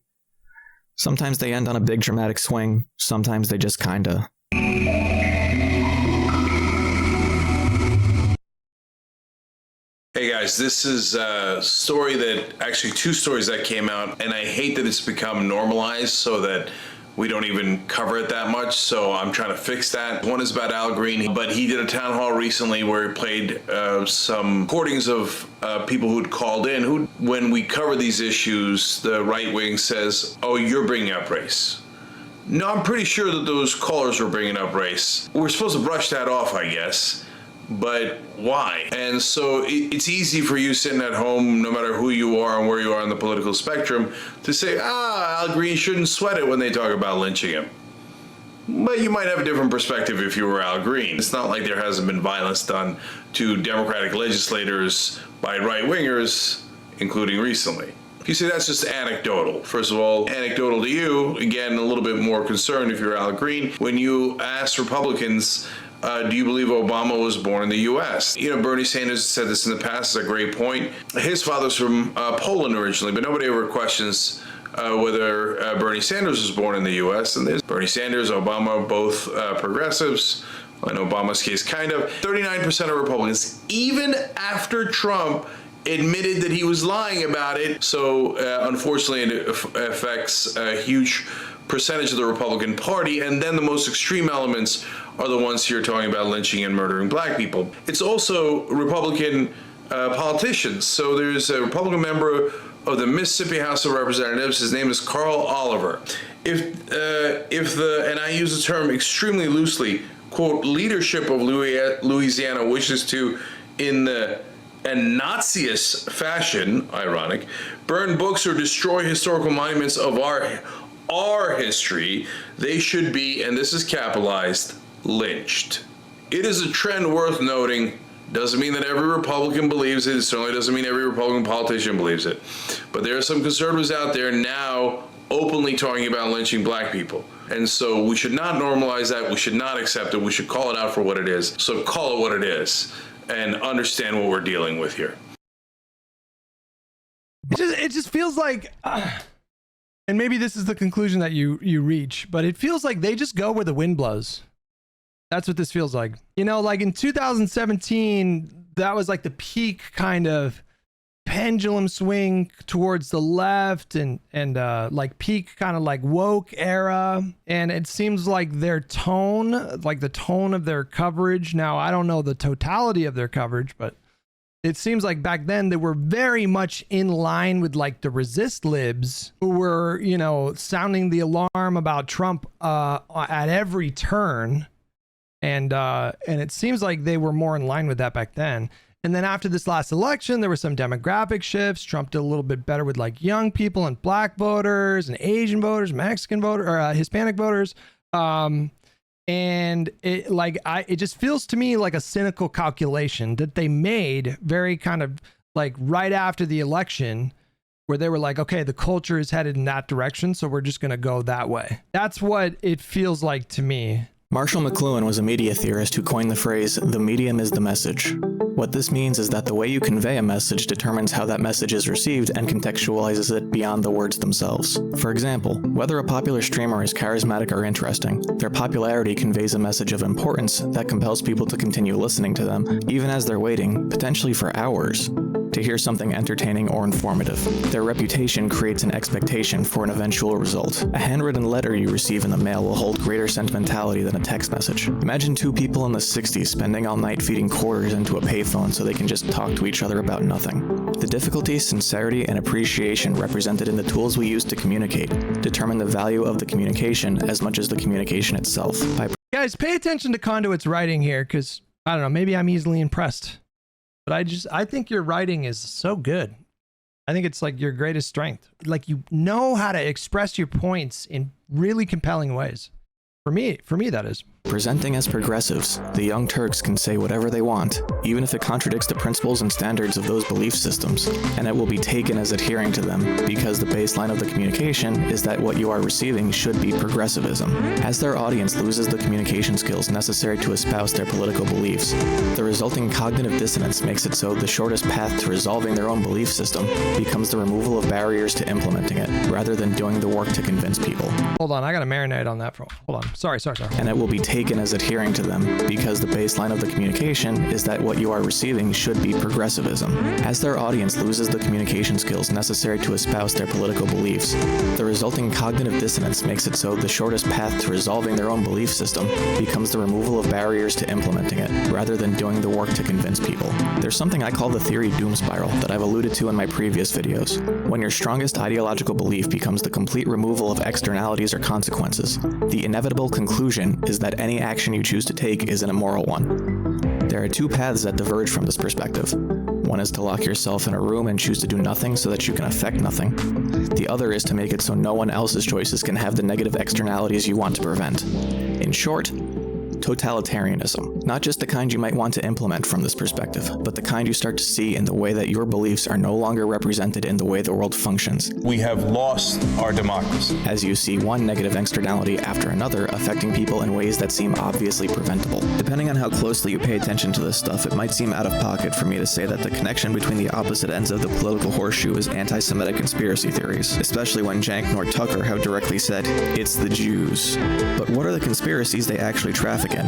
B: Sometimes they end on a big dramatic swing. Sometimes they just kinda...
D: Hey guys, this is a story actually two stories that came out, and I hate that it's become normalized so that we don't even cover it that much, so I'm trying to fix that. One is about Al Green, but he did a town hall recently where he played some recordings of people who'd called in, who, when we cover these issues, the right wing says, oh, you're bringing up race. No, I'm pretty sure that those callers were bringing up race. We're supposed to brush that off, I guess. But why? And so it's easy for you sitting at home, no matter who you are and where you are on the political spectrum, to say, Al Green shouldn't sweat it when they talk about lynching him. But you might have a different perspective if you were Al Green. It's not like there hasn't been violence done to Democratic legislators by right-wingers, including recently. You say that's just anecdotal. First of all, anecdotal to you, again, a little bit more concerned if you're Al Green. When you ask Republicans, do you believe Obama was born in the U.S.? You know, Bernie Sanders said this in the past, it's a great point. His father's from Poland originally, but nobody ever questions whether Bernie Sanders was born in the U.S. And there's Bernie Sanders, Obama, both progressives. In Obama's case, kind of. 39% of Republicans, even after Trump admitted that he was lying about it. So unfortunately, it affects a huge percentage of the Republican Party. And then the most extreme elements are the ones here talking about lynching and murdering black people. It's also Republican politicians. So there's a Republican member of the Mississippi House of Representatives. His name is Carl Oliver. If the, and I use the term extremely loosely, quote, leadership of Louisiana wishes to, in a Naziist fashion, ironic, burn books or destroy historical monuments of our history, they should be, and this is capitalized, lynched. It is a trend worth noting. Doesn't mean that every Republican believes it. It certainly doesn't mean every Republican politician believes it. But there are some conservatives out there now openly talking about lynching black people. And so we should not normalize that. We should not accept it. We should call it out for what it is. So call it what it is and understand what we're dealing with here.
A: It just feels like, and maybe this is the conclusion that you reach, but it feels like they just go where the wind blows. That's what this feels like. You know, like in 2017, that was like the peak kind of pendulum swing towards the left and like peak kind of like woke era. And it seems like their tone, like the tone of their coverage. Now, I don't know the totality of their coverage, but it seems like back then they were very much in line with like the resist libs who were, you know, sounding the alarm about Trump at every turn. And it seems like they were more in line with that back then. And then after this last election, there were some demographic shifts. Trump did a little bit better with like young people and black voters and Asian voters, Mexican voters, or Hispanic voters. And it just feels to me like a cynical calculation that they made very kind of like right after the election, where they were like, okay, the culture is headed in that direction, so we're just going to go that way. That's what it feels like to me.
B: Marshall McLuhan was a media theorist who coined the phrase, "the medium is the message." What this means is that the way you convey a message determines how that message is received and contextualizes it beyond the words themselves. For example, whether a popular streamer is charismatic or interesting, their popularity conveys a message of importance that compels people to continue listening to them, even as they're waiting, potentially for hours, to hear something entertaining or informative. Their reputation creates an expectation for an eventual result. A handwritten letter you receive in the mail will hold greater sentimentality than a text message. Imagine two people in the 60s spending all night feeding quarters into a payphone so they can just talk to each other about nothing. The difficulty, sincerity, and appreciation represented in the tools we use to communicate determine the value of the communication as much as the communication itself.
A: Guys, pay attention to Conduit's writing here, because, I don't know, maybe I'm easily impressed. But I think your writing is so good. I think it's like your greatest strength. Like, you know how to express your points in really compelling ways. For me, that is.
B: Presenting as progressives, the Young Turks can say whatever they want, even if it contradicts the principles and standards of those belief systems, and it will be taken as adhering to them, because the baseline of the communication is that what you are receiving should be progressivism. As their audience loses the communication skills necessary to espouse their political beliefs, the resulting cognitive dissonance makes it so the shortest path to resolving their own belief system becomes the removal of barriers to implementing it, rather than doing the work to convince people.
A: Hold on, I gotta marinate on that. Hold on. Sorry.
B: And it will be taken as adhering to them, because the baseline of the communication is that what you are receiving should be progressivism. As their audience loses the communication skills necessary to espouse their political beliefs, the resulting cognitive dissonance makes it so the shortest path to resolving their own belief system becomes the removal of barriers to implementing it, rather than doing the work to convince people. There's something I call the theory doom spiral that I've alluded to in my previous videos. When your strongest ideological belief becomes the complete removal of externalities or consequences, the inevitable conclusion is that any action you choose to take is an immoral one. There are two paths that diverge from this perspective. One is to lock yourself in a room and choose to do nothing so that you can affect nothing. The other is to make it so no one else's choices can have the negative externalities you want to prevent. In short, totalitarianism. Not just the kind you might want to implement from this perspective, but the kind you start to see in the way that your beliefs are no longer represented in the way the world functions.
E: We have lost our democracy.
B: As you see one negative externality after another affecting people in ways that seem obviously preventable. Depending on how closely you pay attention to this stuff, it might seem out of pocket for me to say that the connection between the opposite ends of the political horseshoe is anti-Semitic conspiracy theories, especially when Jank nor Tucker have directly said, "It's the Jews." But what are the conspiracies they actually traffic in?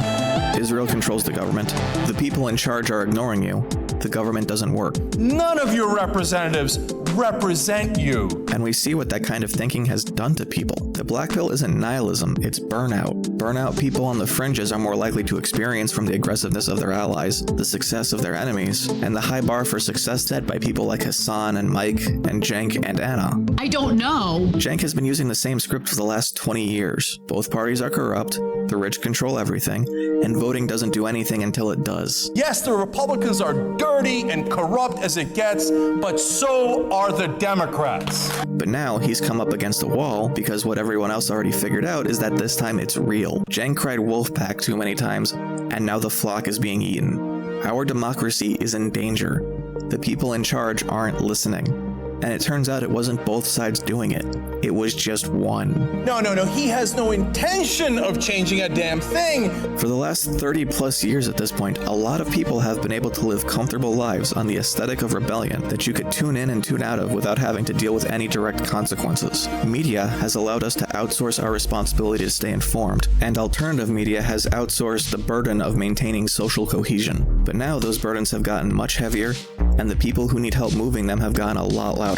B: Israel controls the government. The people in charge are ignoring you. the government doesn't work.
E: None of your representatives represent you.
B: And we see what that kind of thinking has done to people. The black pill isn't nihilism, it's burnout. Burnout people on the fringes are more likely to experience from the aggressiveness of their allies, the success of their enemies, and the high bar for success set by people like Hassan and Mike and Cenk and Anna.
C: I don't know.
B: Cenk has been using the same script for the last 20 years. Both parties are corrupt, the rich control everything, and voting doesn't do anything until it does.
E: Yes, the Republicans are dirty and corrupt as it gets, but so are the Democrats.
B: But now he's come up against a wall because what everyone else already figured out is that this time it's real. Cenk cried wolf pack too many times, and now the flock is being eaten. Our democracy is in danger. The people in charge aren't listening. And it turns out it wasn't both sides doing it. It was just one.
E: No. He has no intention of changing a damn thing.
B: For the last 30 plus years at this point, a lot of people have been able to live comfortable lives on the aesthetic of rebellion that you could tune in and tune out of without having to deal with any direct consequences. Media has allowed us to outsource our responsibility to stay informed, and alternative media has outsourced the burden of maintaining social cohesion. But now those burdens have gotten much heavier, and the people who need help moving them have gotten a lot louder.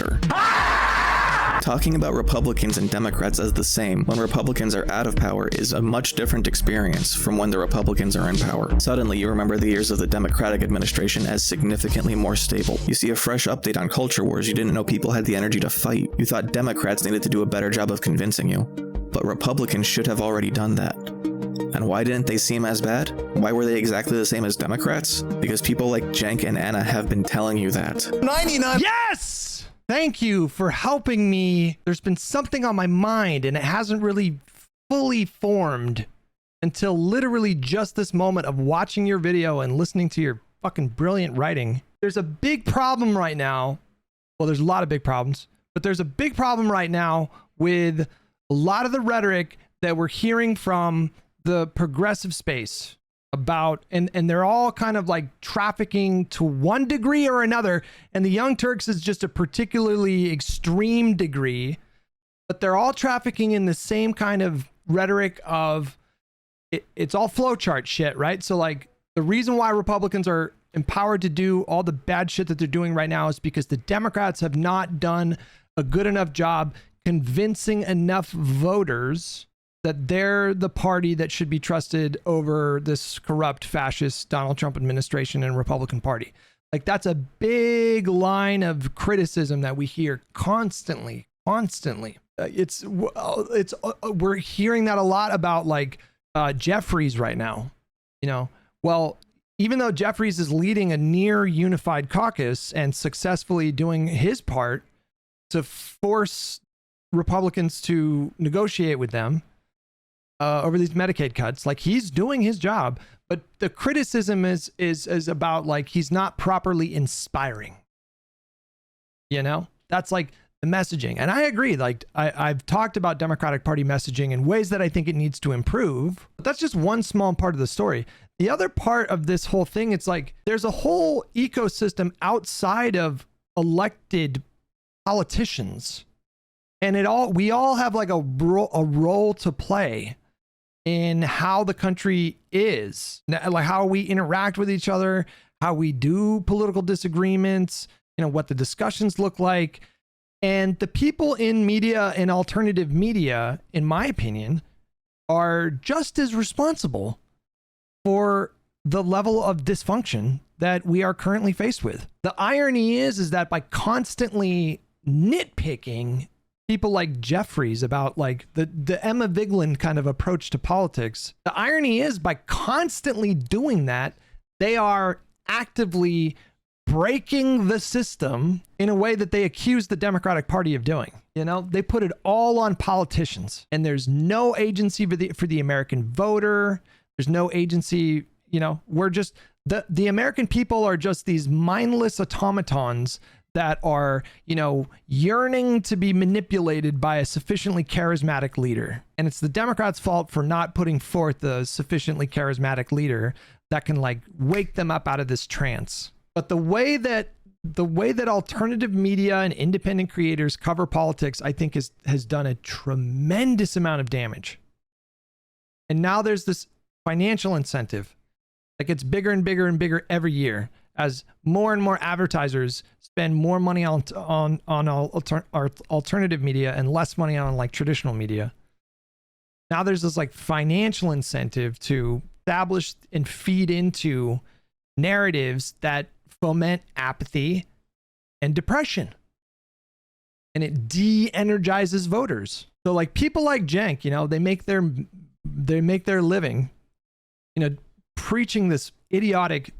B: Talking about Republicans and Democrats as the same when Republicans are out of power is a much different experience from when the Republicans are in power. Suddenly, you remember the years of the Democratic administration as significantly more stable. You see a fresh update on culture wars you didn't know people had the energy to fight. You thought Democrats needed to do a better job of convincing you. But Republicans should have already done that. And why didn't they seem as bad? Why were they exactly the same as Democrats? Because people like Cenk and Anna have been telling you that.
E: 99.
A: Yes! Thank you for helping me. There's been something on my mind and it hasn't really fully formed until literally just this moment of watching your video and listening to your fucking brilliant writing. There's a big problem right now. Well, there's a lot of big problems, but there's a big problem right now with a lot of the rhetoric that we're hearing from the progressive space about, and they're all kind of like trafficking to one degree or another, and the Young Turks is just a particularly extreme degree, but they're all trafficking in the same kind of rhetoric of it's all flowchart shit, right? So like the reason why Republicans are empowered to do all the bad shit that they're doing right now is because the Democrats have not done a good enough job convincing enough voters that they're the party that should be trusted over this corrupt fascist Donald Trump administration and Republican Party. Like that's a big line of criticism that we hear constantly. We're hearing that a lot about like Jeffries right now, you know. Well, even though Jeffries is leading a near unified caucus and successfully doing his part to force Republicans to negotiate with them over these Medicaid cuts, like he's doing his job, but the criticism is about like he's not properly inspiring. You know, that's like the messaging, and I agree. Like I've talked about Democratic Party messaging in ways that I think it needs to improve, but that's just one small part of the story. The other part of this whole thing, it's like there's a whole ecosystem outside of elected politicians, and we all have like a role to play in how the country is, like how we interact with each other, how we do political disagreements, you know, what the discussions look like. And the people in media and alternative media, in my opinion, are just as responsible for the level of dysfunction that we are currently faced with. The irony is that by constantly nitpicking people like Jeffries about like the Emma Vigeland kind of approach to politics, the irony is by constantly doing that, they are actively breaking the system in a way that they accuse the Democratic Party of doing. You know, they put it all on politicians, and there's no agency for the American voter. There's no agency, you know, we're just, the American people are just these mindless automatons that are, you know, yearning to be manipulated by a sufficiently charismatic leader. And it's the Democrats' fault for not putting forth a sufficiently charismatic leader that can like wake them up out of this trance. But the way that alternative media and independent creators cover politics, I think has done a tremendous amount of damage. And now there's this financial incentive. Like it's bigger and bigger and bigger every year as more and more advertisers spend more money on alternative media and less money on like traditional media. Now there's this like financial incentive to establish and feed into narratives that foment apathy and depression. And it de-energizes voters. So like people like Cenk, you know, they make their living, you know, preaching this idiotic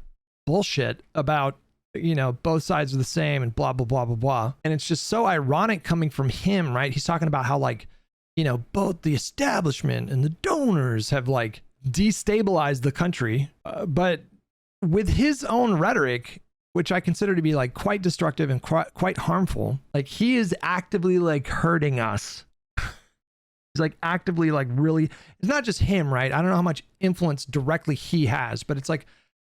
A: bullshit about, you know, both sides are the same and blah, blah, blah, blah, blah. And it's just so ironic coming from him, right? He's talking about how like, you know, both the establishment and the donors have like destabilized the country. But with his own rhetoric, which I consider to be like quite destructive and quite harmful, like he is actively like hurting us. He's like actively like really, it's not just him, right? I don't know how much influence directly he has, but it's like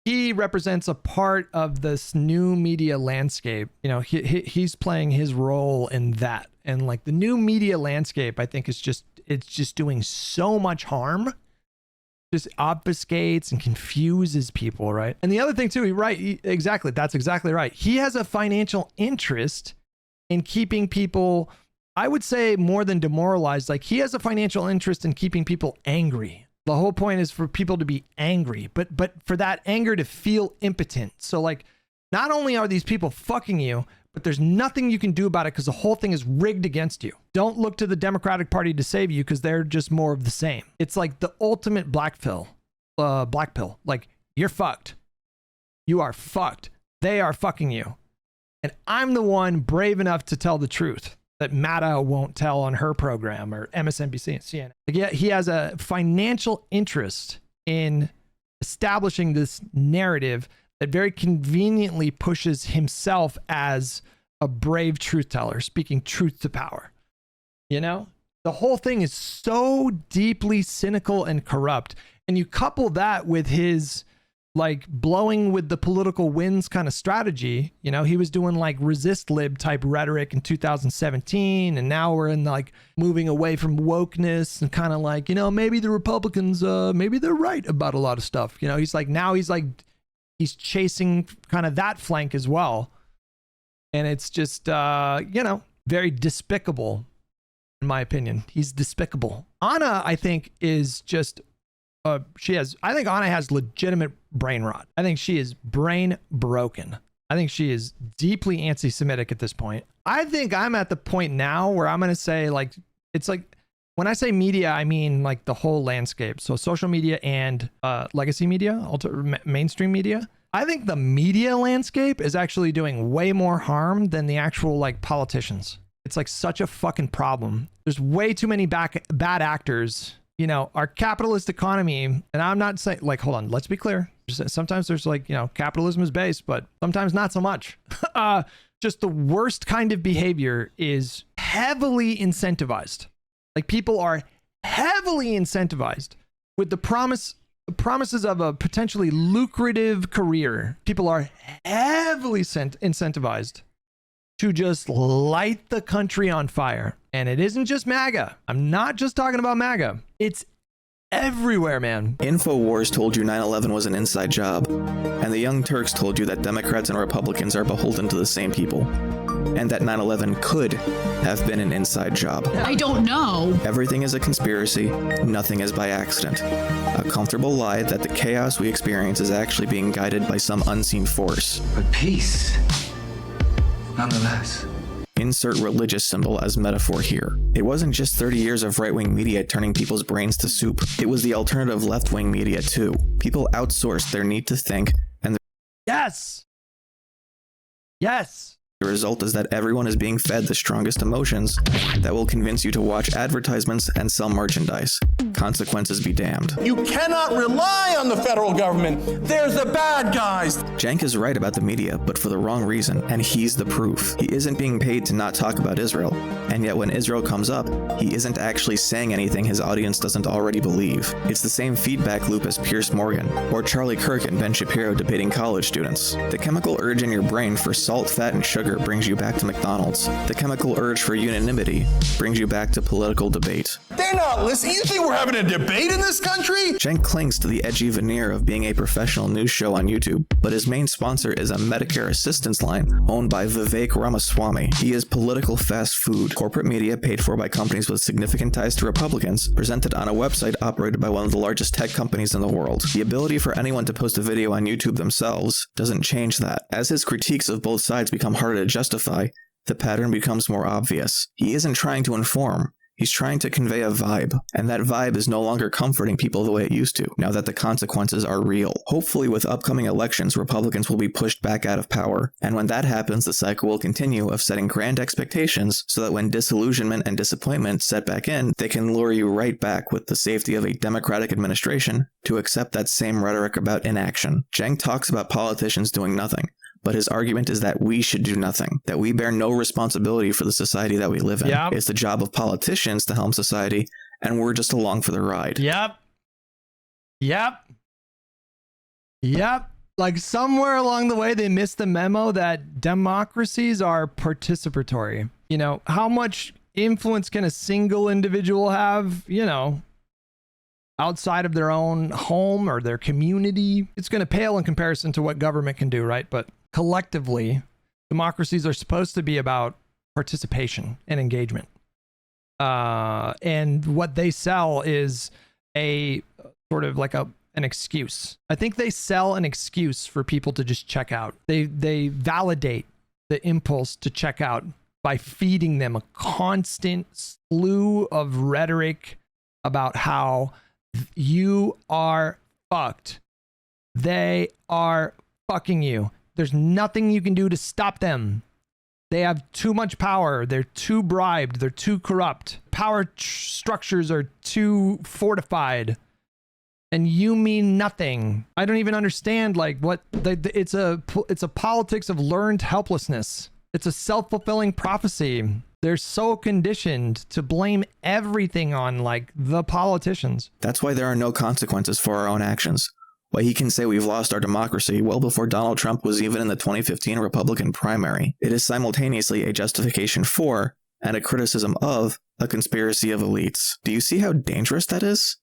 A: he represents a part of this new media landscape. You know, he's playing his role in that. And like the new media landscape, I think is just, it's just doing so much harm. Just obfuscates and confuses people, right? And the other thing too, exactly, that's exactly right. He has a financial interest in keeping people, I would say more than demoralized, like he has a financial interest in keeping people angry. The whole point is for people to be angry, but for that anger to feel impotent. So like, not only are these people fucking you, but there's nothing you can do about it because the whole thing is rigged against you. Don't look to the Democratic Party to save you because they're just more of the same. It's like the ultimate black pill. Like, you're fucked. You are fucked. They are fucking you. And I'm the one brave enough to tell the truth that Maddow won't tell on her program or MSNBC and CNN. Like, yeah, he has a financial interest in establishing this narrative that very conveniently pushes himself as a brave truth teller, speaking truth to power. You know, the whole thing is so deeply cynical and corrupt. And you couple that with his like blowing with the political winds kind of strategy. You know, he was doing like resist lib type rhetoric in 2017. And now we're in like moving away from wokeness and kind of like, you know, maybe the Republicans, maybe they're right about a lot of stuff. You know, he's chasing kind of that flank as well. And it's just, you know, very despicable, in my opinion. He's despicable. Anna, I think, is just, I think Anna has legitimate brain rot. I think she is brain broken. I think she is deeply anti-Semitic at this point. I think I'm at the point now where I'm going to say, like, it's like, when I say media, I mean like the whole landscape. So social media and legacy media, mainstream media. I think the media landscape is actually doing way more harm than the actual like politicians. It's like such a fucking problem. There's way too many bad actors. You know, our capitalist economy, and I'm not saying like, hold on, let's be clear. Sometimes there's like, you know, capitalism is based, but sometimes not so much. Just the worst kind of behavior is heavily incentivized. Like people are heavily incentivized with the promises of a potentially lucrative career. People are heavily incentivized to just light the country on fire. And it isn't just MAGA. I'm not just talking about MAGA. It's everywhere, man.
B: InfoWars told you 9/11 was an inside job. And the Young Turks told you that Democrats and Republicans are beholden to the same people. And that 9/11 could have been an inside job.
C: I don't know.
B: Everything is a conspiracy. Nothing is by accident. A comfortable lie that the chaos we experience is actually being guided by some unseen force.
I: But peace, nonetheless.
B: Insert religious symbol as metaphor here. It wasn't just 30 years of right-wing media turning people's brains to soup. It was the alternative left-wing media too. People outsourced their need to think, and
A: Yes.
B: the result is that everyone is being fed the strongest emotions that will convince you to watch advertisements and sell merchandise. Consequences be damned.
O: You cannot rely on the federal government. They're the bad guys.
B: Cenk is right about the media, but for the wrong reason, and he's the proof. He isn't being paid to not talk about Israel, and yet when Israel comes up, he isn't actually saying anything his audience doesn't already believe. It's the same feedback loop as Piers Morgan, or Charlie Kirk and Ben Shapiro debating college students. The chemical urge in your brain for salt, fat, and sugar sugar brings you back to McDonald's. The chemical urge for unanimity brings you back to political debate.
O: They're not listening. You think we're having a debate in this country?
B: Cenk clings to the edgy veneer of being a professional news show on YouTube, but his main sponsor is a Medicare assistance line owned by Vivek Ramaswamy. He is political fast food, corporate media paid for by companies with significant ties to Republicans, presented on a website operated by one of the largest tech companies in the world. The ability for anyone to post a video on YouTube themselves doesn't change that. As his critiques of both sides become harder to justify, the pattern becomes more obvious. He isn't trying to inform. He's trying to convey a vibe, and that vibe is no longer comforting people the way it used to, now that the consequences are real. Hopefully with upcoming elections, Republicans will be pushed back out of power, and when that happens, the cycle will continue of setting grand expectations so that when disillusionment and disappointment set back in, they can lure you right back with the safety of a Democratic administration to accept that same rhetoric about inaction. Cenk talks about politicians doing nothing, but his argument is that we should do nothing, that we bear no responsibility for the society that we live in.
A: Yep.
B: It's the job of politicians to helm society, and we're just along for the ride.
A: Yep. Like somewhere along the way, they missed the memo that democracies are participatory. You know, how much influence can a single individual have, you know, outside of their own home or their community? It's going to pale in comparison to what government can do, right? But collectively, democracies are supposed to be about participation and engagement. And what they sell is a sort of like an excuse. I think they sell an excuse for people to just check out. They validate the impulse to check out by feeding them a constant slew of rhetoric about how you are fucked. They are fucking you. There's nothing you can do to stop them. They have too much power. They're too bribed. They're too corrupt. Power structures are too fortified. And you mean nothing. I don't even understand like what it's a politics of learned helplessness. It's a self-fulfilling prophecy. They're so conditioned to blame everything on like the politicians.
B: That's why there are no consequences for our own actions. Why he can say we've lost our democracy well before Donald Trump was even in the 2015 Republican primary. It is simultaneously a justification for and a criticism of a conspiracy of elites. Do you see how dangerous that is?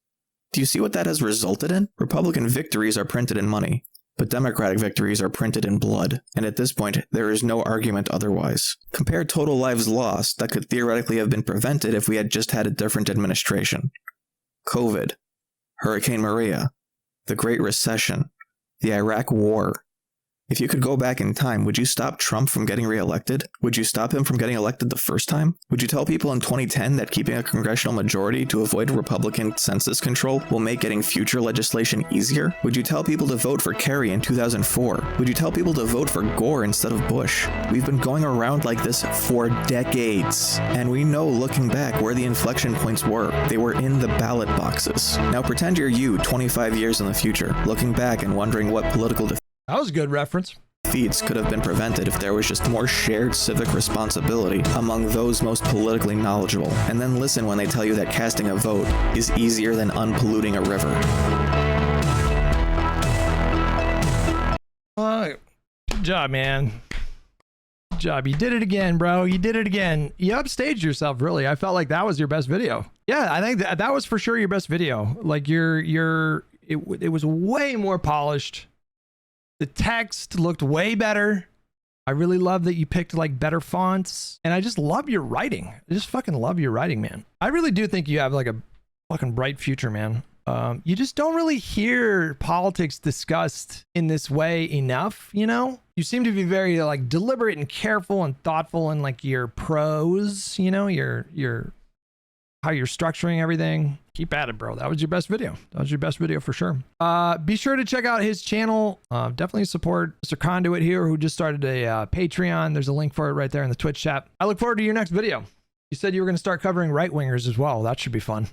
B: Do you see what that has resulted in? Republican victories are printed in money, but Democratic victories are printed in blood. And at this point, there is no argument otherwise. Compare total lives lost that could theoretically have been prevented if we had just had a different administration. COVID, Hurricane Maria, the Great Recession, the Iraq War. If you could go back in time, would you stop Trump from getting reelected? Would you stop him from getting elected the first time? Would you tell people in 2010 that keeping a congressional majority to avoid Republican census control will make getting future legislation easier? Would you tell people to vote for Kerry in 2004? Would you tell people to vote for Gore instead of Bush? We've been going around like this for decades, and we know looking back where the inflection points were. They were in the ballot boxes. Now pretend you're you 25 years in the future, looking back and wondering what political
A: that was a good reference.
B: Defeats could have been prevented if there was just more shared civic responsibility among those most politically knowledgeable. And then listen when they tell you that casting a vote is easier than unpolluting a river.
A: Good job, man. Good job. You did it again, bro. You did it again. You upstaged yourself, really. I felt like that was your best video. Yeah, I think that was for sure your best video. Like it was way more polished. The text looked way better. I really love that you picked like better fonts. And I just love your writing. I just fucking love your writing, man. I really do think you have like a fucking bright future, man. You just don't really hear politics discussed in this way enough, you know? You seem to be very like deliberate and careful and thoughtful in like your prose, you know, your how you're structuring everything. Keep at it, bro. That was your best video. That was your best video for sure. Be sure to check out his channel. Definitely support Mr. Conduit here, who just started a Patreon. There's a link for it right there in the Twitch chat. I look forward to your next video. You said you were going to start covering right-wingers as well. That should be fun.